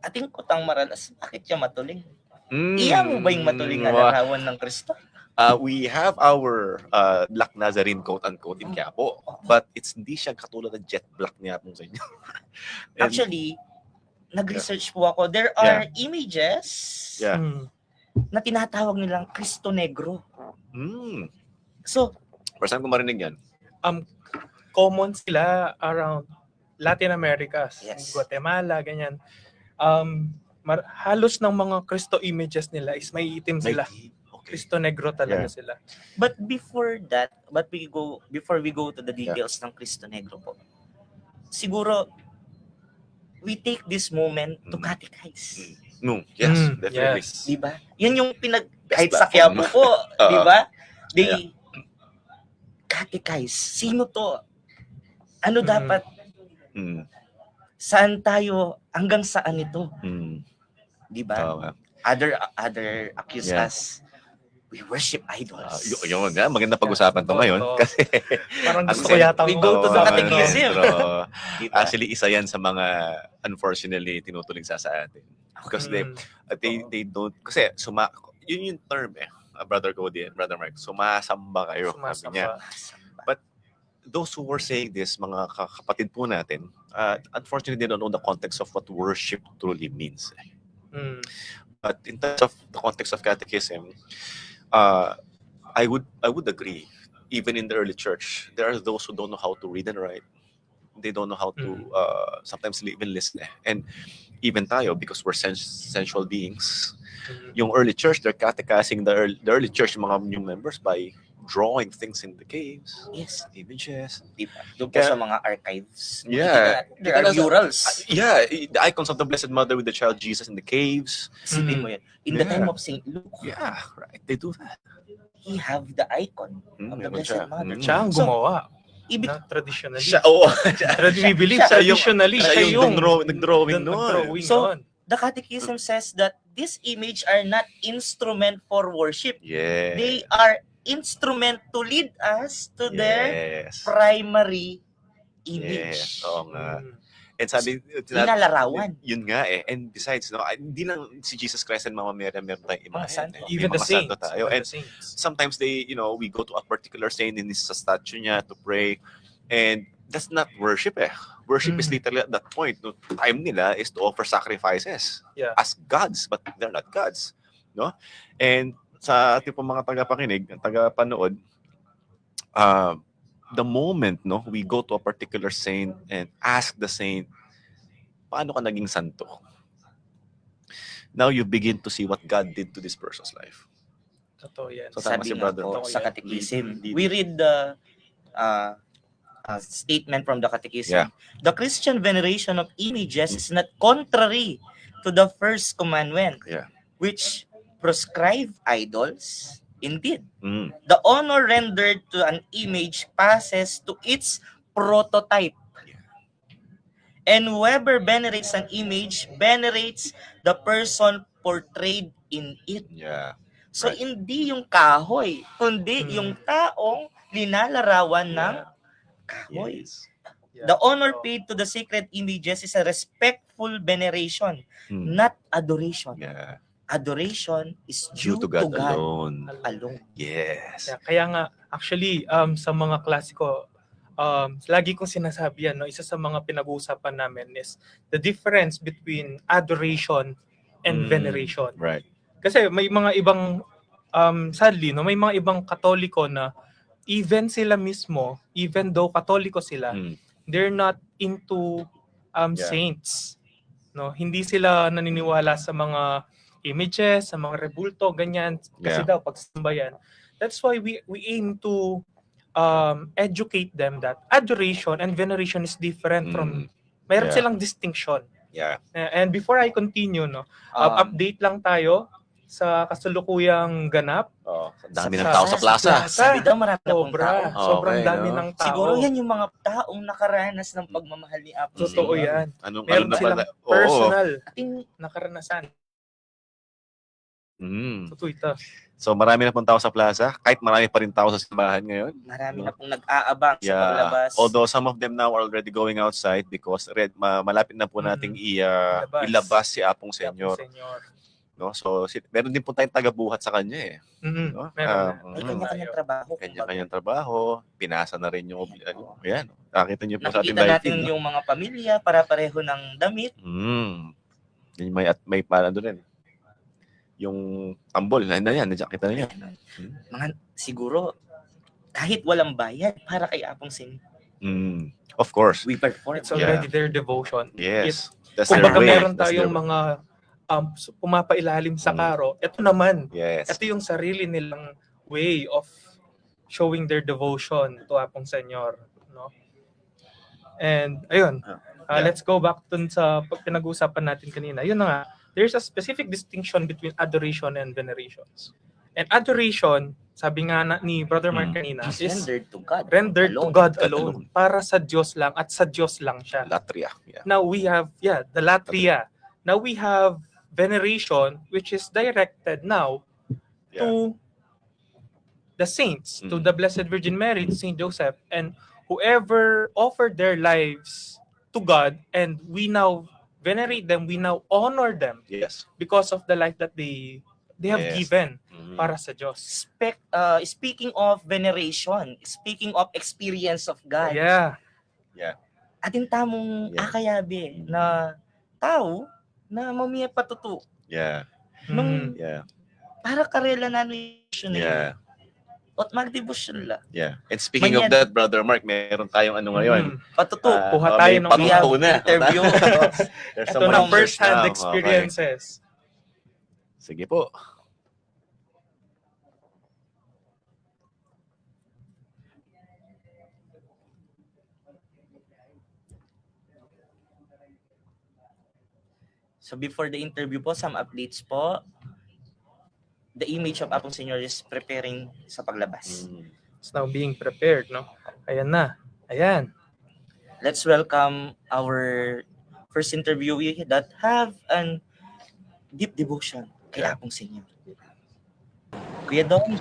ating kutang maralas, bakit siya matuling? Iya mo ba yung matuling na larawan ng Kristo? We have our Black Nazarene quote-unquote in Quiapo, but hindi siya katulad ng jet black niya po sa inyo. And- Actually, nag-research po ako. There are images Yeah. na tinatawag nilang Cristo Negro. Mm. So, First time ko marinig yan. Common sila around Latin America, Yes. Guatemala, ganyan. Halos ng mga Cristo images nila is may itim sila. Okay. Cristo Negro talaga Yeah. sila. but before we go to the details ng Cristo Negro po, siguro, we take this moment to catechize. No, yes, Mm, definitely. yes. Di ba? Yan yung kahit Best sa Quiapo po, di ba? They Yeah. catechize. Sino to? Ano dapat? Mm. Saan tayo? Hanggang saan ito? Mm. Di ba? Okay. Other accuse Yeah. us. We worship idols. Yun, maganda pag-usapan to ngayon. Oo. Kasi, Parang gusto ko Actually, yata we go to the catechism. Di ba? Actually, isa yan sa mga, unfortunately, tinutuling sa atin. Because they don't, kasi yun yung term Brother Cody and Brother Mark, sumasamba kayo. Sabi niya. Those who were saying this, mga kapatid po natin, unfortunately, they don't know the context of what worship truly means. But in terms of the context of catechism, I would agree. Even in the early church, there are those who don't know how to read and write. They don't know how to sometimes even listen. And even tayo, because we're sensual beings, yung early church, they're catechizing the early church, yung mga new members, by drawing things in the caves, Yes. images. Di ba? Doon po Kaya- sa mga archives. Yeah. There are murals. Yeah, the icons of the Blessed Mother with the child Jesus in the caves. Isipin mo yan. In the Yeah. time of St. Luke, Yeah, right. They do that. he have the icon of the meron Blessed siya. Mother. Siya ang So, gumawa. Ibig, Na traditionally. Oo. We believe siya yung- traditionally Siya siya yung yung nag-drawing nun. nag-drawing So, nun. the catechism says that this image are not instrument for worship. Yeah. They are instrument to lead us to their Yes. primary Yes. image. Oo nga. Mm. And sabi, Inalarawan. yun nga And besides, hindi lang si Jesus Christ and Mama Mary, meron tayong imahe. Mga santo. May Even the mga santo saints. tayo. even And the saints. sometimes we go to a particular saint and sa statue niya to pray. And that's not worship Worship is literally at that point. No, time nila is to offer sacrifices Yeah. as gods, but they're not gods. No? And sa ating pong mga tagapakinig, tagapanood, the moment we go to a particular saint and ask the saint, paano ka naging santo? Now you begin to see what God did to this person's life. Totoo yan. So, tama Sabi si nga brother. po Totoo sa yan. catechism, Lead. we read the statement from the catechism. Yeah. The Christian veneration of images is not contrary to the first commandment, Yeah. which prescribe idols. Indeed, Mm. the honor rendered to an image passes to its prototype. And whoever venerates an image venerates the person portrayed in it. Yeah. So, Right. hindi yung kahoy, kundi yung taong linalarawan ng kahoy. Yes. Yeah. The honor paid to the sacred images is a respectful veneration, Mm. not adoration. Yeah. adoration is Due to God alone. alone. Yes. Yeah, kaya nga, actually, sa mga klasiko, lagi kong sinasabi yan, no? Isa sa mga pinag-uusapan namin is the difference between adoration and veneration. Right. Kasi may mga ibang, sadly, no, may mga ibang Katoliko na even sila mismo, even though Katoliko sila, they're not into Yeah. saints. No, hindi sila naniniwala sa mga images, sa mga rebulto, ganyan. Kasi daw pagsamba yan. That's why we aim to educate them that adoration and veneration is different from, mayroon Yeah. silang distinction. Yeah. And before I continue, no, update lang tayo sa kasalukuyang ganap. Oh, dami ng Sa- tao sa plaza. Sabi daw marami na pong Sobra, tao. sobrang Okay, dami no? ng tao. Siguro yan yung mga taong nakaranas ng pagmamahal ni Apo Totoo Senyor. yan. Anong Meron na silang pala? Oo. personal Ating na karanasan. Mm. Totoo ito. So marami na pong tao sa plaza, kahit marami pa rin tao sa simbahan ngayon. marami na pong nag-aabang sa paglabas. Although some of them now are already going outside because malapit na po nating ilabas si Apong Senyor. No? So meron din po tayong tagabuhat sa kanya eh. No? May kanya-kanyang trabaho. Kanya-kanyang trabaho, pinasa na rin yung ayan. Nakita niyo po sa ating Nakikita live natin feed, no? yung mga pamilya para pareho ng damit. Yung may pala doon rin. Yung tambol, na yan, nakita na yan. Mga siguro kahit walang bayad para kay Apong Senyor. Of course. We perform. It's already their devotion. Yes. That's their Kumbaga way. meron That's tayong their- mga pumapailalim sa karo. Ito naman, Yes. ito yung sarili nilang way of showing their devotion to Apong Senyor. No? And ayun, let's go back dun sa pinag-uusapan natin kanina. Yun na nga, there's a specific distinction between adoration and venerations. And adoration, sabi nga ni Brother Mark kanina, Is is rendered to God. rendered to alone. God God alone. alone. Para sa Diyos lang at sa Diyos lang siya. Latria. Yeah. Now we have, the latria. Now we have veneration, which is directed now to the saints, to the Blessed Virgin Mary, to Saint Joseph, and whoever offered their lives to God, and we now venerate them, we now honor them Yes. because of the life that they have Yes. given para sa Diyos. Speaking of veneration, speaking of experience of God, Yeah. ating tamong akayabi na tao na mamiya patutu. Yeah. Nung Yeah. para karela na nation Yeah. at magdebosyon la. Yeah. And speaking of that, Brother Mark, meron tayong ano ngayon. Patutu. Kuha tayo may ng patutu na. interview. There's Ito some na numbers first-hand now. experiences. Okay. Sige po. So before the interview po, some updates po. The image of Apong Senyor is preparing sa paglabas. It's now being prepared, no? Ayan na. Ayan. Let's welcome our first interviewee that have an deep devotion kay Apong Senyor. Kuya Dong,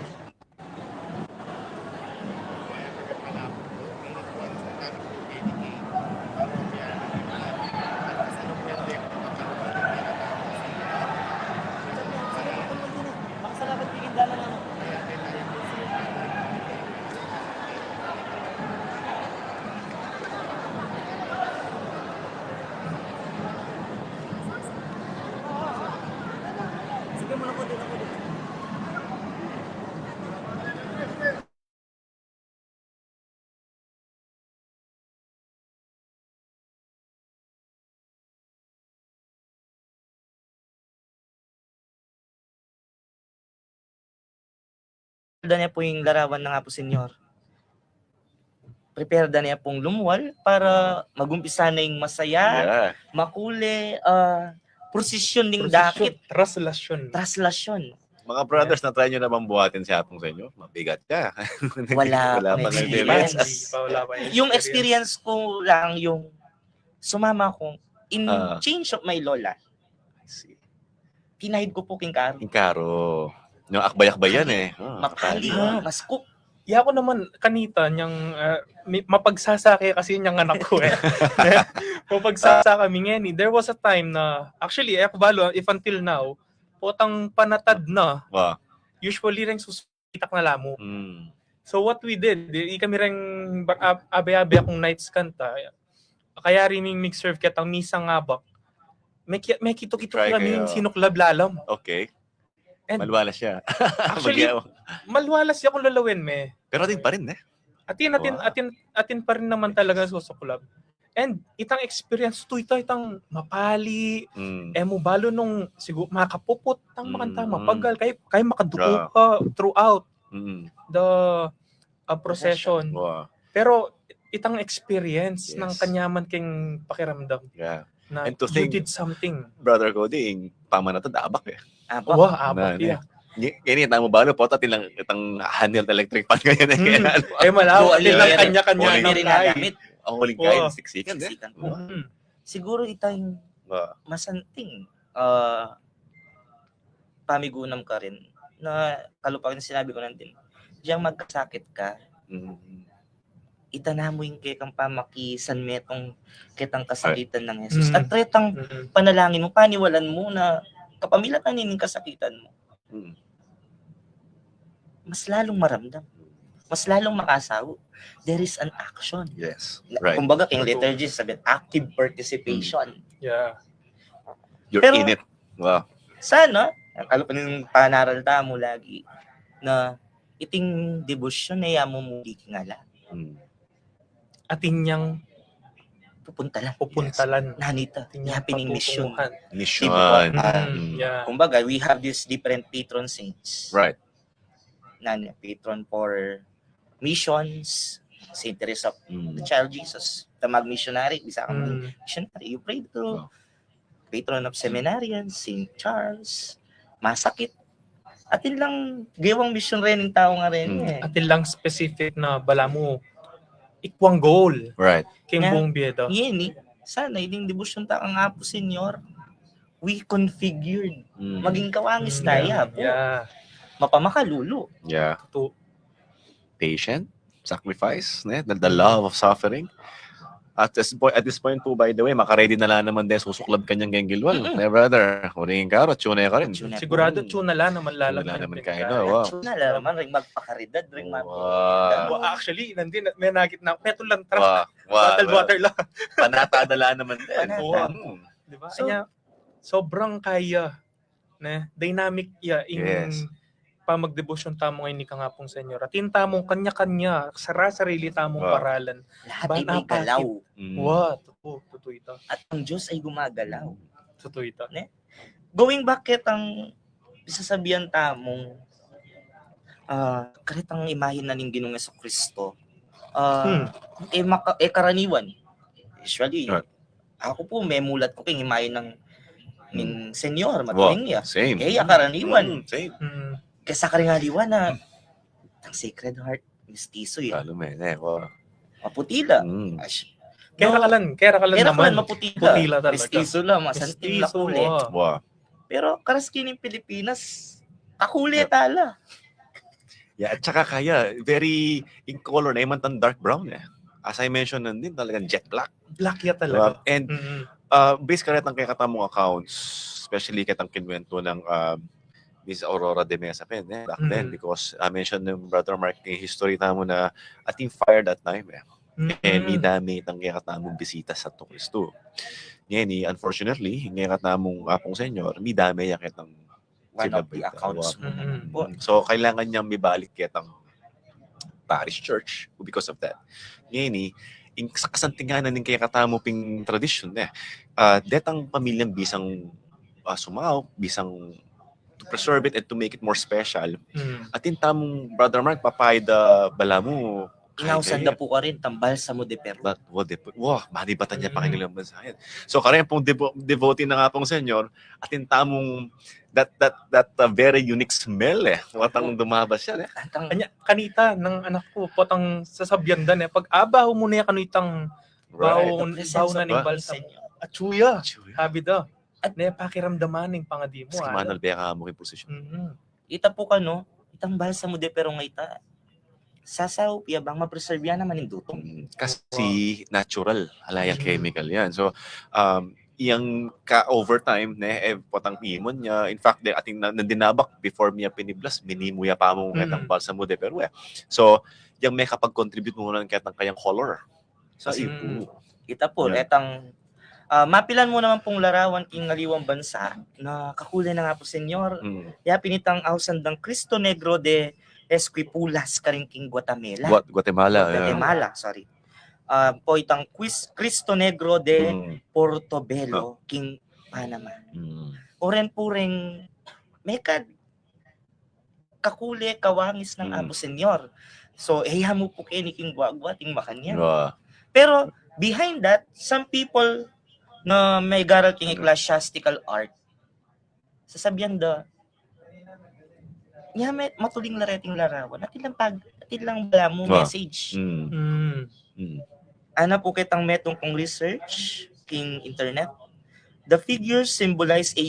niya po yung larawan ng Apo Senyor. Prepare niya pong lumuwal para magumpisa na yung masaya, Yeah. makuli, prosesyon ng Procession, dakit, Traslasyon. Mga brothers, na-try nyo na bang buhatin si Apong Senyor? Mabigat ka. Wala pa ng experience. experience. Yung experience ko lang yung sumama ko in change of my lola. Pinahid ko po king karo. Karo. Yung akbay-akbay yan eh. Mapali, maskop. Yeah, ako naman kanita niyang mapagsasaki kasi niyang anak ko eh. Mapagsasa kami ngayon. There was a time na actually ako balo if until now potang panatad na, Wow. usually rin susitak na lamo. Mm. So what we did, di kami rin abe-abe akong nights kanta. Kaya rin yung nag-serve kitang misang ngabak. May kito-kito Try kami yung kayo. sinuklab lalam. Okay. And Malwala siya. actually, malwalas siya kung lalawin me. Pero din pa rin eh. Atin pa rin naman talaga susuklab. And itang experience to itang mapali, mo balo nung siguro makapupot tang makanta mapagal kay makaduko ka throughout the procession. Wow. Pero itang experience Yes. ng kanyaman king pakiramdam Yeah. na And to you think, did something. Brother Cody, yung pamanatad abak eh. Wah, abak Na, iya. Ini tamo balo po tilang itang handheld electric fan ngayon eh. Malaw, Dual ilang layer. kanya-kanya Huling ng Hindi rin kay. nagamit. Ang huling Wow. kain, siksikan eh. Siksikan po. Siguro itang masanting pamigunam ka rin na kalupakan na sinabi ko nantin. Diyang magkasakit ka, itanamoy kay kang pamakisan metong kitang kasakitan ng Jesus. At retang panalangin mo, paniwalan mo na kapamilatan ng kasakitan mo. Mas lalong maramdam. Mas lalong makasaw. There is an action. Yes. Right. Kumbaga, king liturgy sabi, active participation. Yeah. You're Pero- in it. Wow. Sana, ang kalupan ng panaralta mo lagi, na iting debosyon na yamo muli ngala. Atin niyang Pupuntalan. pupuntalan. Nanita, Atin niyang happening mission. patutunguhan. Mission. Yeah. Kumbaga, we have these different patron saints. Right. Patron for missions, Saint Teresa of the Child Jesus, tamag missionary, bisa kang missionary, you pray to patron of seminarians, Saint Charles, masakit. Atin lang giwang mission rin ng tao nga rin eh. Atin lang specific na bala mo ikwang goal Right. kay Nga. buong biyeda. Yan eh, sana yung debosyon ta ang apo senyor, we configured, maging kawangis tayo po, Yeah. mapamakalulo. Yeah. To Patient, sacrifice, the love of suffering. At this point po, by the way, makaredy na lang naman din, susuklab kanyang genggilwal. Brother, huling ka, ratsuna ka rin. sigurado tuna lang naman Wala lalagyan. naman kayo. Wow. Na naman ring magpakaridad, ring Wow. Actually, nandun, may nagit na, meto lang truck. Wow. Bottled water lang. Panatadala naman din. Panata. Di ba? So- Kanya, sobrang kaya na dynamic in Yes. pamagdebosyon tamo ngayon ni Kangapong Senyor. At yung tamong kanya-kanya, sarili tamong Wow. paralan. Lahat Ba, ay may galaw. Wow, totoo ito. At ang Diyos ay gumagalaw. Totoo ito. Going back kitang isasabihan tamong karitang imahin na ning Ginoong Jesucristo. Karaniwan. Usually, Right. ako po may mulat ko king imahin ng Senyor, Wow. matuwing niya. Same. Kaya karaniwan. Same. Kesa karangaliwan na ang Sacred Heart, mistiso yan. Lalo men. Wow. Maputila. Kera kalan Kaya naman. naman maputila. Putila talaga. Mistiso lang, masanting Mestizo, lakulit. wow. Wow. Pero karaskin ng Pilipinas, kakulit tala. Yeah, at saka kaya, very in color na yung dark brown eh. As I mentioned nandun, talagang jet black. Black ya talaga. And based ka rin kay katamong accounts, especially kitang kinwento ng Miss Aurora de Mesa back then, because I mentioned ng Brother Mark yung history tamo na ating fire that time eh. May dami itang kaya katamong bisita sa Kristo. Ngayon, unfortunately, ngayon katamong apong senyor, may dami yung kitang One of the accounts mo. So, kailangan niyang may balik kitang parish church because of that. Ngayon, sa kasantinganan ng kaya katamo ping tradisyon detang pamilyang bisang sumaw, bisang to preserve it and to make it more special. At yung tamong Brother Mark, papayda bala mo. Inausan na po ka rin, tambal sa mo de perla. Wow, manibatan niya pakingilang bansayan. So, kaya pong devotee na nga pong senyor, at yung tamong that very unique smell watang dumabas siya Kanya, kanita ng anak ko, potang sasabyan dan pag abaho mo na kanitang baho na ning balsam. Achuya, habi da. At na pakiramdaman ng pangadi mo. Manal beka mo yung posisyon. Ita po ka no, itang balsa mo de pero nga ita. Sasaw, bang ma-preserve yan naman yung dutong. Kasi natural, halayang chemical yan. So, iyang ka-overtime, potang imon niya. In fact, ating nandinabak before niya piniblas, minimuya pa mo ng balsa mo de pero So, yung may kapag-contribute mo ng kayang color sa Cebu. Ita po, Yeah. etang mapilan mo naman pong larawan king ngaliwang bansa na kakulay na nga po senyor. Ya pinitang ausandang Cristo Negro de Esquipulas karing king Guatemala. Guatemala. Sorry. Po itang Cristo Negro de Portobelo king Panama. Oren pureng may kakuli kawangis ng Apo Senyor. So, mo po kayo ni King Guagua, ting makanya. Pero, behind that, some people na may garal king ecclesiastical art, sasabihan niya may matuling lareting larawan, atin lang bala mo message. Ana po kitang metong kong research, king internet, the figures symbolize a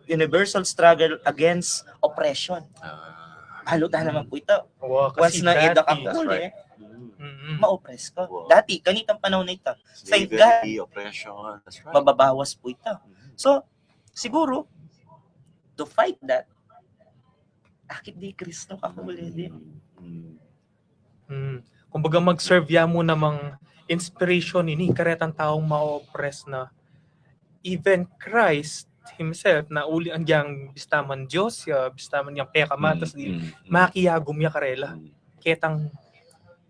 universal struggle against oppression. Halutan naman po ito. Once na edak ang huli, ma-oppress ka. Dati, ganitang panahon na ito. Thank God, Oppression. That's right. mababawas po ito. So, siguro, to fight that, akit di Kristo kakuli din. Kumbaga mag-serve ya mo namang inspiration ini karetang taong ma-oppress na even Christ himself na uli ang diyang bistaman Diyos ya bistaman yang pekamatas di makiyagum ya karela ketang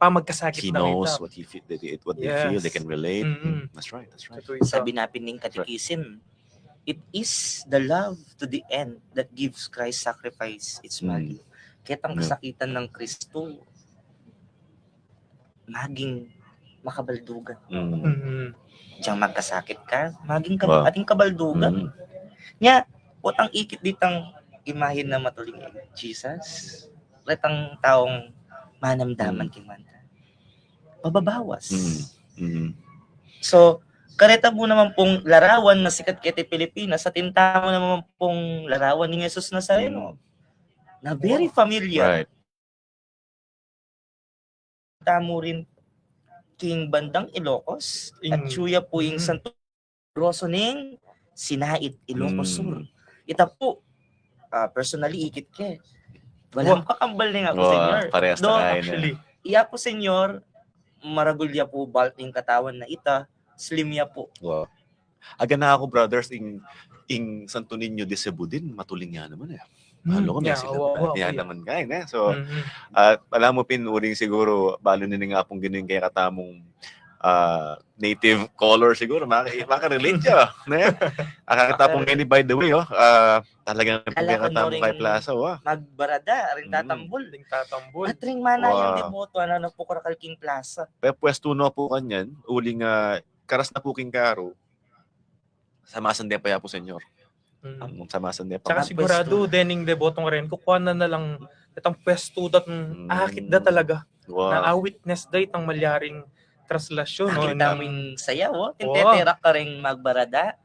pamagkasakit He na knows kita. what they feel, they can relate. That's right. Sabi natin ng Catechism, it is the love to the end that gives Christ's sacrifice its value. Ketang kasakitan ng Kristo, maging makabaldugan. Diyang magkasakit ka, maging ating kabaldugan. Nya, ang ikit ditang imahin na matuling Jesus, letang taong manamdaman kimanta. Mababawas. So, kareta mo naman pong larawan na sikat kete Pilipinas, sa tinta mo naman pong larawan ni Jesus Nazareno, na very familiar. Right. Tamo rin king bandang Ilocos, at suya po yung Santo Rosso ning Sinait, Ilocos Sur. Ita po, personally, ikit ke. Walang kakambal na nga po, senyor. Parehas na kain Actually, iya po, senyor, maragulya po balting katawan na ita, slim ya po. Wow. Aga na ako, brothers, ing Santo Niño de Cebu din, matuling nga naman eh. Halo ko sila. Yan naman kain eh. So, alam mo pinuring siguro, balo na nga pong gano'n kaya katamong native color siguro maka-relate siya. Akakatapong ngayon by the way, talagang pagkakatapong kay Plaza. Magbarada, rin tatambol. At ring mana yung deboto, ano po Coracal King Plaza. Pero pwesto no po kanyan, uling karas na po king karo, samasan din pa po senyor. Samasan din pa. Tsaka sigurado, dening debotong rin, kukuha na lang itang pwesto dat akit da talaga. Na witness da itang malyaring translasyon. Akit daming sayaw, tinteterak ka rin magbarada.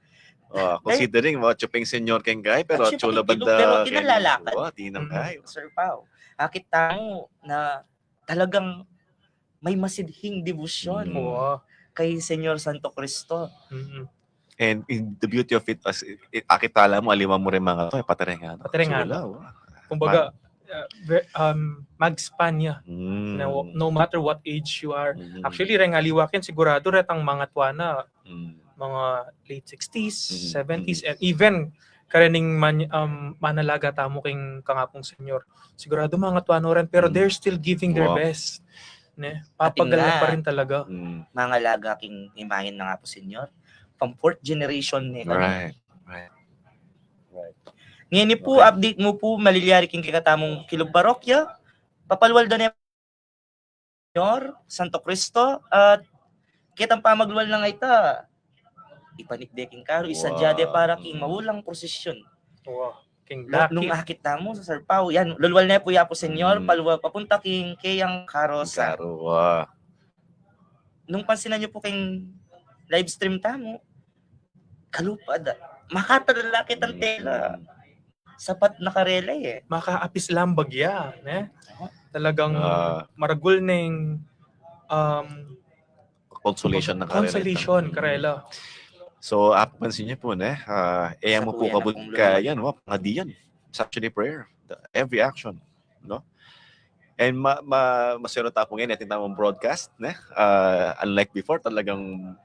Considering chuping senyor keng guy, pero chula banda. Pero kinalalakad. Tinang guy. Sir Pao, akit tamo na talagang may masidhing debosyon kay Senyor Santo Cristo. And in the beauty of it, akit tala mo, aliwan mo rin mga to, paterengan. Kumbaga, mag-Spanya. No matter what age you are. Actually, rin aliwakin, sigurado rin ang mga tuwana, mga late 60s, 70s, and even karening manalaga tamo king kangapong senyor. Sigurado mga tuwano rin, pero they're still giving their best. Papagala pa rin talaga. Mga laga king imahin na nga po senyor. From 4th generation nila. Right. Ngayon po, update mo po, maliliari king kikatamong Kilog Parokya, papalwalda na Senyor, Santo Cristo, at kitang pamagluwal na nga ita, ipanikdeking karo, isa jade para king maulang prosesyon. King Nung akit na mo sa Sir Pao, yan, lulwal na po ya po senyor, palwa, papunta king kayang karosa. Nung pansinan nyo po king live stream tamo, kalupad, makatalakit ang tela. Sapat na karelay eh. Makaapis lang bagya. Talagang maragul ng consolation na consolation karela. So, pansin niyo po na, mo po Sa tuyan na kabul pong ka, lumaki. yan, pangadiyan. It's actually prayer. Every action, no? And masero tapong yan, ating tamang broadcast, ne? Unlike before, talagang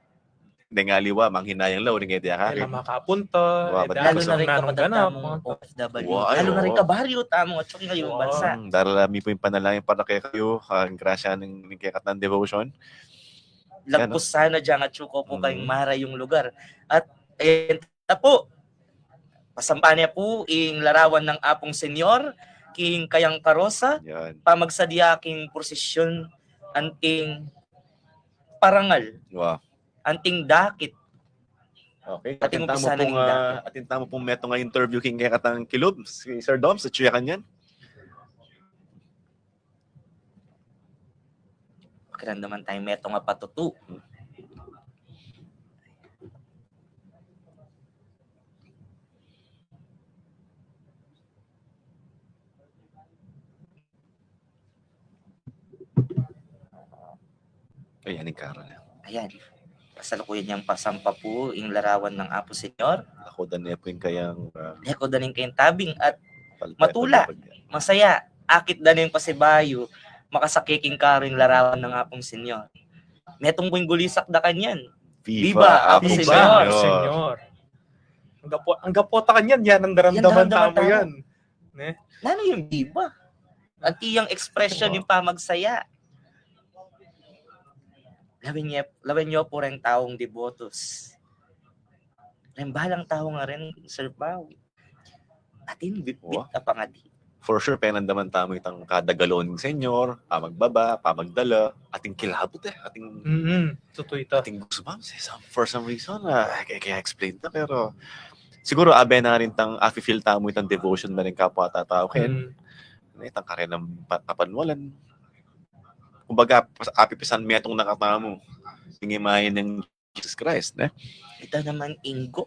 nengaliwa, manghinayang law, rin Kailan kayo makapunta, Wow, dahil Lalo sa na rin nanong kapag ganap. tamong OFW. Wow, Lalo na rin oo. kabaryo, tamong at saka ngayong Oo. bansa. Daralami po yung panalangin para kay kayo, ang grasya ng kayakatan devotion. Lagpos sana dyan at suko po kayong Mhm. mara yung lugar. At ayun na po, pasampanya po ing larawan ng Apong Senyor, king kayang karosa, Yan. pamagsadya king prosesyon, anting parangal, Wow. anting dakit. Okay. Ating umpisa naging dati. Ating tamo pong meto nga interview king kayakatang kilob, si Sir Dom, sa Chuyakan yan. Pakiramdaman tayo meto nga patutu. Ayan, yung Carol. Ayan. Kasalukuyan niyang pasampa po ing larawan ng Apo Senyor. Ako dan po yung kayang Neko daning kayong tabing at matula. Masaya. Akit daning pasibayo. Makasakiking karo yung larawan ng Apong Senyor. Metong buwing gulisak da kanyan. Viva, Viva, Apo Apo Senyor. Senyor. Ang gapota kanyan, yan ang daramdaman Yan, daramdaman tamo tamo. yan. Nano yung diba? At iyang expression yung pamagsaya. Lawin niyo po rin taong devotos. Rembalang tao nga rin, Sir Pao. Atin bitbit Wow. apangadi. For sure, penandaman tamo itang kadagalon ng senyor, pamagbaba, pamagdala, ating kilabot ating Totoo ito. ating gusto ba? For some reason, kaya explain na, pero siguro abe na rin tang afi-feel tamo itang devotion na rin kapwa tatao. Kaya itang kare ng kapanwalan. Kumbaga, apipisan metong nakatamo. Yung imahin ng Jesus Christ, ne? Ito naman Ingo.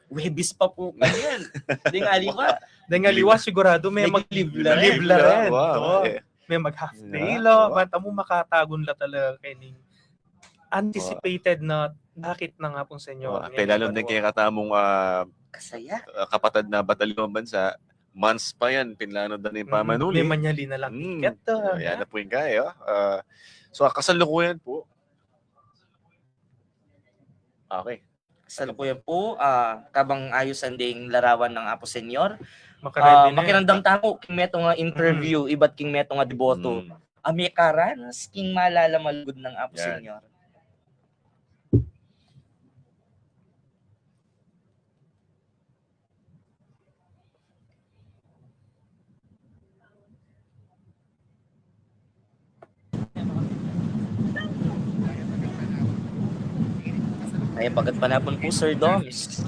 Webis pa po kanyan. Hindi nga liwa. Dahil nga liwa, sigurado may Nag-libla maglibla rin. Wow. Oo. Eh, May mag-half day Yeah, lo. wow. Bata mo makatagon la talaga kaning anticipated na bakit na nga pong senyor. Kaya lalo din kaya katamong Kasaya. kapatad na batalyong bansa, months pa yan, pinlano na yung pamanuli. May manyali na lang ticket. Ayan na po yung kaya. So, kasalukuyan po. Okay. Salukuyan po, kabang ayos ang ding larawan ng Apo Senyor. Makaredy na. Makinandang tamo, king meto nga interview, iba't king meto nga deboto. Amikaranas, king malala malugod ng Apo Yan. Senyor. Ay, bagat panapon po, Sir Doms.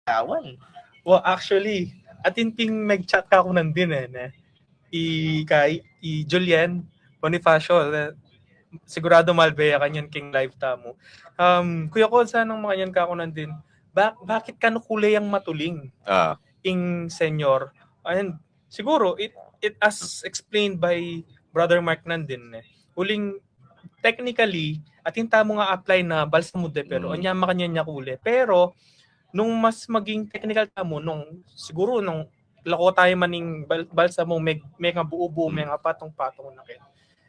awan. Well, actually, atin ting nag-chat ka ako nandin ne. I Julian Bonifacio, sigurado malbeya kanyan king live tamo. Kuya ko sanang mga yan ka ako nandin. Bakit ka nukulay ang matuling Ah, ing senyor? And siguro it as explained by Brother Mark nandin uling technically atin tamo nga apply na balsamude pero anya makanya niya kule. Pero nung mas maging technical tamo nung siguro nung lako tayo maning balsa mo may nga buo-buo may nga patong-patong na kin.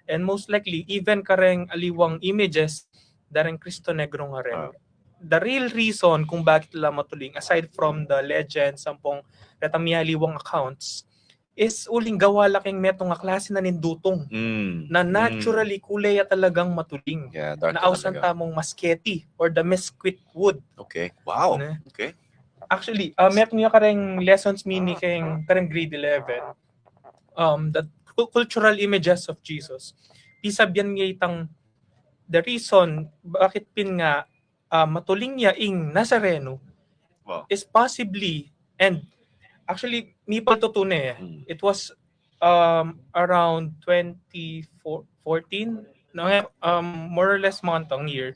And most likely even kareng aliwang images dareng Cristo Negro nga rin. The real reason kung bakit la matuling aside from the legend sampung retamialiwang accounts is uling gawa laking metong nga klase na nindutong na naturally kulay talagang matuling. yeah, dark Na ausan talaga. tamong masketi or the mesquite wood. Okay. Wow. Ne? Okay. Actually, meron niya kareng lessons mini kareng grade 11. The cultural images of Jesus. Pisabyan niya itang the reason bakit pin nga matuling niya ing Nazareno Wow. is possibly and actually ni paltutune it was around 2014 no, more or less montong year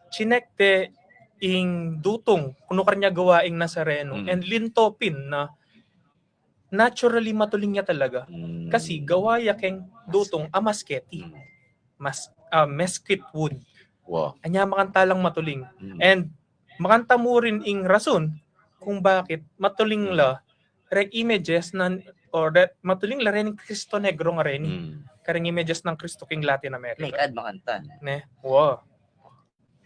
chinekte ing dutong kuno kanya gawaing Nazareno and lintopin na naturally matuling niya talaga kasi gawaya keng dutong amasketi mesquite wood Wow. anya makantalang matuling and makanta mo rin ing rason kung bakit matuling la reg images na or matuling la rin Cristo Negro nga rin kareng images ng Cristo King Latin May America kad makanta. ne wow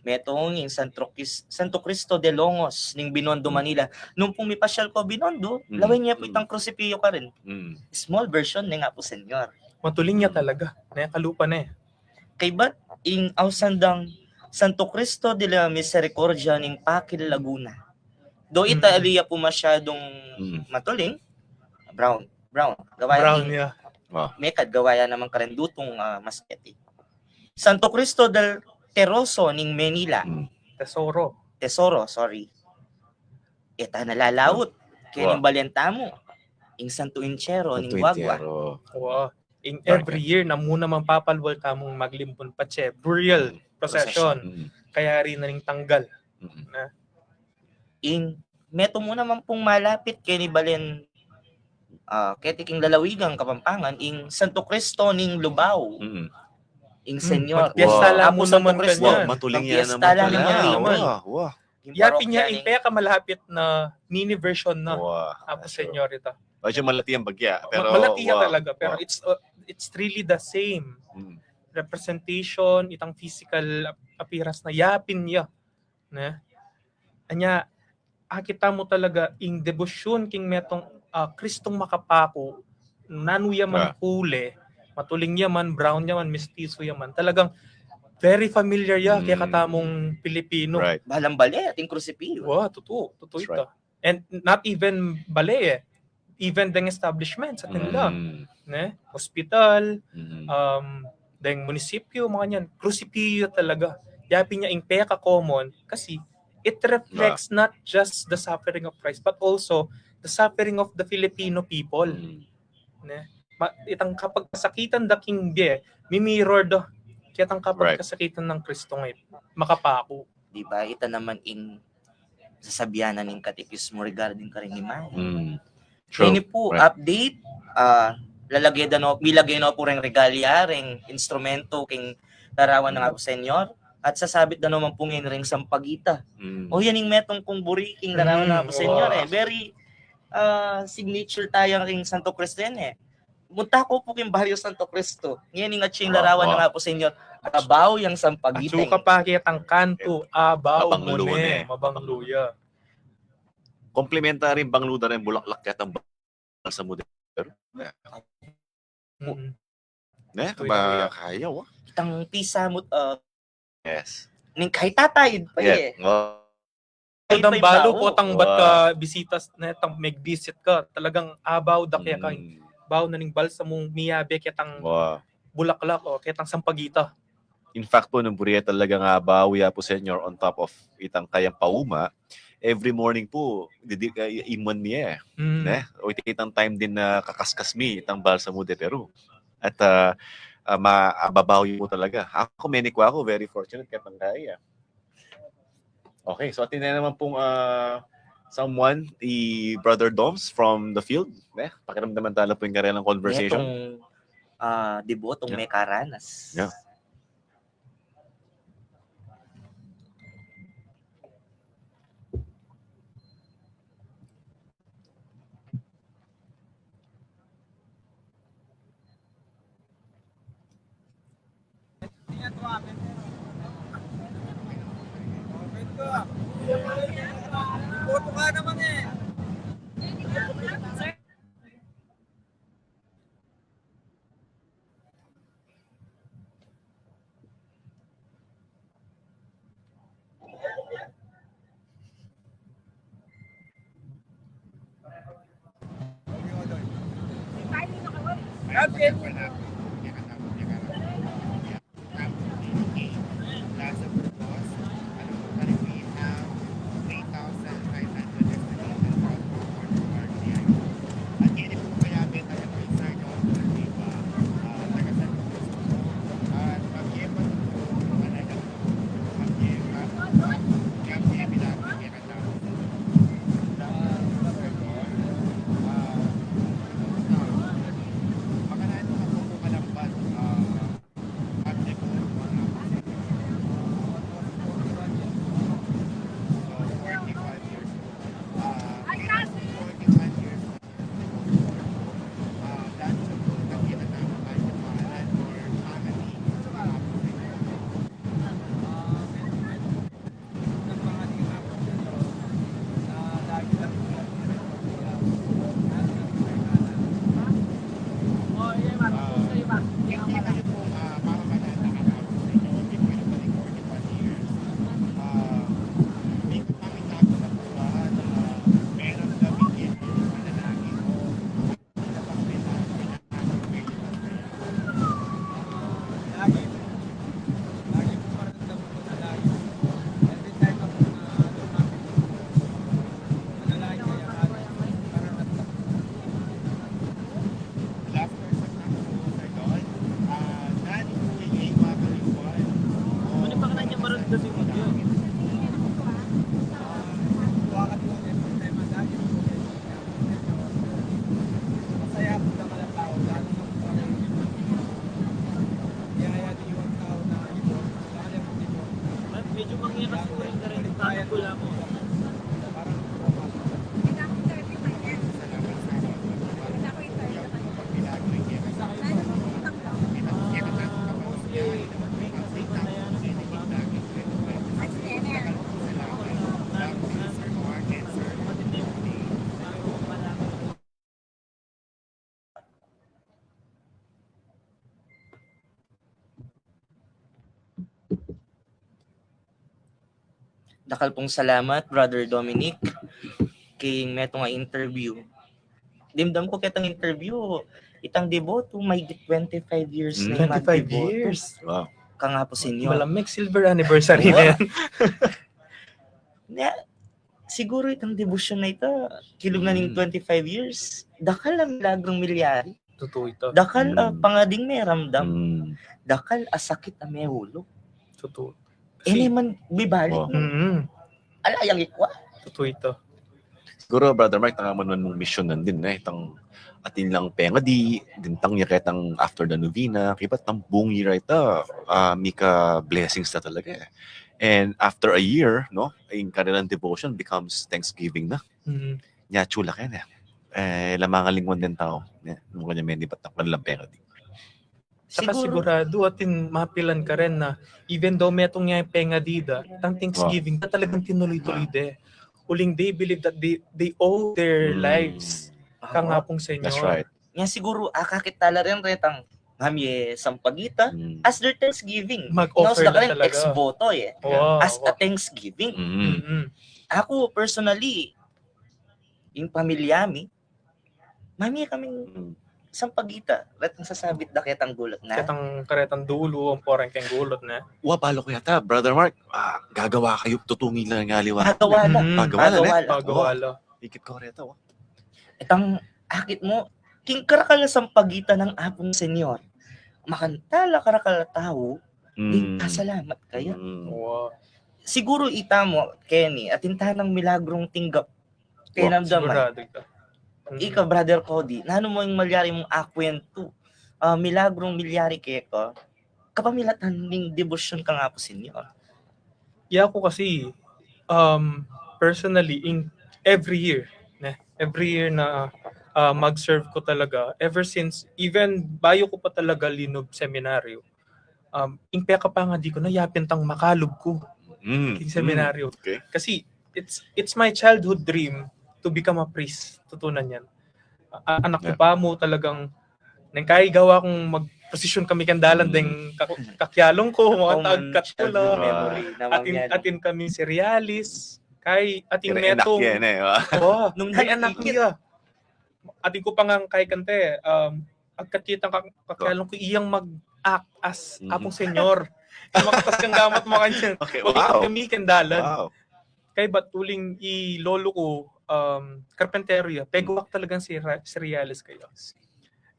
Metong yung Santo Cristo de Longos ning Binondo, Manila. Nung pumipasyal ko Binondo, laway niya po itang krusipio ka rin. Small version ni nga po senyor. matuling niya talaga ne kalupa ne Kay ba't ing ausandang Santo Cristo de la Misericordia ning Pakil, Laguna. Do ita aliya po masyadong matuling. Brown. Gawaya brown ni niya Mekad gawaya naman karendutong masketi. Santo Cristo del Teroso ning Manila. Tesoro, sorry. Ita nalalawot. Kaya ning Baliantamo. Ing Santo Inchero ning Guagua. wow in every year na muna man papalwal tamong maglimpon patse burial procession kaya rin na ning tanggal Ing meto mo naman pong malapit kay ni Balen ketiking lalawigang Kapampangan ing Santo Cristo ning Lubao. Ing senyor. Magpiesta lang Apo mo Santo naman Cristo. kanyan. Matuling yan Magpiesta naman lang pala. naman. Wow. yapi niya impaya ka malapit na mini version na Wow. Apo Senyorita Medyo malati ang bagya. Pero, malatiya wow. talaga pero Wow. it's really the same representation itang physical appearance na yapin niya ne anya akita mo talaga ing debosyon king metong Kristong makapako nanuya man huli matuling yaman brown yaman mestizo yaman talagang very familiar ya kaya katamong Pilipino Right. Balang bali ating krusipio. wow totoo That's ito and not even ballet even deng establishments sa kanila ne hospital deng munisipyo mga niyan krusipio talaga yapi niya ing peka common kasi it reflects not just the suffering of Christ but also the suffering of the Filipino people ne itang kapag kasakitan da king be mi-mirror do kitang kapag kasakitan ng Kristo ngay makapako Di ba? Ita naman ing sasabihanan ning katekismo regarding karinimay. True. Ini po Right. update lalagay na po reng regalya reng instrumento king larawan ng Apo Senyor at sasabit na naman po ngayon reng sampagita. O yan yung metong kung buri king larawan ng Apo Senyor very signature tayong ring Santo Cristo yan Munta ko po king baryo Santo Cristo. Ngayon yung atsing larawan ng Apo Senyor abaw yung sampagita. Atsuka pa kitang kanto abaw Mabanglo mo ne. mabangluya Complementary bangluda rin bulaklak yatang sa modelo. Ne? Ba kaya wa? Itang pisa mo Yes. ning kay tatay pa Yeah. Wow. Tandang balo po tang bat ka bisitas na tang mag-visit ka talagang abaw da kaya kay baw na ning balsa mong miyabe kitang Wow. bulaklak o kitang sampagita. In fact po, nung buriya talaga nga bawiya po Senyor on top of itang kayang pauma. every morning po, iman niya ne? O itang time din na kakaskas mi, itang balsamo de Peru. At mababaw mo talaga. Ako, menikwa ako, very fortunate kaya kaya. Okay, so atin na naman pong someone, Brother Doms from the field. Pakiramdaman tala po yung karelang conversation. Netong debotong may karanas. Yeah. Dakal pong salamat, Brother Dominic, kay meto nga interview. Dimdam ko kitang interview, itang deboto, may 25 years na yung 25 mag-deboto. years. Wow. Ka nga po sinyo. Malamig silver anniversary na yan. Siguro itang devotion na ito, kilog na ning 25 years, dakal ang milagrong milyari. Totoo ito. Dakal pangading may ramdam. Dakal asakit ang may hulo. Totoo. Ini man bibalik. Alayang ikwa. Totoo ito. Siguro, Brother Mark, tangaman mong mission nandin itang atin lang penga di, dintang niya ketang after the novena, kipat ng buong year ito, mika blessings na talaga eh. And after a year, no, yung kanilang devotion becomes Thanksgiving na. Nya chula ka na. Lamang lingwan din tao. Nung kanya may nipat ng kanilang penga di. Saka sigurado atin mapilan ka rin na even though metong niya yung penga dida, tang Thanksgiving na talagang tinuloy-tuloy de. Uling they believe that they owe their lives ka nga pong Senyor. That's right. Nga siguro akakitala rin retang ngamye sampagita as their Thanksgiving. Mag-offer na talaga. Ex-voto eh. Wow. As a Thanksgiving. Ako personally, yung pamilya mi, mami kaming sampagita, ratang sasabit dakit ang gulot na. Katang karetang dulo, ang porang kang gulot na. Palo ko yata, Brother Mark. Gagawa kayo, tutungin lang ng aliwa. Pagawala. Pagawala, Pagawala. Ikit ko reta, Itang akit mo, king karakala sampagitan ng apong senyor. Makantala karakala tao, di pasalamat kayo. Wow. Siguro ita mo, Kenny, at intanang milagrong tinggap. Kaya namdaman. Sigurado ka. Ikaw, Brother Cody, nano mo yung malyari mong akwento? Milagrong milyari kayo ko, kapamilatan ng devotion ka nga po senyor. Yeah, ako kasi, personally, every year na mag-serve ko talaga, ever since, even bayo ko pa talaga linob seminaryo, ingpe ka pa nga di ko na yapintang makalog ko yung seminaryo. Okay. Kasi, it's my childhood dream to become a priest. Tutunan yan. Anak ko pa mo talagang, nang kaigawa kong mag-posisyon kami kandalan ding kakyalong ko, mga tagkat ko lang. Atin kami serialis, kay ating metong. Yan eh. Oh, Nung kay anak niya. Atin ko pa nga kay kante, agkatitang kakyalong ko iyang mag-act as apong senyor. Makatas kang gamat mo kanya. Okay, Wow. wow. Kami kandalan. Wow. Kay batuling ilolo ko, Carpinteria, pegwak talagang serialis kayo.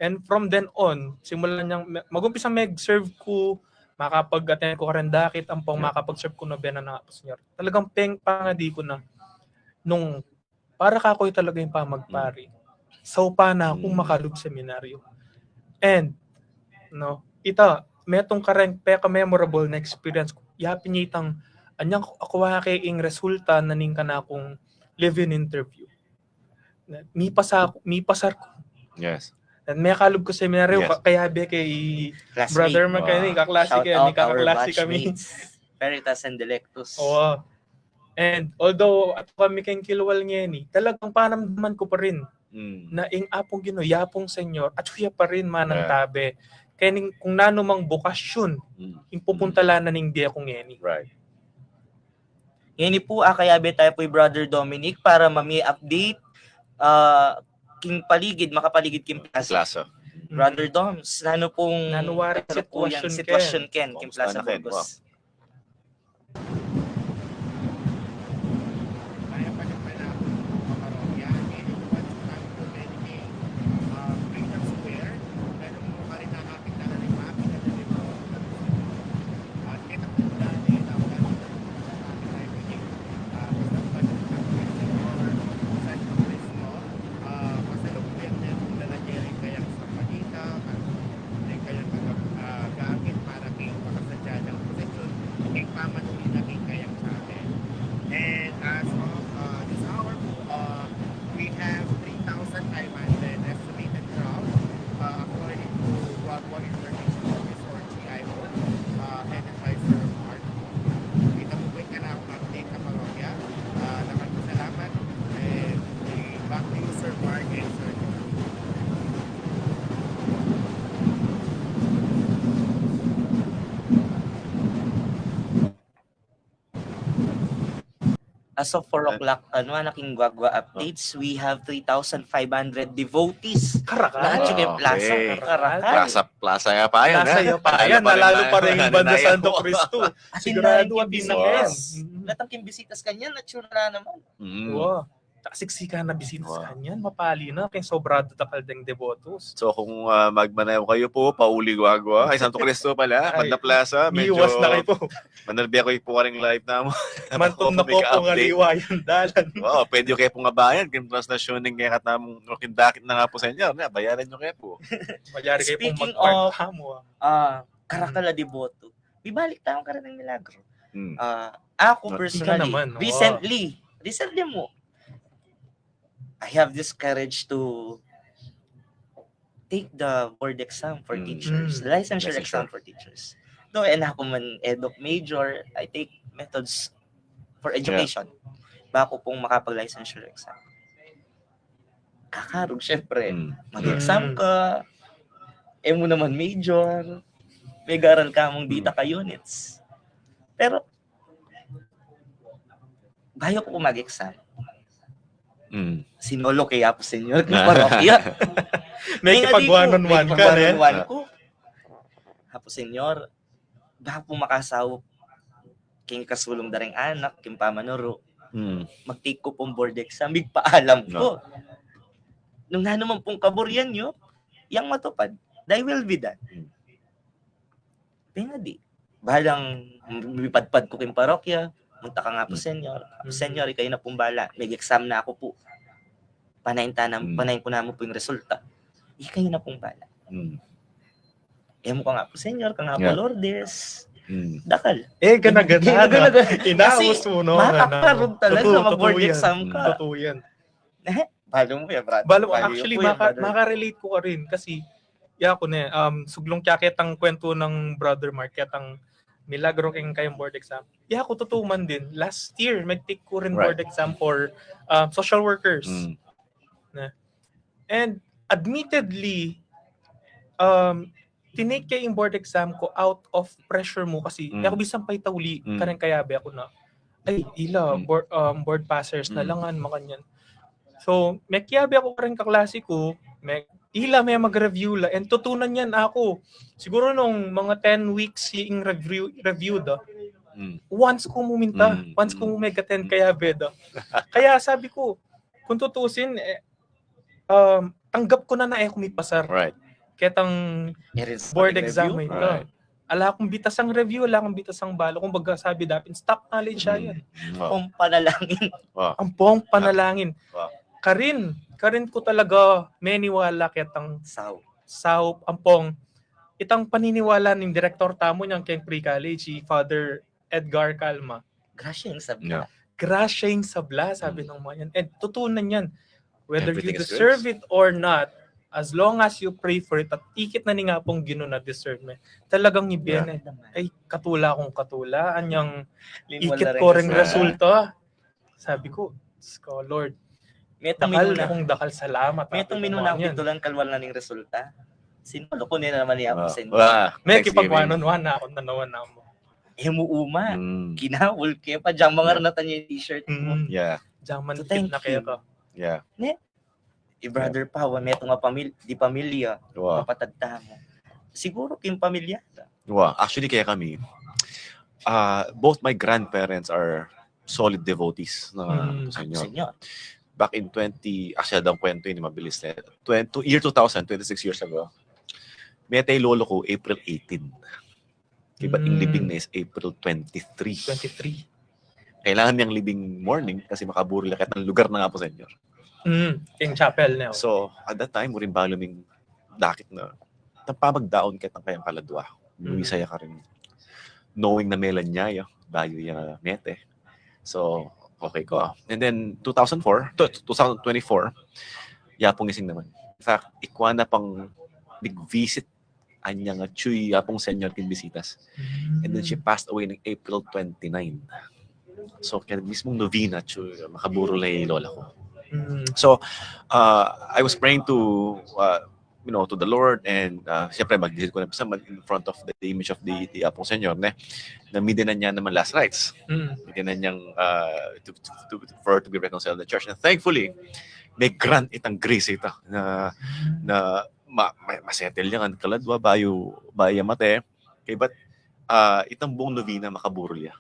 And from then on, simulan niyang, mag-umpisang mag-serve ko, makapag-attend ko karandakit, ang pang makapag-serve ko nobena ng Apo Senyor. Talagang pangadi ko na, nung, para kakoy talaga yung pamagpari. So, pa na akong makalog seminaryo. And, no, ita, metong kareng peka-memorable na experience ko, yapin niya itang, anyang ako ing resulta na ning ka na akong live-in interview. Mipasar ko. Yes. At may kalog ko seminaryo, Yes. kaya be kay brother man kayo, kaklase kayo, kaklase kami. Veritas and Delectus. Oo. And although at kami kayong kilwal ngayon, talagang panamdaman ko pa rin na ing apong Ginoo, yapong senyor, at huya pa rin manang tabi. Kaya kung nanumang bukasyon, yung pupuntala na ning di akong ngayon. Right. Yan po, akayabe tayo po Brother Dominic para mami-update king paligid, makapaligid king plaza. Brother Doms, ano pong Nanuwari sitwasyon Ken, king plaza Ken, Burgos. And as of this hour, we have 3,500 estimated crowd according to Guagua Information Office or GIO, headed by Sir Mark. Kita mo ba ka na ang update na parokya? Salamat. And back to you, Sir Mark and Sir John. As of 4 o'clock, naking Guagua updates, we have 3,500 devotees. Karakal. Na Chicken Plaza. Okay. Karakal. Plaza ya pa yan. Plaza ya pa yan. Nalalo pa rin yung Banda Santo Cristo. Sigurado ang ang bisines. binigyan. Latang kimbisitas kanya, natsura naman. Wow. Siksika na bisita sa kanyan, mapali na, kaya sobrado takal ding devotos. So kung magmanayaw kayo po, Pauli Guagua, ay Santo Cristo pala, Banda Plaza, medyo Iwas na kayo po. manalbi ako po karing live na mo. Mantom na po kung aliwa yung dalan. Wow, pwede kayo pong abayan, kung translasyon ng kaya katamong kindakit na nga po sa inyo, bayaran nyo kayo po. Magyari kayo pong Speaking mag-part mo. Karakala devoto. Bibalik tayo ka rin ng milagro. Hmm. Ako Ika personally, naman, oh. recently mo, I have this courage to take the board exam for teachers, the licensure exam for teachers. Though ako man eduk major, I take methods for education. Bago pong makapag-licensure exam. Kakarog, syempre. Mag-exam ka, mo naman major, may garal ka mong dita ka units. Pero, bayo ko mag-exam. Sinolo kaya po senyor ng parokya. May nga di ko, kipag-one-on-one ka, may eh. one-on-one ko. Tapos, senyor, baka po makasaw, king kasulong daring anak, king pamanuro, mag-take ko pong board exam, paalam ko. Nung na naman pong kaburyan nyo, yang matupad, I will be done. Kaya di, bahalang mipadpad ko king parokya, munta ka nga po, senyor. Senyor, kayo na pong bala, may exam na ako po. Panayin po namin po yung resulta. Kayo na pong bala. Mo ka nga po, senyor, ka nga po, Lourdes. Dakal. Gana-gana. Inawas mo, no? Makakarog talaga, mag-board Totoo yan. exam ka. Totoo yan. Balo mo yan, brother. Actually, maka-relate ko ka rin kasi ako na suglong kaya kitang kwento ng brother Mark, kitang milagro kayong board exam. Ako totoo man din. Last year, mag-take ko rin board exam for social workers. And admittedly, tinake kay yung board exam ko out of pressure mo kasi ako bisang pay tauli kareng kayabe ako na board passers na langan makanyan. So may kiyabe ako kareng kaklase ko, may may mag-review la and tutunan yan ako. Siguro nung mga 10 weeks yung review da. Once ko muminta, once ko mumega-10 kayabe da. Kaya sabi ko, kung tutusin tanggap ko na kumipasar. Right. Ketang board exam ito. Right. Ala akong bitas ang review, ala akong bitas ang balo. Kung baga sabi dapat, stop knowledge siya yan. Pong panalangin. Ang pong panalangin. Wow. Karin ko talaga meniwala ketang sao ampong itang paniniwala ng direktor tamo niyang keng pre-college, si Father Edgar Calma. Grasya yung sabla. Grasya yung sabla, sabi ng mga yan. And tutunan yan. Whether Everything you is deserve grace. it or not, as long as you pray for it, at ikit na ni nga pong Ginoo na discernment, talagang ibiyene. Ay, katula kong katula, anyang ikit ko ring resulta. Sabi ko, Lord, dakal salamat. May itong minuna ang pitulan kalwal na ning resulta. Sinulo ko nila naman niya ako, senyor. May kipag-one-on-one na ako, nanawan na mo. Uma, kinawul kaya pa, dyan mga ranatan niya yung t-shirt mo. Yeah. Diyaman So, kit na kaya ka. Yeah. Brother Pao, may itong pamilya, Wow. mapatagta mo. Siguro king pamilya. Wow. Actually, kaya kami, both my grandparents are solid devotees na Senyor. Senyor. Back in actually, ang kwento yun, mabilis na. Year 2000, 26 years ago, may tayo lolo ko, April 18. Diba, yung libing na is April 23. 23. Kailangan niyang libing morning kasi makaburil kahit ng lugar na nga po, Senyor. King Chapel na. So, at that time, murin baluming dakit na napamagdaon kitang kayang kaladwa. Lumisaya ka rin. Knowing na melan niya, bayo yung mete. So, okay ko. And then, 2024, yapong ising naman. In fact, ikwa na pang big visit anya nga chuy yapong senyor kin bisitas. And then she passed away ng April 29. So, kaya mismong novena chuy makaburo lay lola ko. So, I was praying to to the Lord and siyempre mag-visit ko na in front of the image of the Apong Senyor na midin na niya naman last rites. Midin na niyang for her to be reconciled in the church. And thankfully, may grant itang grace ito na masettle niya ang kaladwa, bayo mate. Kaya ba't itang buong novena makaburol niya.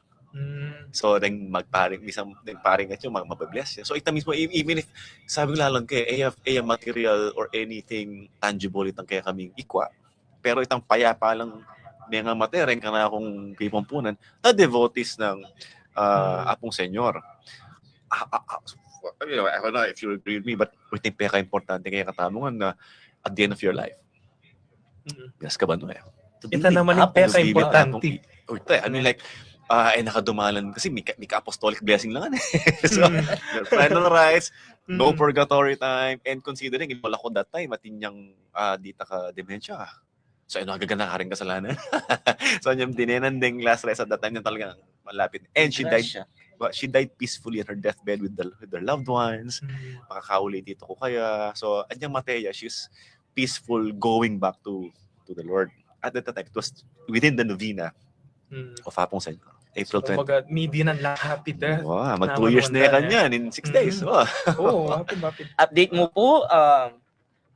So, then magparing, isang paring at yung mababless siya. So, ito mismo, even if, sabi ko lalong kaya, material or anything tangible itang kaya kaming ikwa, pero itang payapa lang mga matering ka na akong kipampunan, na devotees ng Apong Senyor. I don't know if you agree with me, but I think pinaka-importante kaya katamungan na at the end of your life. Yes ka ba, no? Ito naman yung pinaka-importante. I mean, like, nakadumalan kasi may apostolic blessing lang so final rites, no purgatory time, and considering wala ko that time matinyang dita ka dementia, so nagagana ka rin kasalanan. So yung dinenanding last rites at that time yung talagang malapit, and she died peacefully in her deathbed with their loved ones. Makakauli dito ko kaya, so anyang Matea, she's peaceful going back to the Lord. At that time it was within the novena of Apong Senyor. April 20. So, midi ng happy death. Wow, mag 2 years na yan in 6 days. Wow. Oo, happy. Update mo po,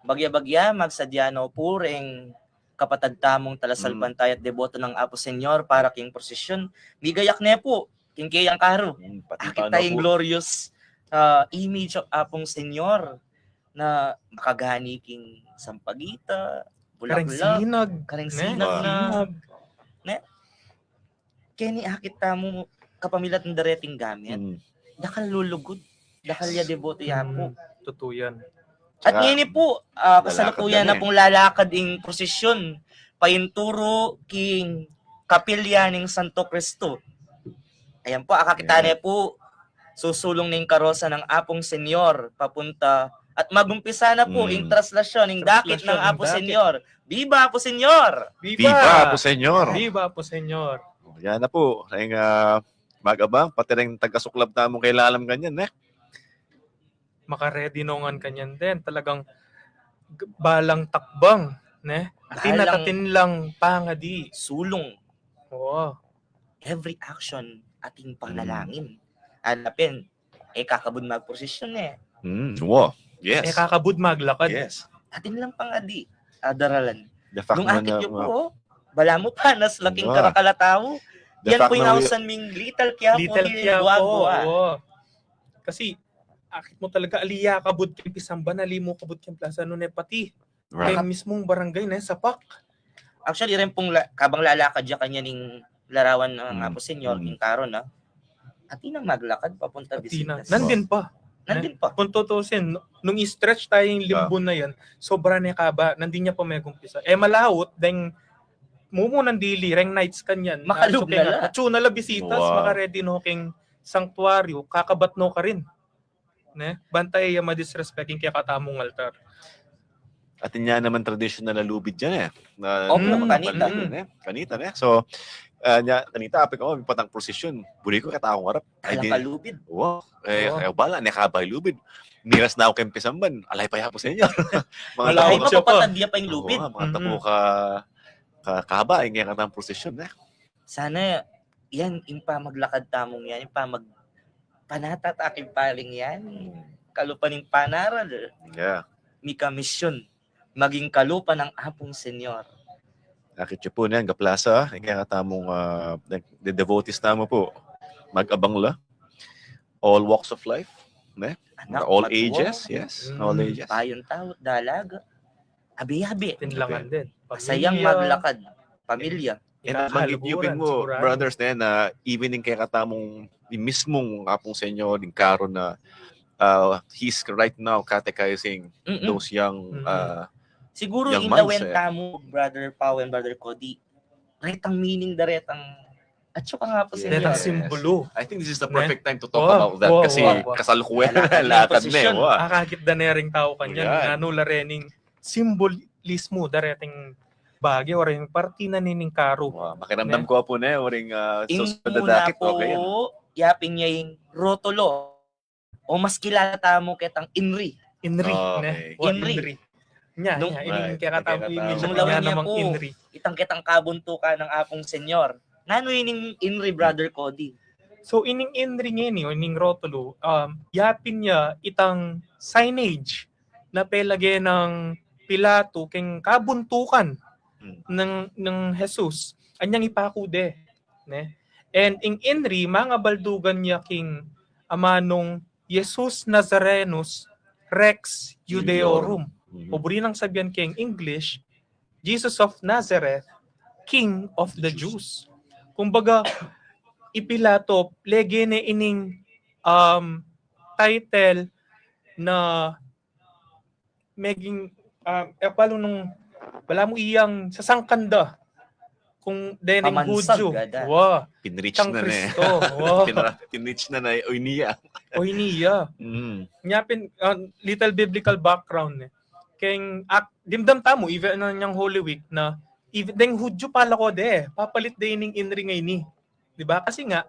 Bagya-bagya, magsadyano pureng kapatagtamong talasalpantay at deboto ng Apo Senyor para king prosesyon. Migayak ne po, king kayang karo. Pati Akit paano tayong po. glorious image of Apong Senyor na makagani king Sampaguita, Kareng Bulaklak, sinag. kareng Ne? sinag na Sinag. kini akit tamo kapamilat ng dareting gamit. Dakal lulugod, dakal ya deboto ya po. Totoo yan. At Tsaka, ngayon po, kasalukuyan lalakad na ka pong lalakad ing prosesyon, payinturo king kapilya ning Santo Cristo. Ayan po, akakitane po, susulong ning karosa ng Apong Senyor, papunta, at magumpisa na po ing traslasyon, ing dakit ng Traslasyon, Apo ing dakit. Senyor. Viva Apo Senyor! Viva po, Senyor! Viva po, Senyor. Yan na po. Ang mag-abang, pati rin taga-suklab na mong kailalam ganyan, eh. Makaready nongan kanyan din. Talagang balang takbang. Ne? Atin Balang- natatin lang pangadi. Sulong, Oo. every action, ating panalangin. Alapin, kakabud magprosesyon Wow. Yes. Kakabud maglakad. Yes. Atin lang pangadi, adaralan. The fact Nung na akit nyo po, bala mo pa, nas laking Wow. karakalataw. the Yan fact po yung na hausan ming Little Quiapo, Little Little Quiapo. Guagua. Oo. Kasi, akit mo talaga, aliya kabud king Pisamba, nalimo kabud king Plaza Nune, pati. Right. Kaya mismong barangay na sapak. Actually, rin pong kabang lalakad ya kanya ning larawan ng Apo Senyor, king Karon, atin ang maglakad papunta Atina. Visitas. Nandin pa. Nandin pa. Kung tutusin, nung i-stretch tayo yung limbon na yan, sobra na kaba, nandin niya pa may gumpisa. Malawot, dahil mumunan dili, reng nights kanyan. Makalug na la. At na bisitas, Wow. makaredy no king sanctuaryo, kakabat no ka rin. Ne? Bantay yung madisrespecting kaya katamong altar. At niya naman traditional na lubid dyan, eh. Na, Opo, na- kanita. Kanita, eh. So, kanita, apik ako, may patang prosesyon. Buli ko kataong harap. Ay, di, Kalakalubid. wow. Oo. Bala, nekabay lubid. Niras na ako kayong pisamban. Alay pa po sa inyo. mga Ay, Malawot siya pa. mapapatadya pa yung lubid. Mga tapo kahaba, yung katang prosesyon, eh. Sana, yan, impa maglakad tamong yan, impa panatataking paling yan. Kalupaning panaral. Yeah. Mika misyon. Maging kalupa ng Apong Senyor. Nakit po na yan, Gaplaza. Yung katamong the devotees tamo po. Mag-abang la. All walks of life. Ne? Anak, All matuwa, ages. Yes. All ages. Payon tao, dalaga. Abi-abi. Tinlangan din. Masayang Pamilya, maglakad. Pamilya. And mag-yupin mo, sigurado. brothers, na evening kaya katamong yung mismong Apong Senyor, yung Karo na he's right now catechizing Mm-mm. those young Siguro Young ilawen minds, tamo, Brother Pau and Brother Cody. Retang meaning daretang at saka nga po Yeah. Senyor. Netang simbolo. I think this is the perfect time to talk Wow, about that wow, kasi wow. kasalukuyan Lalakad na latad na posisyon. eh. Wow. Akakit da nering tao kanyan. Yan. Ano larening simbolismo dareting bagay or yung parti na nining karo. Wow. Makiramdam ko po na oring Ing susunod na muna dakit. po, Okay. yapin niya yung rotolo. O mas kilala tamo ketang Inri. Inri. Okay. Inri. Inri. Nya, Nung- ining kaya Right, katamo kaya image katamo. niya Nung namang lawan niya po. Inri. Itang ketang kabuntukan ng Apong Senyor. Ngano yun Inri, Brother Cody? So ining Inri ngayon, o ining rotolo, yapin niya itang signage na pelagay ng Pilato king kabuntukan ng Jesus. Anyang ipakude. Ne? And ing Inri, mga baldugan niya king amanong Jesus Nazarenus Rex Judeorum. O buri nang sabihan king English, Jesus of Nazareth, King of the Jews. Kumbaga, ipilato, legene ining title na meging palo nung wala mo iyang sasangkanda kung dening Pamansag, Hudyo. gada. Wow, Pinreach Chang na na eh. Cristo. Wow. Pinreach na na o niya. O iniya. Nyapin, little biblical background eh. Keng dimdam tamo even na niyang Holy Week na even deng Hudyo pala ko de papalit de ning Inri ngay ni. 'Di ba? Kasi nga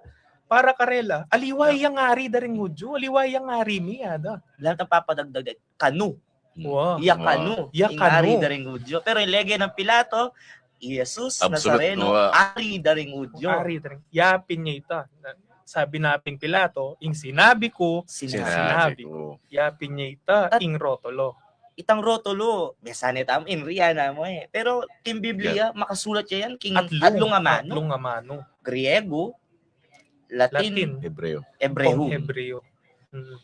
para karela aliway yang ngari daring Hudyo, aliway yang ngari mi ada. Lahat ng papadagdag kanu. Wow. Iya kanu. Iya Ingari kanu. daring Hudyo. Pero yung lege ng Pilato, Jesus Absolute, Nazareno, wow. ari daring Hudyo. Ari daring yapin niya ita. Sabi nating Pilato, ing sinabi ko, Sinabi. Sinabi. ko. yapin niya ita At- ing rotolo. itang rotolo, mesane tam in Rihanna mo eh. Pero king Biblia, makasulat siya yan, king Adlong Amano, Atlong Amano. Griego, Latin, Latin. Hebreo. Ebreho. Hebreo. Mm.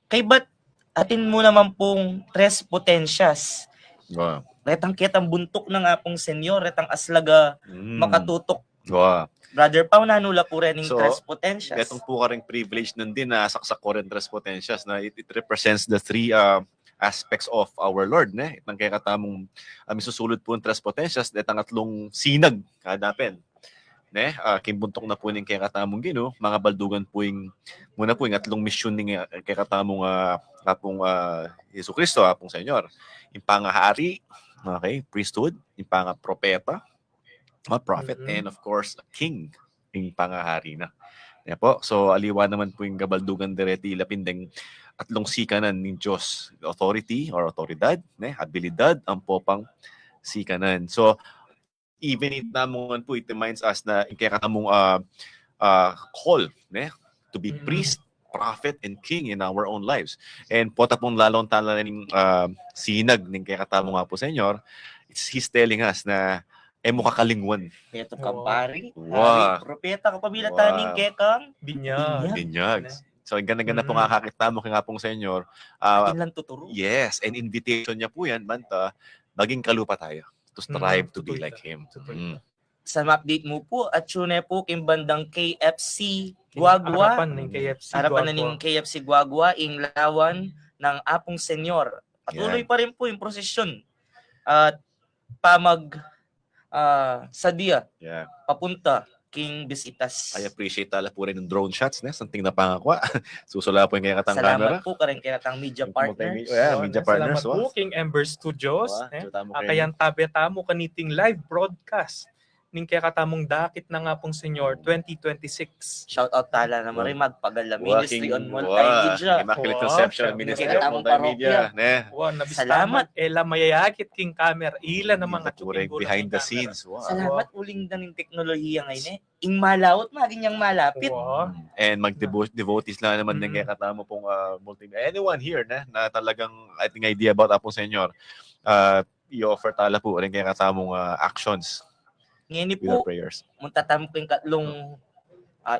Kay ba't atin mo naman pong tres potensyas? Wow. Retang kitang buntok na nga pong senyor, retang aslaga makatutok. Wow. Brother Pao, nanula po rin yung So, tres potensyas. Itong po ka ring privilege nun din na saksak ko rin tres potentials na it represents the three aspects of our Lord. Ne? Itang kaya katamong susulod po ang tres potentials, itang atlong sinag kadapin. Ne? Kimbuntok na po ng kaya katamong Gino, mga baldugan po yung muna po yung atlong mission ng kaya katamong kapong Yesu Cristo, apong Senyor. Yung pangahari, okay, priesthood, yung pangapropeta, prophet, and of course, a king, yung pangahari na. Kaya po, so aliwa naman po yung gabaldugan direti lapindeng atlong sikanan ng Diyos, authority or autoridad, habilidad, ang popang sikanan. So, even it naman po, it reminds us na kaya katamong call to be priest, prophet, and king in our own lives. And po tapong lalong tala ng sinag ng kaya katamong nga po, Senyor, He's telling us na mo kakalingwan. Peto kampari, Wow. hari, propeta, kapabilataning kekang, Binyag. Binyag. So, ganda-ganda po nga kakita mo kaya pong Senyor. atin lang tuturo. Yes, and invitation niya po yan, banta, maging kalupa tayo to strive to be like Him. Sa ma-update mo po, at yun po king bandang KFC Guagua. Harapan ng KFC Harapan na Guagua. ng KFC Guagua, ing lawan ng Apong Senyor. Patuloy Yan. pa rin po yung prosesyon. At sa dia, Yeah. papunta king Bisitas. I appreciate tala po rin ng drone shots, something na pangakwa. Susula po yung kaya katang camera. Salamat po ka rin kaya tang media partners. Yeah, media partners. Salamat po King Ember Studios. Wow. Kayan tabi-tamo kaniting live broadcast ning kaya katamong dakit na nga pong Senyor 2026. Shout out tala na rin magpagala ministry on multimedia. Immaculate Wow. Conception Ministry Kita on mong Multimedia. Wow, Salamat. nabistaman. Ela mayayakit king camera. Ila na mga Pureng tsuking behind the scenes. Wow. Salamat uling na ng teknolohiya ngayon eh. Ing malawot, maging niyang malapit. Wow. And mag-devotees lang naman ng kaya katamo pong multimedia. Anyone here na talagang I think idea about Apo Senyor, i-offer tala po rin kaya katamong actions Ngayon with our po, prayers. muntatam ko yung katlong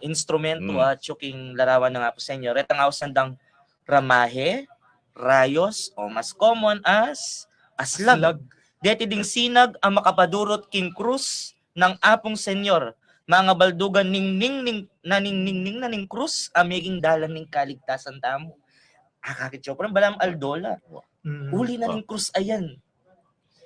instrumento at yung larawan ng Apo Senyor. Ito nga usandang ramahe, rayos, o mas common as aslag. Deti ding sinag ang makapadurot king krus ng Apong Senyor. Mga baldugan ning naning krus amiging dalan ning kaligtasan tamo. Kakit Chopra, balam aldola. Uli na ning krus ayan.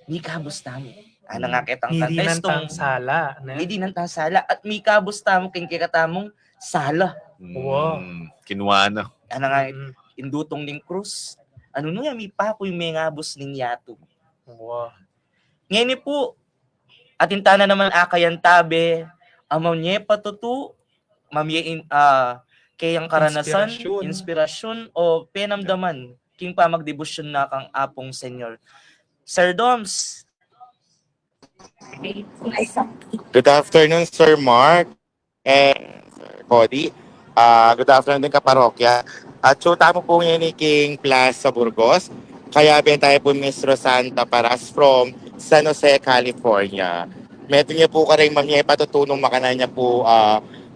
Ni kabus tamo. Ano nga kitang Hindi contest nang sala. hindi nang sala at may kabus tamo king kikatamong sala. Wow. Kinuha na. Ano nga indutong ning krus. Ano nga may papoy may ngabos ning yato. Wow. Ngayon po, atintana naman akayan tabi, amaw niya patutu, mamiyain kayang karanasan, inspirasyon o penamdaman, king pa magdebosyon na kang Apong Senyor. Sir Doms. Good afternoon, Sir Mark and Sir Cody. Good afternoon din kaparokya. At so, tamo po ngayon ni King Plaza Burgos. Kaya ben tayo po Mr. Santa Paras from San Jose, California. Meto niya po ka rin mamiyay patutunong makanan niya po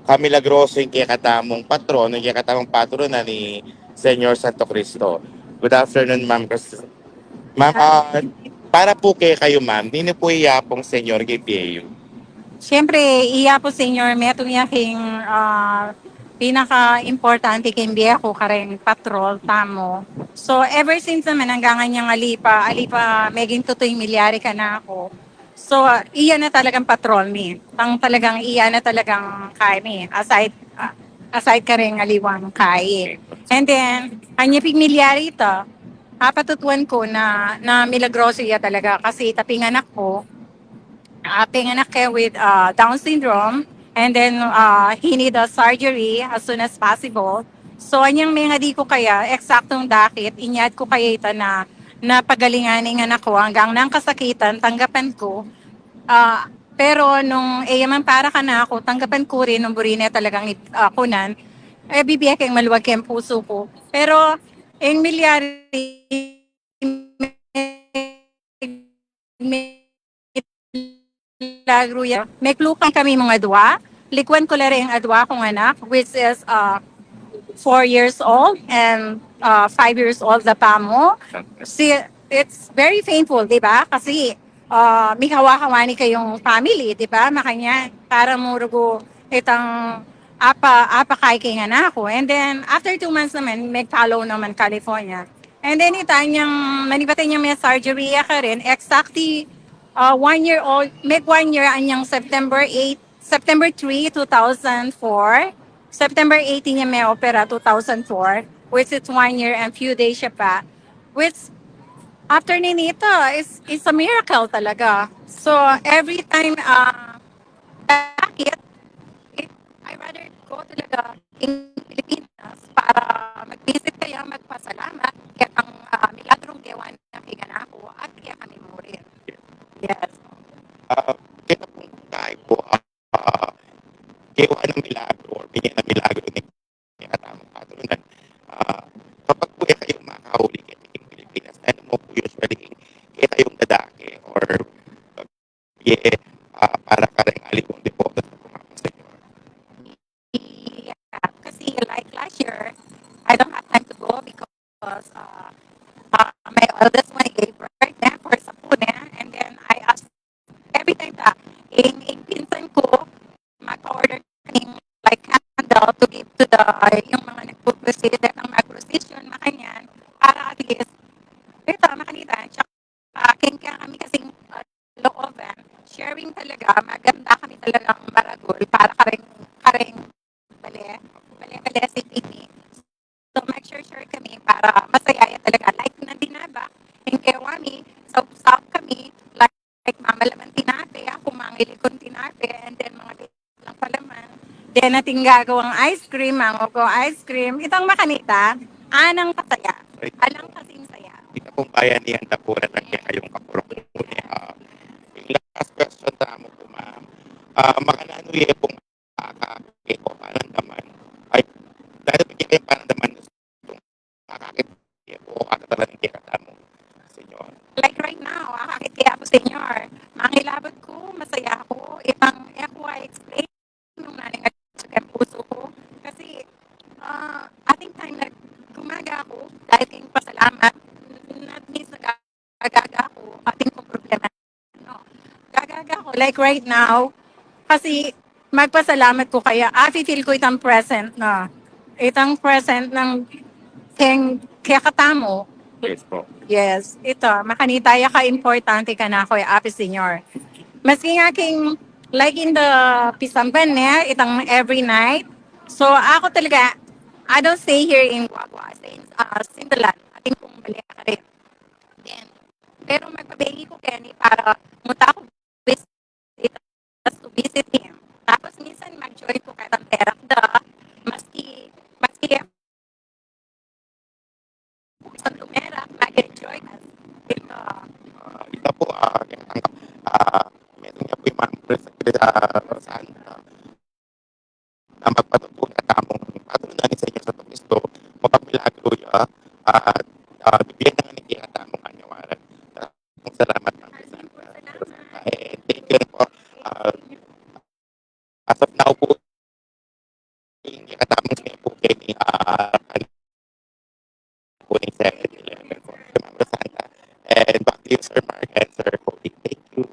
kamilagroso yung kaya katamong patron, yung kaya katamong patron na ni Senyor Santo Cristo. Good afternoon, Ma'am. Ma'am, para po kayo, ma'am, hindi po iyapong Senyor Gipieo. Siyempre, iya po, Senyor, may itong yaking pinaka-importante kay Biyako kareng patrol, tamo. So, ever since naman, hanggang niyang alipa, meging tutoy milyari ka na ako. So, iya na talagang patrol ni. Ang talagang iya na talagang kaya ni. Aside ka rin aliwang kaya. And then, anya pig milyari ito, patutuan ko na milagroso iya talaga kasi tapinganak ko, pinganak kaya with Down syndrome, and then he need a surgery as soon as possible. So anyang mga di ko kaya eksaktong dakit inyad ko kaya ito na pagalingan ng anak ko hanggang nang kasakitan tanggapan ko. Pero nung man para ka na ako, tanggapan ko rin nung burina talagang kunan, bibigyan kayong maluwag kayong puso ko. Pero yung milyari milagro ya. May klukan kami mga dua. Likwan ko lari ang adwa kong anak, which is 4 years old and 5 years old na pa mo. See, it's very painful, di ba? Kasi may kawa-kawani kayong family, di ba? Makanya, para mo rugo itang apa kay kay nga ako. And then, after 2 months naman, may follow naman California. And then, itanyang, manibatan niya may surgery ka rin, exactly 1 year old, make 1 year anyang September 3, 2004. September 18 niya may opera, 2004, which is 1 year and few days siya pa. Which, after ninito, is a miracle talaga. So, every time sakit, I rather go talaga in Pilipinas para mag-visit kaya magpasalamat kaya ang milagrong gawa na kaya na ako at kaya kami mo rin. Yes. Kita pong tayo po, gawa ng milagro or bigyan ng milagro ni katamang patrunan. Kapag po kayo makahuli kayo ng Pilipinas, ano mo po usually kayo kayong dadake or para karang alipong deposit na pumapang sa inyo? Yeah, kasi like last year, I don't have time to go because my eldest one gave birth na for sa puna. And then I asked every time that in pinsan ko, mag-order kaming like candle to give to the yung mga nagpo-proceed ng mag-procession, makanyan, para at least, ito, makanita, tsaka kaya kami kasing looban, sharing talaga, maganda kami talagang baragol para karing bale si Pini. So mag-share kami para masaya talaga. Like nandinaba, yung kewami, sa kami, like mamalaman tinape, ako mangili kong tinape, and then mga lang palaman. Then nating gagawang ice cream, mango ice cream. Itong makanita, anang kasaya. Alang kasing saya. Kita pong bayanihan na po na kayong kapurok muli. Yung last question na mo po, ma'am. Makananuye pong kakakit o panandaman. Ay, dahil bigyan kayo panandaman itong kakakit o kakatalan ng kikatamo sa inyo. Like right now, akakit kaya ako senior. Mangilabot ko, masaya ako. Ibang ako ay explain nung naning at saka puso ko. Kasi ating time na gumaga ako dahil kayong pasalamat, not means nagagaga ako, ating kong problema. No. Gagaga ako. Like right now, kasi magpasalamat ko kaya, feel ko itang present na. Itang present ng kaya katamo. Yes po. Yes, ito, makanitaya ka importante ka na ako, Api Senior. Maski nga king, like in the Pisamban niya, itang every night. So ako talaga, I don't stay here in Guagua, I stay in Sindalan. Ating kong balik ka rin. Then, pero magpabegi ko Kenny para muta ko to visit him. Tapos minsan mag-join ko katang terakda, maski sa lumerak, mag-enjoy ka. Ito, Ito po, meron niya po yung saan na magpatutunan na tamong patunan sa inyo sa Kristo, mapamilagro niya at bigyan ng kikatamong kanyawaran. Salamat ng Santa. Thank you po. As of now po, yung kikatamong sa inyo po kayo ni po ng 7-Eleven po. Salamat Santa. And back to you, Sir Mark and Sir Cody. Thank you.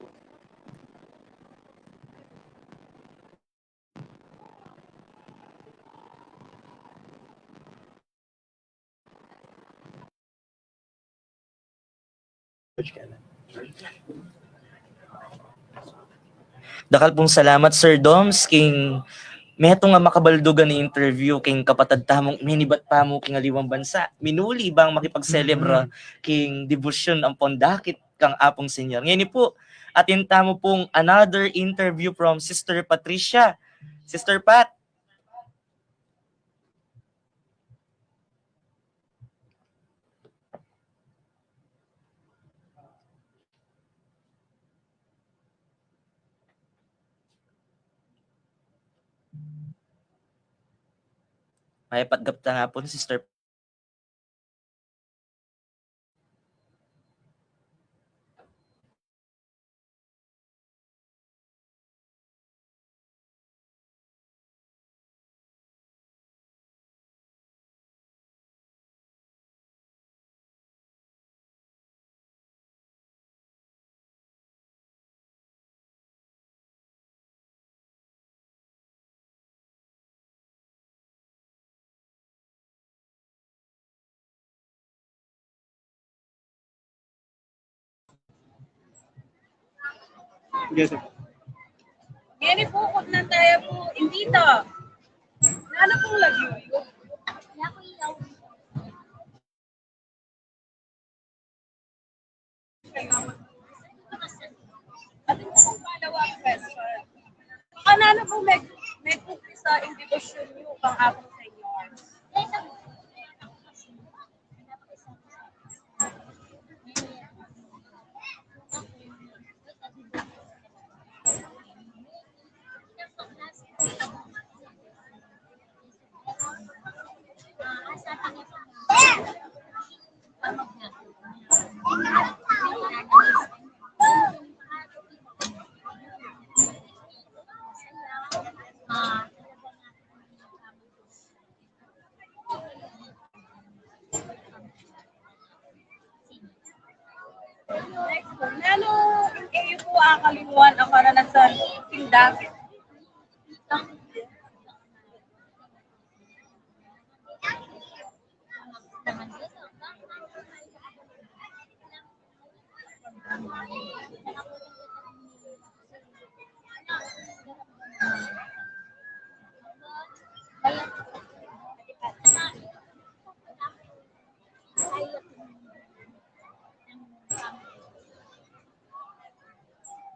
Dakal pong salamat Sir Doms king meto nga makabaldugan ni interview king kapatad tamong minibat pa mo king aliwang bansa. Minuli bang makipagselebra king debosyon ang pondakit kang apong senior. Ngayon po, atin tamo pong another interview from Sister Patricia. Sister Pat, may patgapta nga po Sister Ngeni po, kung na tayo po, hindi to. Nano pong lagyo yun? At ito pong follow-up question. Baka nano pong may kukli sa invitation nyo pang apong sa inyo? Next po, nano kayo po ang kalimuan ang karanasan ng David?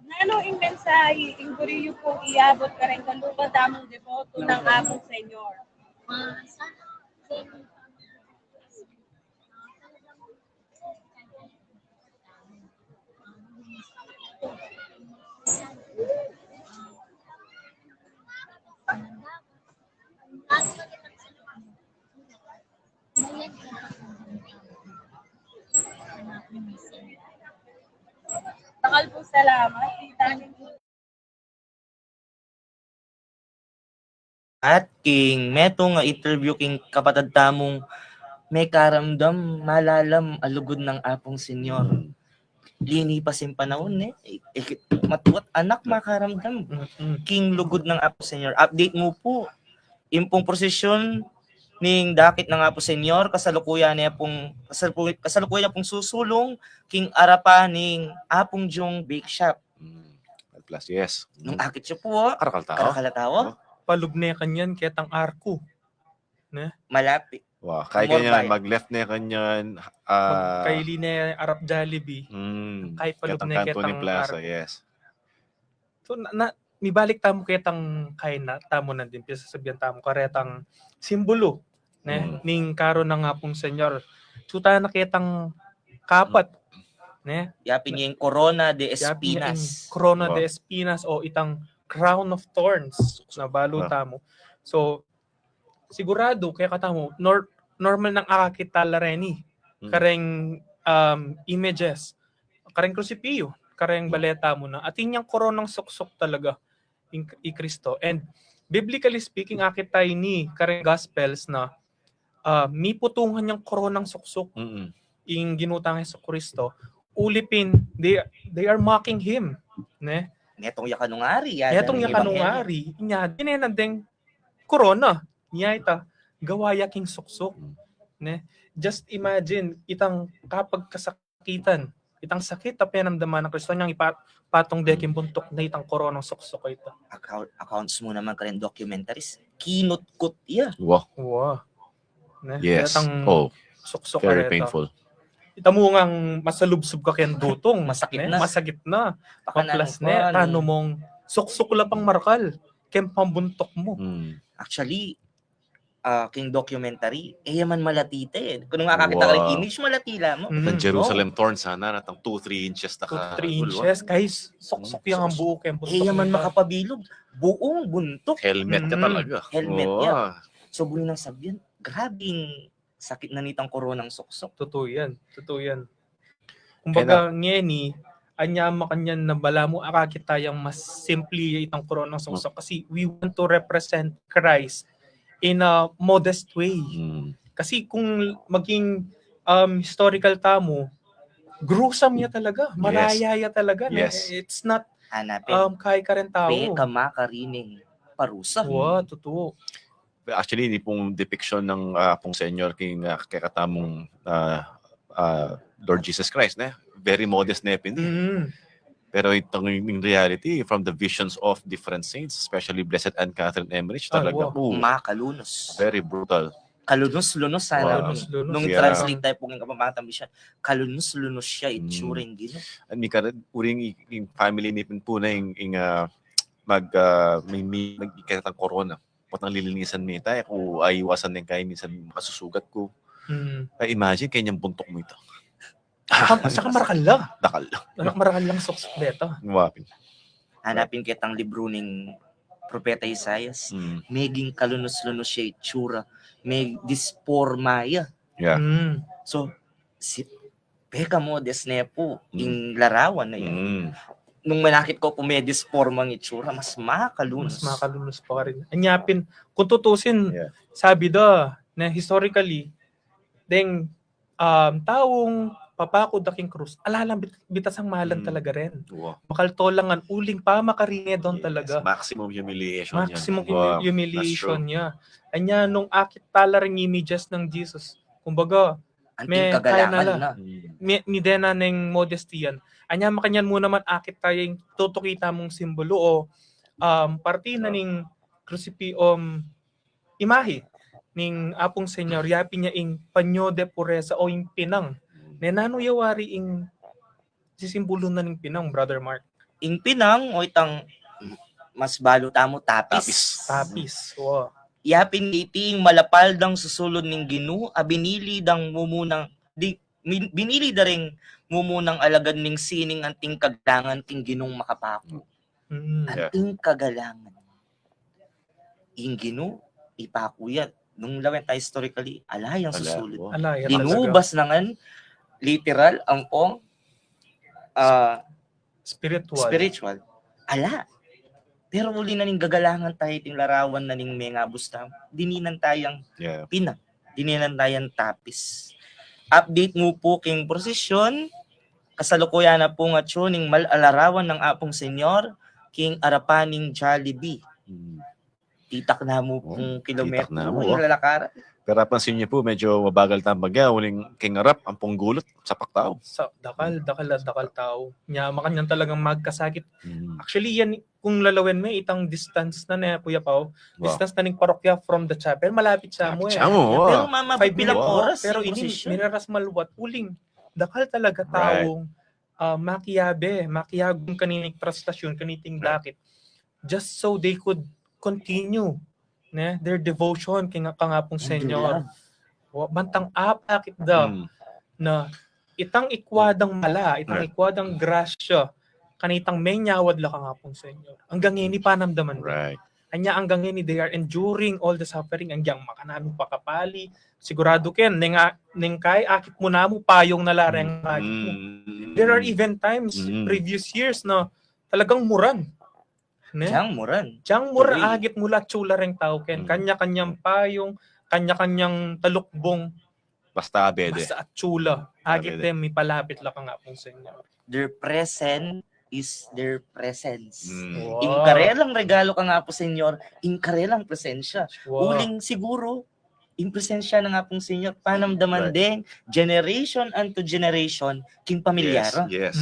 Nano ang mensahe, inguriyo po iabot ka rin kalupad among devoto ng among Senyor. Takal po salamat. At king, meto nga interview king kapatid tamong may karamdam, malalam, alugod ng apong senyor. Lini pa sin panahon matuwat anak makaramdam. King lugod ng apong senyor. Update mo po. Impong prosesyon ning dakit ng apong senyor, kasalukuyan niya pong susulong king arapa ning apong jong bake shop. Plus, yes. Nung akit siya po, Karakalatawa. Palugnay kanyan ketang arko. Malapit. Wow, kaya kanyan, mag-left na kanyan. Kaili na Arab Jollibee. Kay palugnay ketang Plaza, arko. yes. So, mibalik tamo ketang kay na, tamo na din. Pisa sabihan tamo, karetang simbolo. Ning karo na nga pong senyor. So, tayo na ketang kapat. Yapin niya yung Corona de Espinas. Corona de Espinas o itang Crown of Thorns na baluta mo. So, sigurado, kaya katamo, normal ng akakita lareni. Kareng images, kareng krusipio, kareng baleta mo na. At inyang koronang suksok talaga i Kristo. And biblically speaking, akita ni kareng gospels na may putungan niyang koronang suksok. Ing ginutang sa Kristo. Ulipin, they are mocking him. Netong yakanungari. Netong yakanungari. Inya, dinenandeng corona. Niya ita, gawaya king suksok. Just imagine, itang kapag kasakitan, itang sakit na pinamdaman ng Kristo niyang ipatong deking buntok na itang koronang suksok ito. Accounts mo naman ka rin documentaries. Kinutkot iya. Wow. Yes. Suksok very painful. Ita mo ngang masalubsob ka kayang dutong. Masakit na. Masakit na. Paklas na. Tano mong suksok lang pang markal. Kaya pambuntok mo. Actually, king documentary, man malatite. Kung nakakita ka rin image, malatila mo. Ang Jerusalem thorn sana, natang 2-3 inches. 2-3 inches. Guys, suksok yung ang buo kayang buntok. Man makapabilog. Buong buntok. Helmet ka talaga. Helmet yan. So, buhay nang sabihin, grabing sakit na nitang koronang suksok. Totoo yan. Kumbaga, ngeni, anya makanyan na bala mo akakita yung mas simply itang koronang suksok kasi we want to represent Christ in a modest way. Kasi kung maging historical tamo, gruesome niya talaga. Maraya niya talaga. Yes. It's not kaya ka rin tao. Peka makarining parusa. Wow, totoo. Actually, hindi pong depiction ng pong Senyor king kakatamong Lord Jesus Christ. Very modest na epin. Pero itong in reality, from the visions of different saints, especially Blessed Anne Catherine Emmerich, talaga, Makalunos. very brutal. Kalunos-lunos sana. Wow. Kalunos-lunos. Nung Yeah. translate tayo po ng kapamatang siya, kalunos-lunos siya, itsura yung Ginoo. And mi kada uring yung family ni po na yung may magkita ng corona. Patang lilinisan mi tayo kung ay iwasan din kayo minsan masusugat ko. Ay imagine kanyang buntok mo ito. Saka marakal lang. Dakal. Marakal lang socks beto. Wapin. Hanapin kitang libro ng Propeta Isaias. Meging kalunos-lunos siya itsura. May dispormaya. Yeah. So, si Peka mo, desnepo, yung larawan na yun. Nung manakit ko kung may dispormang itsura, mas makalunos. Mas makalunos pa rin. Anyapin, kung tutusin, sabi na historically, ding taong papako daking krus, alalang bitas ang mahalan talaga rin. Wow. Makaltolangan, uling pa makaringe doon talaga. Maximum humiliation Maximum yan. Wow. humiliation niya. Anya, nung akit tala rin images ng Jesus, kumbaga, Anting kagalangan na. Ni Dena ng modesty yan. Anya, makanyan mo naman akit tayo yung tutukita mong simbolo o parte na ning crucipium imahe ning apong senyor, yapi niya ing panyo de pureza o ing pinang. Nenano yawari ing sisimbolo na ning pinang, Brother Mark? Ing pinang o itang mas balo tamo tapis. Tapis. Wow. Yapin iti ing malapal dang susulod ning Ginoo, binili dang mumunang binili da ring mumunang alagad ning sining anting kagalangan ting Ginong makapako. Anting kagalangan. Ing Ginoo ipakuyat nung lawen ta historically alayang susulod. Inubas nangan literal ang pong spiritual. Ala. Pero muli na ning gagalangan tayo ting larawan na ning mga busta. Dininan tayang pinang. Dininan tayang tapis. Update mo po king prosesyon. Kasalukuyan na po nga ning malarawan ng apong senyor king arapaning Jollibee. Titak na mo kung kilometro yung lalakaran. Pero pansin niyo po, medyo mabagal tambagya. Uling kingarap, ang punggulot, sapak tao. Dakal tao. Nya, makanyan talagang magkasakit. Actually, yan, kung lalawin mo, itang distance na Kuya Pao, distance na ning parokya from the chapel, malapit siya mo eh. Pero mama, bilang oras, pero ini, minaras maluwat, uling. Dakal talaga taong makiyagong kanining prastasyon, kaniting dakit, just so they could continue their devotion kay kangapong senyor. Bantang apakit na itang ikwadang mala, itang ikwadang grasya, kanitang may nyawad la kangapong senyor. Hanggang ngayon panamdaman. Right. Anya hanggang ngayon they are enduring all the suffering, hanggang makanaming pakapali. Sigurado ken ning kay akit mo na mo payong nalareng akit mo. There are even times previous years na talagang muran. Diyang muran agit mula tsula ring tao ken. Kanya-kanyang payong, kanya-kanyang talukbong. Basta abede. Basta at tsula. Agit dem may palapit la nga pong senyor. Their present is their presence. Wow. Inkarelang regalo ka nga po senyor, inkarelang presensya. Wow. Uling siguro, in presensya na nga pong senyor, panamdaman din, generation unto generation, king pamilyara. Yes.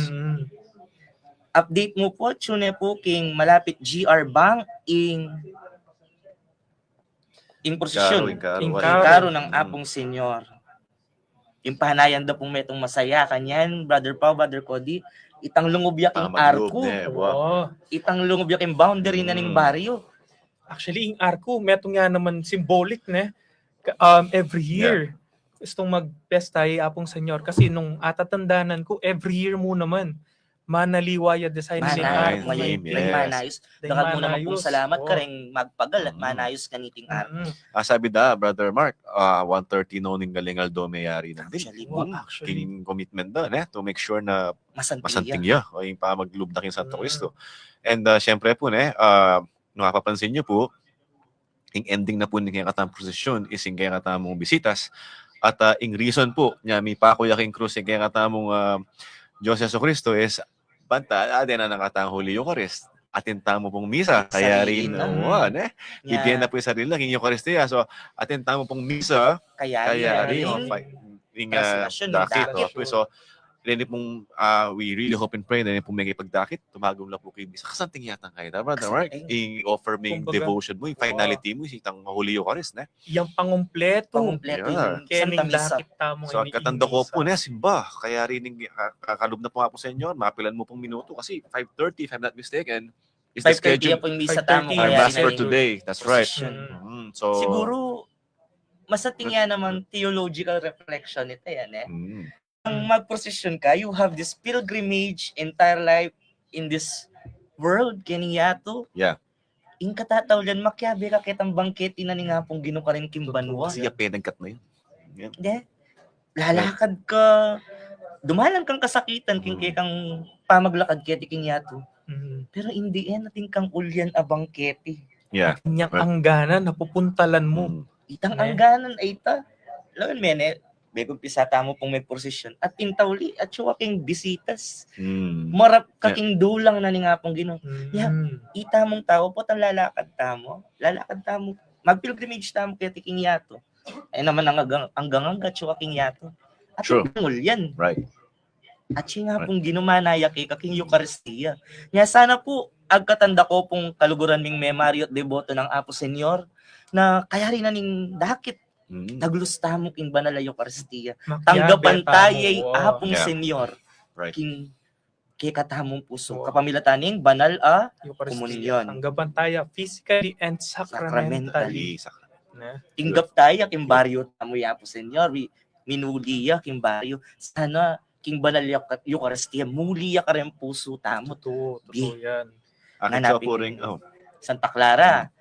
Update mo po, tune po king malapit GR Bank in prosesyon. Inkaro ng apong senyor. Yung pahanayan daw pong metong masaya kanyan, Brother Pao, Brother Cody, itang lungubyak yung arko. Itang lungubyak yung boundary na ning baryo. Actually, yung arko, metong nga naman symbolic every year. Gustong mag-pesta apong senyor. Kasi nung atatandanan ko, every year mo naman, manaliwaya design ni arko. Manayos. Dakat mo naman pong salamat ka rin magpagal at manayos kaniting arko. Sabi Brother Mark, 1:30 noon ng galingal do mayari na din. Kining commitment to make sure na masantingya o yung pamaglubdak yung Santo Cristo. And syempre po nakapapansin niyo po, yung ending na po ng kaya katang prosesyon is yung kaya katamong bisitas. At yung reason po, niya may pakuyaking krus yung kaya katamong Diyos Yesu Cristo is banta, na nakatang Holy Eucharist. Atinta mo pong misa. Kaya rin, ibigay na po yung sarili lang, yung Eucharistia. So, atinta mo pong misa. Kaya rin, yung dakit. So, Then pong we really hope and pray na pong may pagdakit, tumagom lang po kayo. Sa kasanting yata kayo. Brother Mark, i-offer mo yung Kumbaga, devotion mo, yung finality mo, itang Holy Eucharist na. Yang pangumpleto. Pangumpleto Yeah. yung Kening Santa Misa. dakit tamo. So, katanda ko po na simba. Kaya rin kakalob na po nga po sa inyo. Mapilan mo pong minuto kasi 5:30 if I'm not mistaken is the 5:30 schedule. po yung misa 5:30 tamo. Our kaya mass rin for namin- today. That's right. Position. So, Siguro, masating yan naman theological reflection ito yan eh. mm, Ang mag-procession ka, you have this pilgrimage entire life in this world, kiniyato. Yeah. In katatawlan, makyabe ka kitang bangketi na ni nga pong ginukarin kimbanwa. kasi penagkat na yun. Yan. Hindi. Lalakad ka, dumalang kang kasakitan, kang pamaglakad keti kiniyato. Pero hindi yan natin kang ulyan abang keti. Yeah. Kanyang Right. angganan, napupuntalan mo. Mm. Itang Ne? angganan ay ita. Alam mo, mene, may pisata mo pong may prosesyon. At intawli, at siya king bisitas. Mm. Marap kaking dulang na ni nga pong gino. Yeah. Mm. Ita mong tao po, ang lalakad tamo. Lalakad tamo. Mag-pilgrimage tamo kaya tiking yato. Ay naman ang gangang siya king yato. At True. yung yan. Right. At siya nga pong ginumanaya kay kaking Eucharistia. Nga sana po, agkatanda ko pong kaluguran ning memory at deboto ng Apo Senyor na kaya rin na ning dakit Mm. naglusta mo king banal na Eucharistia. Makyabe Tanggapan tamo. tayay Wow. Apong Yeah. Senyor Right. king kay katamong puso. Wow. Kapamilataning banal a Eucharistia. komunyon. Tanggapan tayo physically and sacramentally. Na? Tinggap tayo king baryo tamo ya po Senyor. Minuliya king baryo. Sana king banal Eucharistia muliya ka rin puso tamo. Totoo yan. Akin siya Hanapin po rin. Oh. Santa Clara.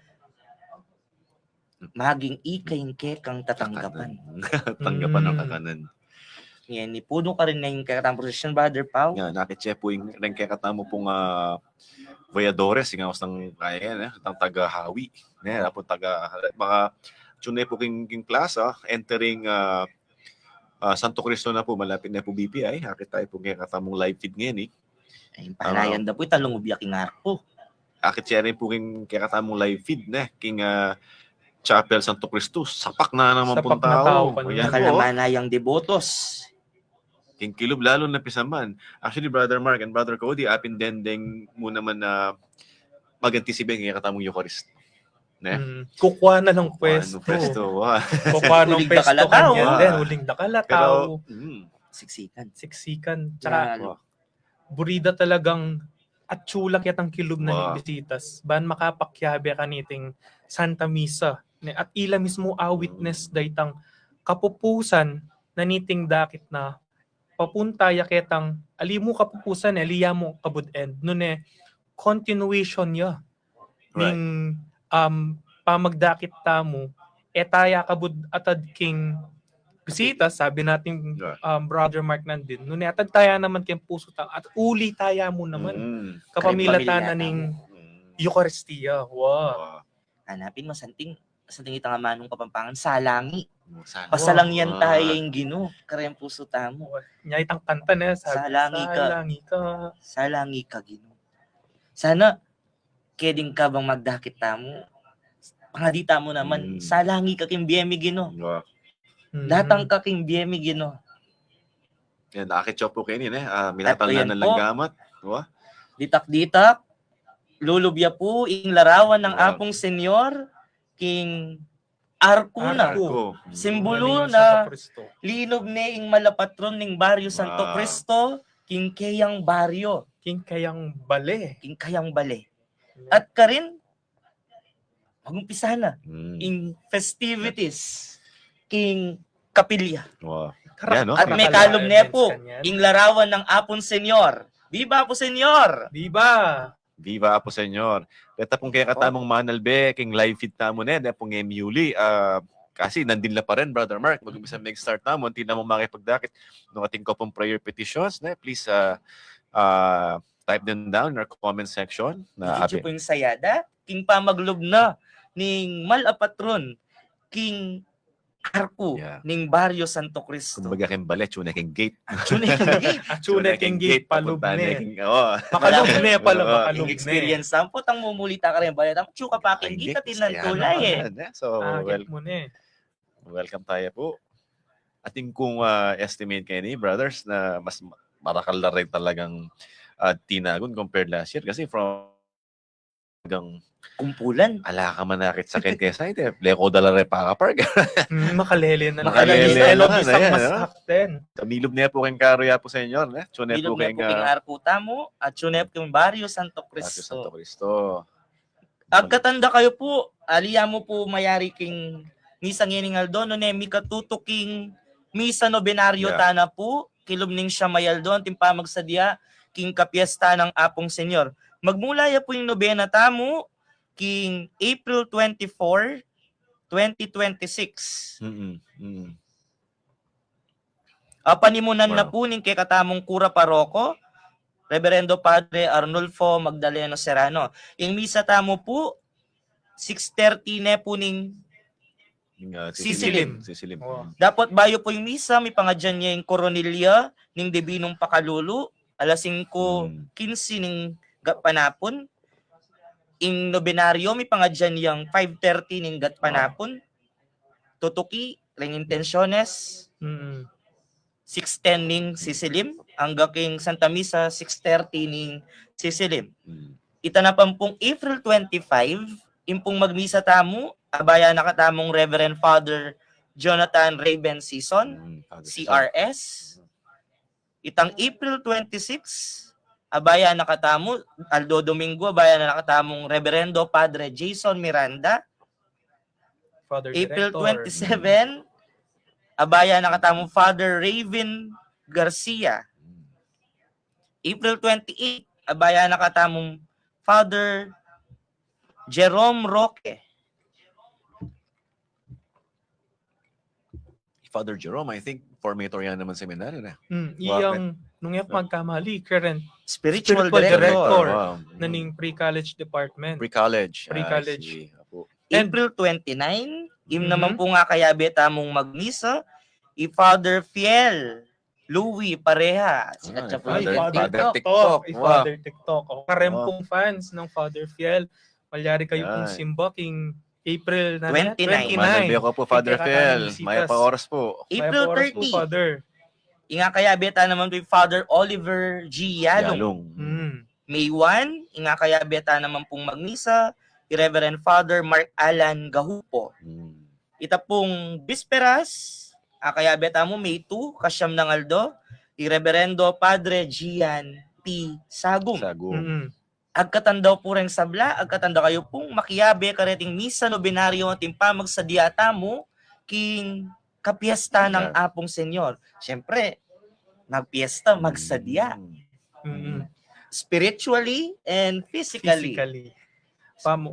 Maging ikay kang tatanggapan. Tanggapan ng Mm. kakanan. Yan, ipuno ka rin na yung kakatang prosesyon, Brother Pao. Yan, nakitse po yung rin kaya katamo pong Voyadores, yung aus ng kaya yan, ng taga-Hawi. Yan, po taga, mga tsunay po king plaza, entering Santo Cristo na po, malapit na po BPI. Akit tayo po kaya katamong live feed ngayon eh. Ay, pahalayan na po, italong ubiyak yung arko. Akit siya rin po king kaya katamong live feed na, king Chapel Santo Cristo. Sapak na naman Sapak pong na tao tao. pa Ayan naman. po. Nakalamanayang devotos. King Kilob, lalo na pisaman. Actually, Brother Mark and Brother Cody, apin dendeng mo naman na mag-anticipate kaya katamong Eucharist. Ne? Kukuha na ng pwesto. Wow. Kukuha ng Huling pwesto dakalataw. kanya. Ah. Then, huling dakalataw. Pero, Siksikan. Siksikan. Tsaka, Lalo. burida talagang at chulak yatang kilub na Wow. ng bisitas. Ban makapakyabe ka niting Santa Misa. Ne, at ila mismo a witness daytang kapupusan na niting dakit na papunta yaketang alimu kapupusan aliya mo kabud-end. Nune, continuation ya. Right. Ning pamagdakit tamo etaya kabud atad king bisita sabi natin Brother Mark nandin nune atad taya naman king puso ta at uli taya mo naman kapamilatan na ning Eucharistia. Wow. Hanapin mo, santing itang manong kapampangan, salangi. Sana. Pasalangyan Wow. tayo yung gino. Karayang puso tamo. Nya itang kanta na sabi, Salangi ka. salangi ka. Salangi ka, gino. Sana, keding ka bang magdakit tamo? Pangadita mo naman, salangi ka king biyemi, gino. Wow. Datang ka king biyemi, gino. Yan, nakakitsa po kayo yun minatalan At ayan ng po. langgamat. Diba? Ditak-ditak, lulubya po, ing larawan ng Wow. Apong Senyor, king Arkuna. Arko. Simbolo Ano yung na Santo Cristo? linob ne ing malapatron ning baryo Santo Wow. Cristo, king kayang baryo, King kayang bale. king kayang bale. At karin, magumpisa na, in festivities, king kapilya. Wow. Karak- Yan, no? At may Nakakala- kalom ne po, kanyan. ing larawan ng Apon Senyor. Viva Apo Senyor! Diba? Viva po, Senyor. Deta pong kaya katamong manalbe, king live feed tamo na, pong emuli. Kasi nandin la pa rin, Brother Mark. Mag-umpisa mag-start tamo, hindi na mo makipagdakit. Nung ating ko pong prayer petitions, please type them down in our comment section. Na Video po yung sayada, king pamaglob na, ning malapatron, king Arko, Yeah. ning baryo Santo Cristo. kumbaga king balet, tune king gate. Tune king Achune king gate palubne. Makalubne pala, makalubne. experience sampo tang mumulita ka rin balit. Ang tsuka pa king di ka tinantulay eh. So, Agit mo na eh. welcome tayo po. Ating kung estimate kayo ni brothers na mas marakal na rin talagang tinagon compared last year. Kasi from hanggang Kumpulan. ala ka manakit sa Kentesa, ite, Leko dala repaka park. Makalele na Makalele Makalele na na nga, bisang ayan, mas no? hakten. Kamilog niya po kayong karo ya po senyor. Tune Bilog po niya kayong po king Arkuta mo at Chunep king Barrio Santo Santo Cristo. Cristo. Agkatanda kayo po, aliya mo po mayari king Misa Ngeningaldo, no nemi katuto king Misa Nobenaryo Yeah. tana po, kilumning siya mayaldon, timpa magsadya, king kapiesta ng Apong Senyor. Magmula ya po yung nobena tamo, king April 24, 2026. Panimunan na po ning kay katamong Kura Paroko, Reverendo Padre Arnulfo Magdaleno Serrano. Yung misa tamo po, 6:30 na po ning Sisilim. Oh. Dapat bayo po yung misa, may pangadyan niya yung Coronilla, ning Debinong Pakalulu, alas 5:15 ning panapon. Ing nobenaryo, may pangadyan yung 5:30 ning panapon. Tutuki, ring intensyones, 6:10 ning Sisilim, hanggang king Santa Misa, 6:30 ning Sisilim. Itanapan pong April 25, impong magmisa tamo, abaya nakatamong Reverend Father Jonathan Raven Season, CRS. Itang April 26, abaya nakatamo, Aldo Domingo, abaya na nakatamong Reverendo Padre Jason Miranda. Father April Director. 27, abaya nakatamong Father Raven Garcia. April 28, abaya nakatamong Father Jerome Roque. Father Jerome, I think, formator yan naman seminary na. Iyang, nung yung magkamali, current Spiritual director Director. Wow. na ning pre-college department. Pre-college. Pre-college. I see. Apo. April 29, naman po nga kaya betamong magmisa, Father Fiel Louis Pareha. Sikat siya po Father- yung Father TikTok. Ay, Wow. Father TikTok. O, karempong fans ng Father Fiel. Malyari kayo Yan. kung simba king April na 29. Manalbi ako po, Father King Fel. Kakataning Maya Bisitas. pa oras po. April May oras po, 30, Father. inga kaya beta naman po yung Father Oliver G. Yalong. Yalong. May 1, inga kaya beta naman pong magmisa, Reverend Father Mark Alan Gahupo. Ita pong Bisperas, kaya beta mo May 2, kasyam ng Aldo, Reverendo Padre Gian P. Sagum. Sagum. Agkatandaw po rin sabla, agkatanda kayo pong makiyabe kareting misa nobenaryo at impamag sa diata mo, king kapiesta ng Apong Senyor. Siyempre, magpiesta, magsadya. Spiritually and physically.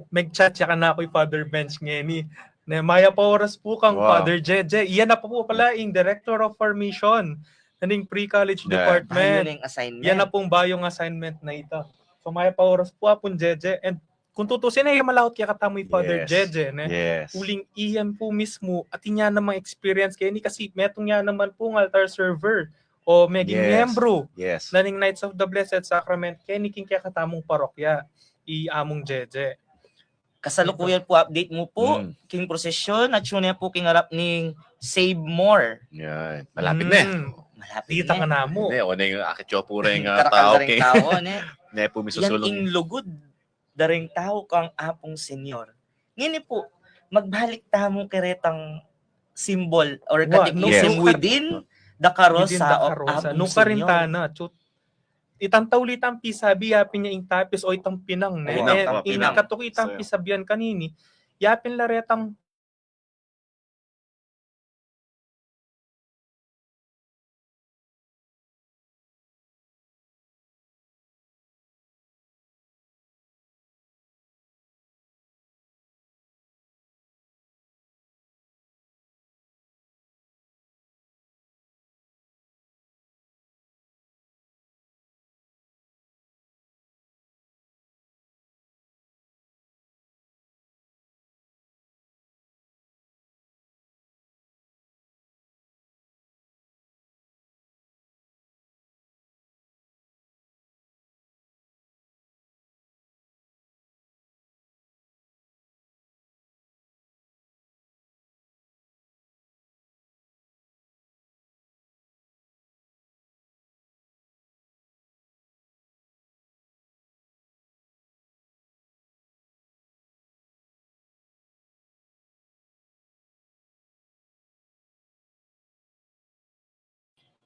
Mag-chat siya ka na ako yung Father Bench ngeni. Na maya pa oras po kang Wow. Father Jeje. Iyan na po pala yung Director of Formation naning pre-college Yeah. Bayo department. na yung assignment. Yan na pong bayong assignment na ito. So maya pa oras po apon Jeje. And kung tutusin ay malawat kaya katamoy Father Yes. Jeje. Yes. Uling iyan po mismo at inya namang experience kaya ni kasi metong niya naman po ng altar server o maging Yes. miyembro Yes. naning Knights of the Blessed Sacrament kaya ni king kaya katamong parokya iamong Jeje. Kasalukuyan po, update mo po, king prosesyon, at yun na po king harap ning Save More. Yan. Malapit na eh. Malapit Dita ka na mo. Hindi, o na yung akityo po rin Karakal tao. na rin tao, ne? Ne po Yan misusulong. ing lugod, daring tao kang Apong Senyor. Ngayon po, magbalik tamong keretang symbol or catechism Yes. within the karosa of Apong Nung Senyor. karintana, itang taulit ang pisabi, yapin niya ing tapis o itang pinang. Pinang. Inang katok itang pisabian kanini, yapin laretang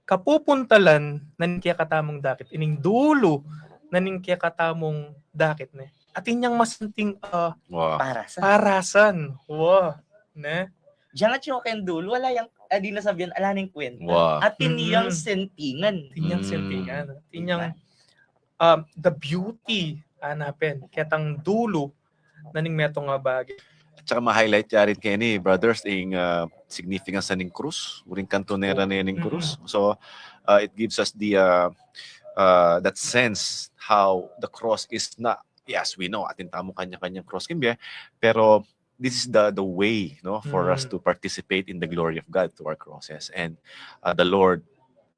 kapupuntalan naning kaya katamong dakit, ining dulo naning kaya katamong dakit ne. At inyang masanting Wow. parasan. Wow. Ne? Diyan at yung dulo, wala yung, di nasabihan, ala ng kwenta. Wow. At tiniyang sentingan. Tinyang Mm. sentingan. Tinyang the beauty hanapin. Ketang dulo naning meto nga bagay. At saka ma-highlight ya rin Kenny, brothers, yung significance ng krus, uring kantonera na yung krus. So, it gives us the that sense how the cross is not, yes, we know, atin tamo kanya-kanyang cross kimbe, pero this is the way, no, for us to participate in the glory of God through our crosses. And the Lord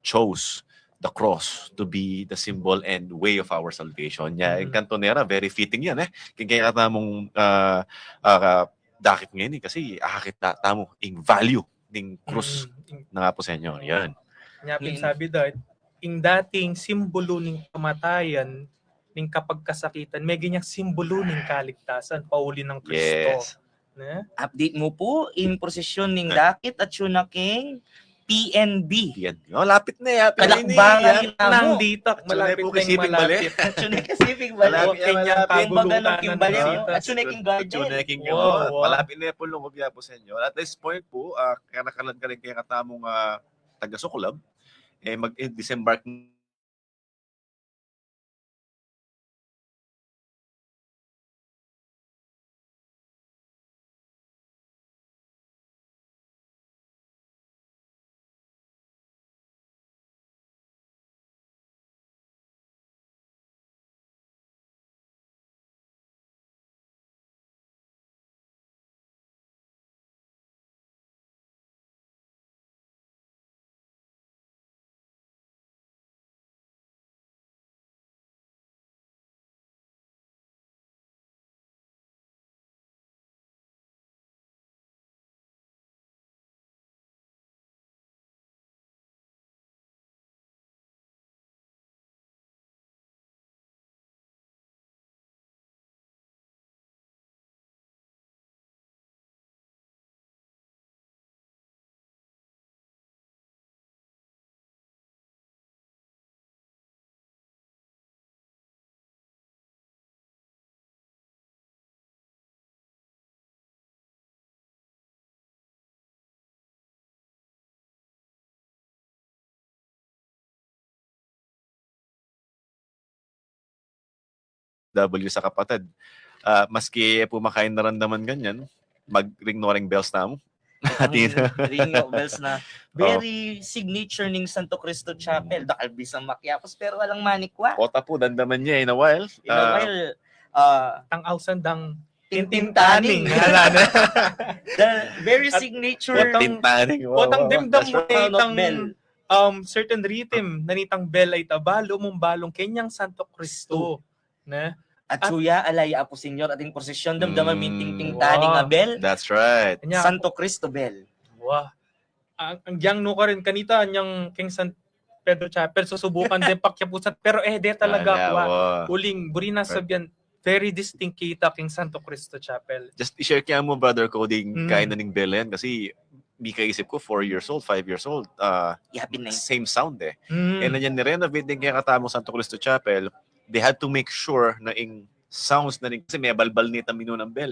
chose the cross to be the symbol and way of our salvation. Yung kantonera, very fitting yan Kaya katamong dakit ngayon kasi akit na tamo in value ng krus na nga po sa inyo. Yan. Nyapin sabi dahil, ing dating simbolo ng kamatayan, ning kapag kasakitan, may ganyang simbolo ng kaligtasan, pauli ng Kristo. Yes. Ne? Update mo po, in prosesyon ng dakit at yun na king PNB. Yan. Oh, lapit na yan. Kalakbangan yun na mo. Nandito, malapit po na kasi yung malapit. At yun na kasipig ba? Malapit yan, Kanyang malapit. Kumbaga nung kabulutan kimbali, ng at yun na king guardian. Wow. Malapit na po lungog po sa inyo. At this point po, kanakalan ka rin kaya katamong taga-sukulab, mag-disembark W sa kapatid. Maski po makain naramdaman ganyan, mag-ring no ring bells na mo. Ring of bells na very signature ng Santo Cristo Chapel. Dakalbis ang Maquiapos pero walang manikwa. Kota po, dandaman niya in a while. In a while, Tang-ausan dang tintintaning. The very signature Tintaning. Potang dimdam mo sound of itang bell. certain rhythm na nitang bell ay tabalo mong balong kenyang Santo Cristo. Na? At suya alaya po senyor ating prosesyon damdaman minting tingtaning nga bell. That's right. Kanya, Santo Cristo bell. wow. Ang giyang no ka rin kanita, anyang King San Pedro Chapel, susubukan din pakyapusan. Pero de talaga, uling, buri na sabihan, very distinct kita King Santo Cristo Chapel. Just i-share kaya mo, brother Coding, kain na ng bell yan kasi di kaisip ko, 4 years old, 5 years old, same sound And nanyan ni-renovate din kaya katamong Santo Cristo Chapel, they had to make sure na ing sounds na rin kasi may balbal nita minu ng bell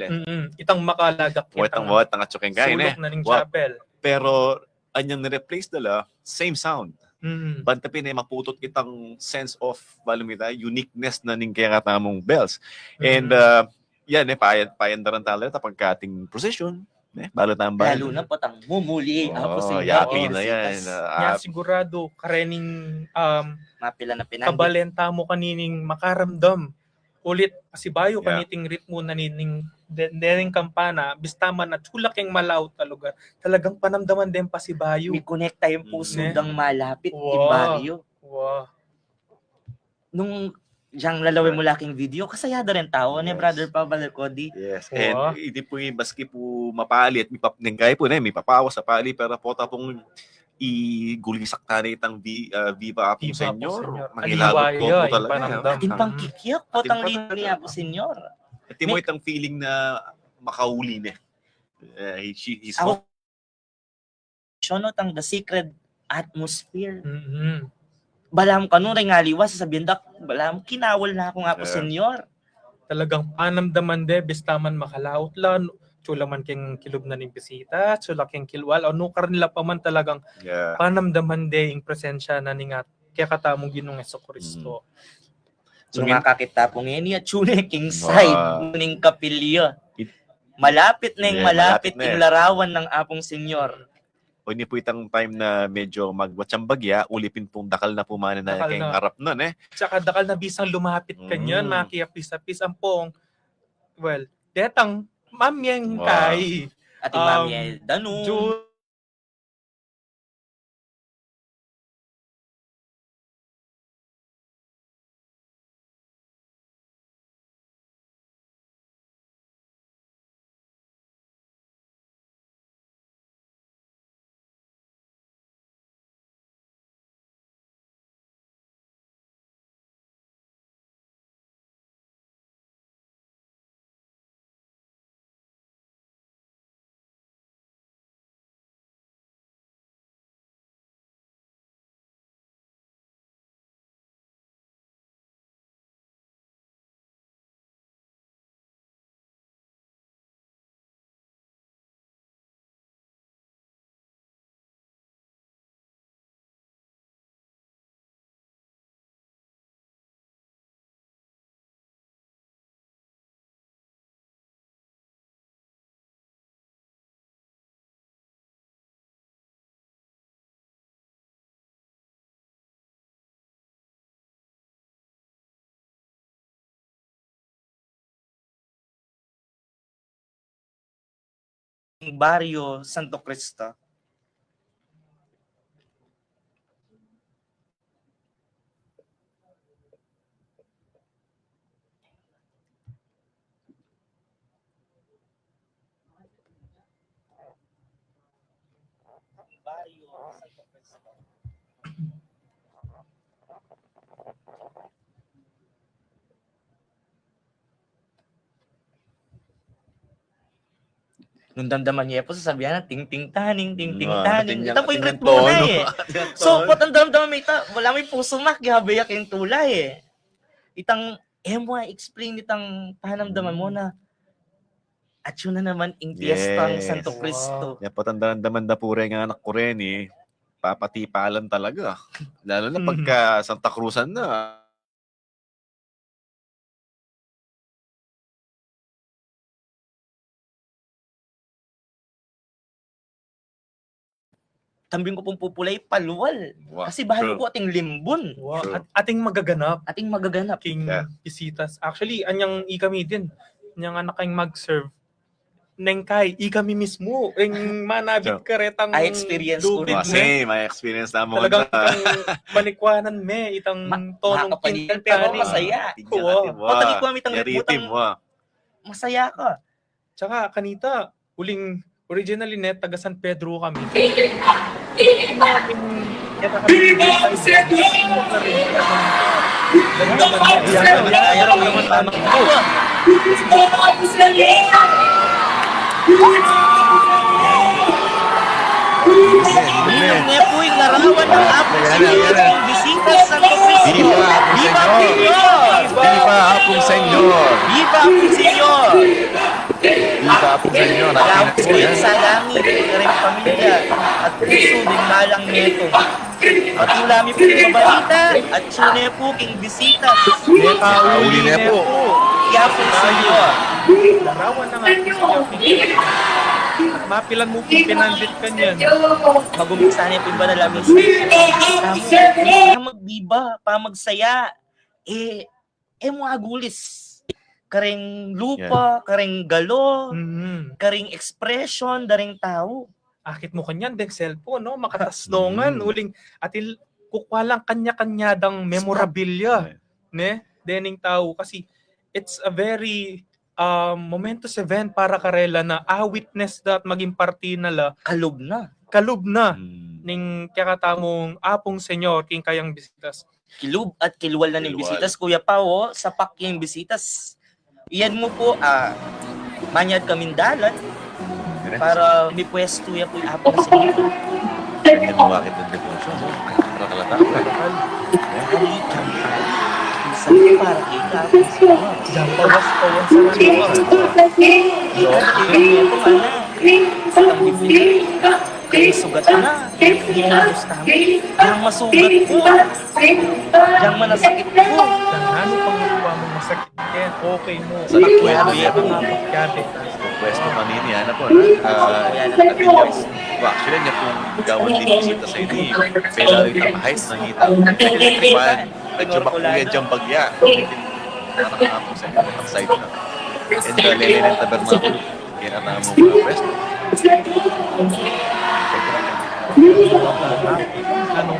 Itang makalagak Watang atsuking kain sulok na ng chapel. Pero anyang ni-replace nila, same sound. Bantapin maputot itang sense of balumita, uniqueness na ning kaya katamong bells. And yan payan daran tala tapag kating procession. Balot ang bal. Lalo na patang mumuli. Yapi na yan. Sigurado karening mapila na pinandi. kabalenta mo kanining makaramdam. Ulit pasibayo kaniting ritmo na nining dening kampana bistaman at hulak yung malaw talaga. Talagang panamdaman din pasibayo. May konekta yung puso dang malapit yung baryo. Wow. Nung diyang lalawin mo laking video, kasayado rin tao ni Brother Pavel Cody. Yes. And hindi po yung baski po mapalit, may kaya po may papawas sa pali, pero po tapong igulisak na itang Viva Apo Senyor. Mangilabot ko po talaga. Atin pang kikiyak po tang linya po Senyor. At mo itang feeling na makauli niya. He's ako, no, tang the sacred atmosphere. Mhm. Balam ka nun, ringaliwa, sasabihin dak, balam, kinawal na ako nga po, senyor. Talagang panamdaman de bistaman makalaot lan chula man king kilub na ning bisita chula king kilwal ano karnila pa man talagang Yeah. panamdaman de yung presensya na ningat kaya katamong Ginoong Jesucristo. So nga kakita po ngayon, at tune king side, ning kapilya. Malapit na yung malapit yung larawan ng apong senyor. O hindi po itang time na medyo magwatsang bagya, ulipin pong dakal na pumana na Dakal kayong na. harap nun eh. Tsaka dakal na bisang lumapit kanyan makiyapis-apis ang pong well detang mamyeng kay Ati mami, danun. Barrio Santo Cristo. Nung damdaman niya po, sasabihan na ting-ting-taning, ting-ting-taning. Ito po yung ritmo na eh. So, pot ang damdaman mo ita, wala may puso mak, gihabayak yung tulay eh. Itang, mo explain itang panamdaman mo na at yun na naman yung piyestang Santo Cristo. Yan po tandaan-daman na po rin ang anak ko rin eh. Papatipalan talaga. Lalo na pagka Santa Cruzan na. Kambing ko pong pupulay, paluwal. Wow. Kasi bahal ko ating limbon. Wow. Ating magaganap. Ating magaganap. King bisitas. Actually, anyang ikami din. Anyang anak kayong mag-serve. Neng kay, ikami mismo. Yung manabit ka retang I experience ko rin. Same, may experience na mo. Talagang itang manikwanan me, itang tonong kintan pero masaya. Patali ko kami itang ritmo. Masaya ka. Tsaka kanita, originally net, taga San Pedro kami. Ninong niya po yung larawan ng Apong Senyor ng bisita sa Santo Cristo. Viva Senyor! Viva Apong Senyor! Viva Apong Senyor! Viva Apong Senyor! Alam ko yung sa langit, rin pamilya, at puso din malang neto. Matulami po yung mabalita, at sune po king bisita. Uli na po. Apong Senyor. Larawan ng Apong Senyor. At mapilan mo kung pinandit ka niyan. Magumiksa niya po yung banalamin sa pa magbiba, pa magsaya. Mo agulis. Karing lupa, karing galo, karing expression, daring tao. Akit mo kanyan, deng cellphone, no? Makatasnongan, uling, atil, kukwalang kanya-kanyadang memorabilia, ne? Dening tao, kasi it's a very momentous event para karela na witness that maging party nala. Kalub na. Ning kakatamong Apong Senyor, king kayang bisitas. Kilub at kilwal na ng bisitas, Kuya Pao, sapak yung bisitas. Iyan mo po, manyad kaming dalat para may pwesto ya po yung Apong Senyor. Ganyan mo bakit ng devotion. So, nakalata ko. Minsan para kay Kapos. Diyan pawas-pawas sa ano. So, ito ka na. Ang bibili. Kaya sugat na. Hindi ka gusto kami. Yang masugat po. Yang manasakit po. Diyan, ano pang nakuha mo masakit yan? Okay mo. Sa pwesto Kaya niya po. Mga pagkabi. Pwesto kanini, ano po. Kapilya po. Actually, niya pong gawan din bisita sa ini. Pela rin tamahit na ngita. Man, medyo makuya diyang bagya. Nakakapong sa inyo. Outside na. And lele ng tabernacle. Kaya na namang pwesto. Anong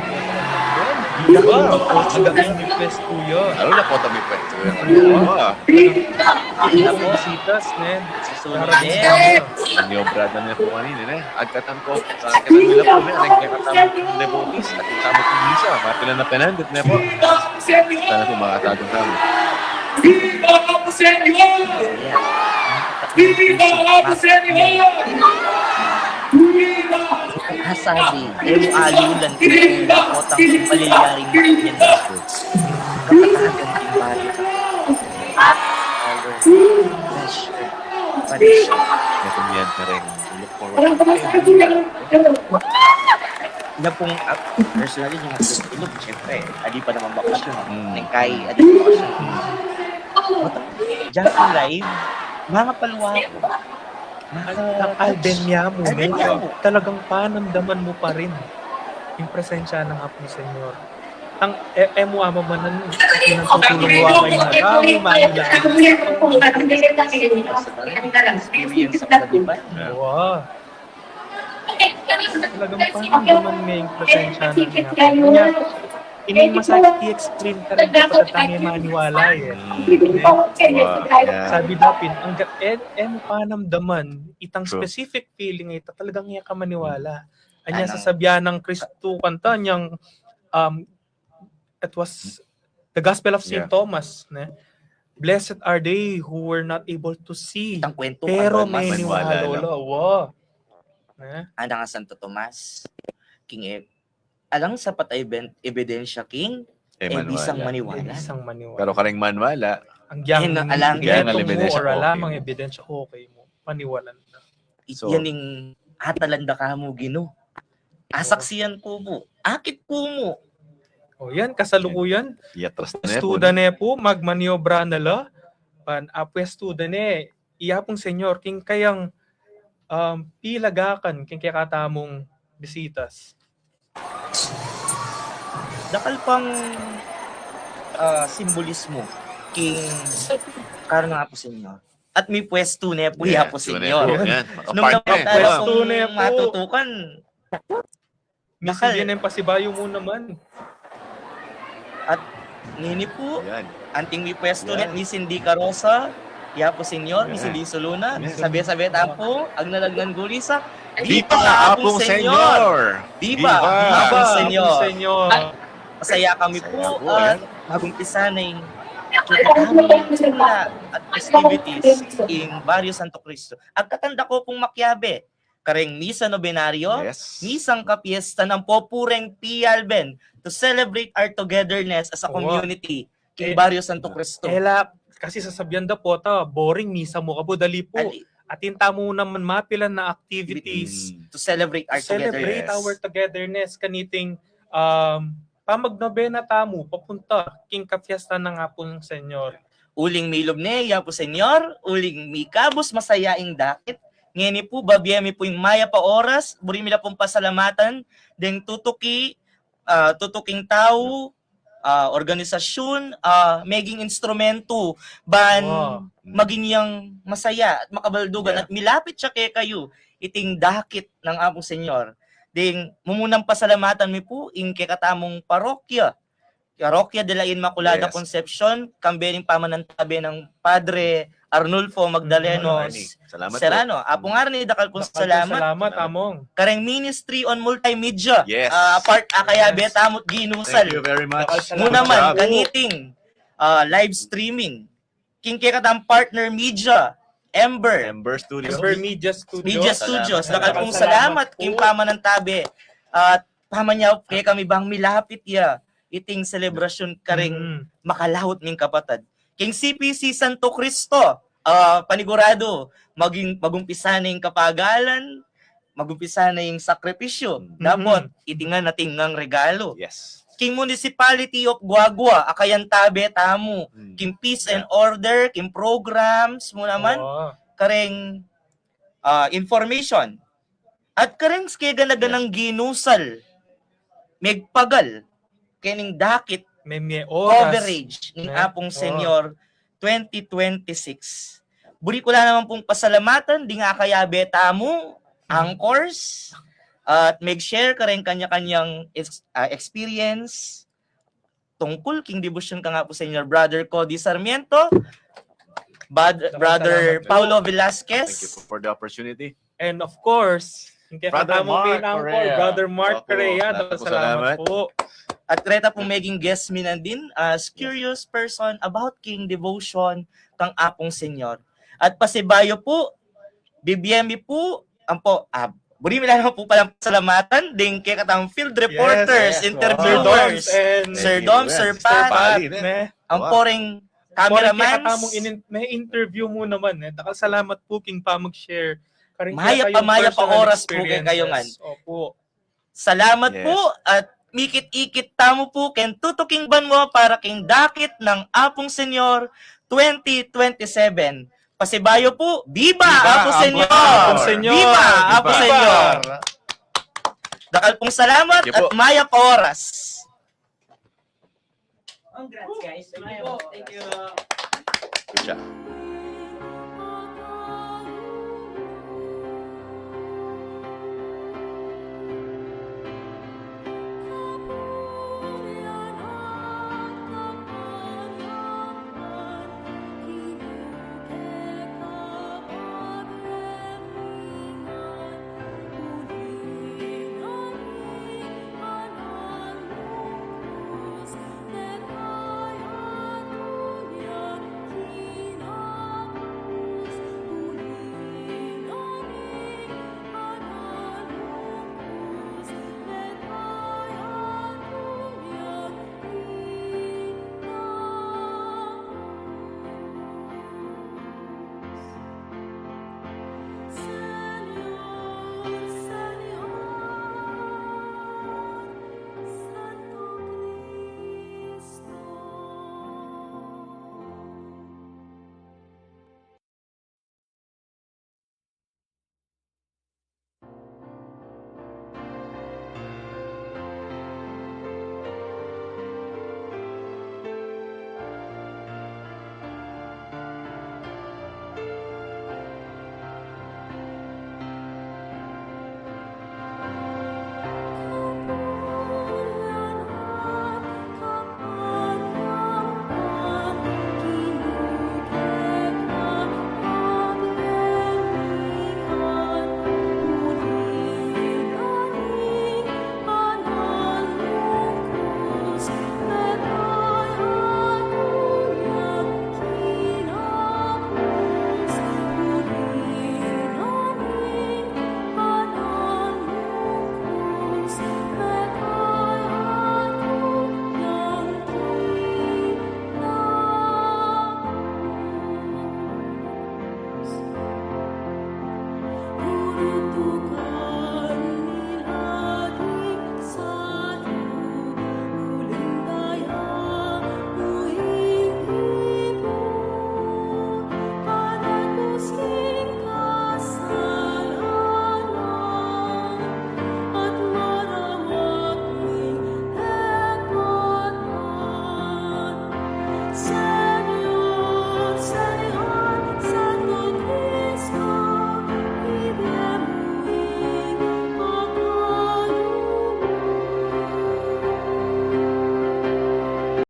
diba? Magaling ni Pwesto yun. Ano na po tabi pwesto? Ang visitas, nen. Susunod Para din. din. Ang yung brada na po kanina, agkatan ko, kailan nila po, ang kakatamot ng devotees, at itamot ng misa, mapila na penandit na po. Sana po makatagong kami. Kasabi, emo alulan kung nakotang palilyaring yan ako. Kapatagan ng body ka. Our pleasure. Parisha. Natunyan na rin. Look forward to Na pong, personally, yung tulog, syempre, adi pa naman bakasyon. Mm. Nengkay, adi pa bakasyon. Diyan ang live, mga paluwa ko. Ang Alden niya mo, Alden niya mo. talagang panamdaman mo pa rin yung presensya ng Apo Senyor. Ang emo ama manan pinagtutulong mo kay Nagawi, Manila. Experience sa pagdiban. Wow. Talagang panamdaman niya yung presensya ng Apo niya. Ini masakit i-explain ka rin kapag tangi maniwala eh. Sabi dapin, ang emo panamdaman, itang True. specific feeling ito, talagang iya ka maniwala. Anya sasabihan ng Kristo kanta niyang it was the Gospel of St. Yeah. Thomas. Ne? Blessed are they who were not able to see, Itang kwento pero ka, may Thomas. maniwala, niwala. no? Lolo. Wow. Ne? Anda nga Santo Tomas, King alang sapat ay ebidensya King, isang maniwala. Isang maniwala. Pero karing manwala, Ang yang alang yang mo ebidensya, or okay alamang mo. ebidensya, okay mo. Maniwalan na. So- Yan yung hatalanda ka mo, Gino. Asaksiyan ko mo. Akit ko mo. O yan, kasalukuyan. yatras na po. Estuda ne po, magmaniobra na la. Pan apuestuda ne, iyapong senyor, king kayang pilagakan, king kaya katamong bisitas. Dakal pang simbolismo King karon nga po senyor. At may pwesto na po Yeah, po so senyor. yan. Nung Apart napatala na. Pwesto kong na po. matutukan, Misi din ang pasibayo mo naman. nini po, Yan. anting may pwesto Yeah. net ni Cindy Carosa, po senyor, ni Yeah. Cindy Soluna, Yeah. sabi-sabi tapo, ang nalagnan gulisa, Viva Apong Senyor! Viva Viva! Apong Senyor! Senyor. Masaya kami Masaya po po, at magumpisa na yung at festivities in Barrio Santo Cristo. At katanda ko pong makyabe, kareng misa nobenaryo, Yes. misang kapiesta ng popureng Pialben to celebrate our togetherness as a community in Barrio Santo Cristo. Ela, kasi sasabihan da po, boring misa mo kabo, dali po. Ali- Atinta mo naman mapilan na activities Mm. to celebrate our to celebrate togetherness. our togetherness kaniting pamagnobena tamo papunta king kapiesta ng Apong Senyor. Uling milob neya po senyor, uling mi kabus masayaing dakit. Ngeni po babiyami po yung maya pa oras, buri mila pong pasalamatan, deng tutuking tao, organisasyon, maging instrumento, ban Wow. maging yang masaya at makabaldugan Yeah. at milapit siya kay kayo, iting dakit ng Apong Senyor. Ding mumunang pasalamatan mi po ing kekatamong parokya. Parokya de la Inmaculada Yes. Concepcion, kambening pamanantabi ng Padre Arnulfo Magdalenos Salamat Serrano. po. Apong nga rin dakal pong Salamat salamat. among. Kareng Ministry on Multimedia. Yes. Part akaya Yes. betamot Thank ginusal. you very much. Muna Good man job. kaniting live streaming. King katang partner media, Ember Ember Studios. Ember Media Studios. Media Salamat. Studios. Dakal pong Salamat salamat po. king pamanantabi. At pamanyaw kay kami bang milapit ya iting selebrasyon karing makalahot ming kapatad. King CPC Santo Cristo, panigurado, magumpisa na yung kapagalan, magumpisa na yung sakripisyo. Dapat itingan nating ng regalo. Yes. King Municipality of Guagua, akayan tabe tamo. King Peace and Order, king programs mo naman, kareng information. At kareng skega na ganang ginusal, megpagal, kening dakit, May oras. coverage ng Apong Senyor 2026. Buri ko lang naman pong pasalamatan, di nga kaya beta mo, anchors, at mag-share ka rin kanya-kanyang experience tungkol king devotion ka nga po sa inyo, Brother Cody Sarmiento, Brother Paulo Thank you Velasquez, for the opportunity. And of course, yung Brother Mark Correa. Brother Mark Opo, Correa. salamat Salamat po. at reta pong maging guest mi na din as curious person about king devotion kang Apong Senyor. At pasibayo po, BBMI po, buri mi lang po palang salamatan ding kay katang field reporters, yes. interviewers, Sir Dom, Sir Pat, ang poreng cameraman. May interview mo naman. Salamat po king pa mag-share. Maya pa oras po kayo nga. Opo. Salamat Yes. po at mikit-ikit tamo po ken tutuking banmo para king dakit ng Apong Senyor 2027. Pasibayo po, Viva Apong Senyor! Apong Senyor! Viva Apong Senyor! Dakal pong salamat Thank you po. at maya pa oras. Congrats guys. Thank you. Good job.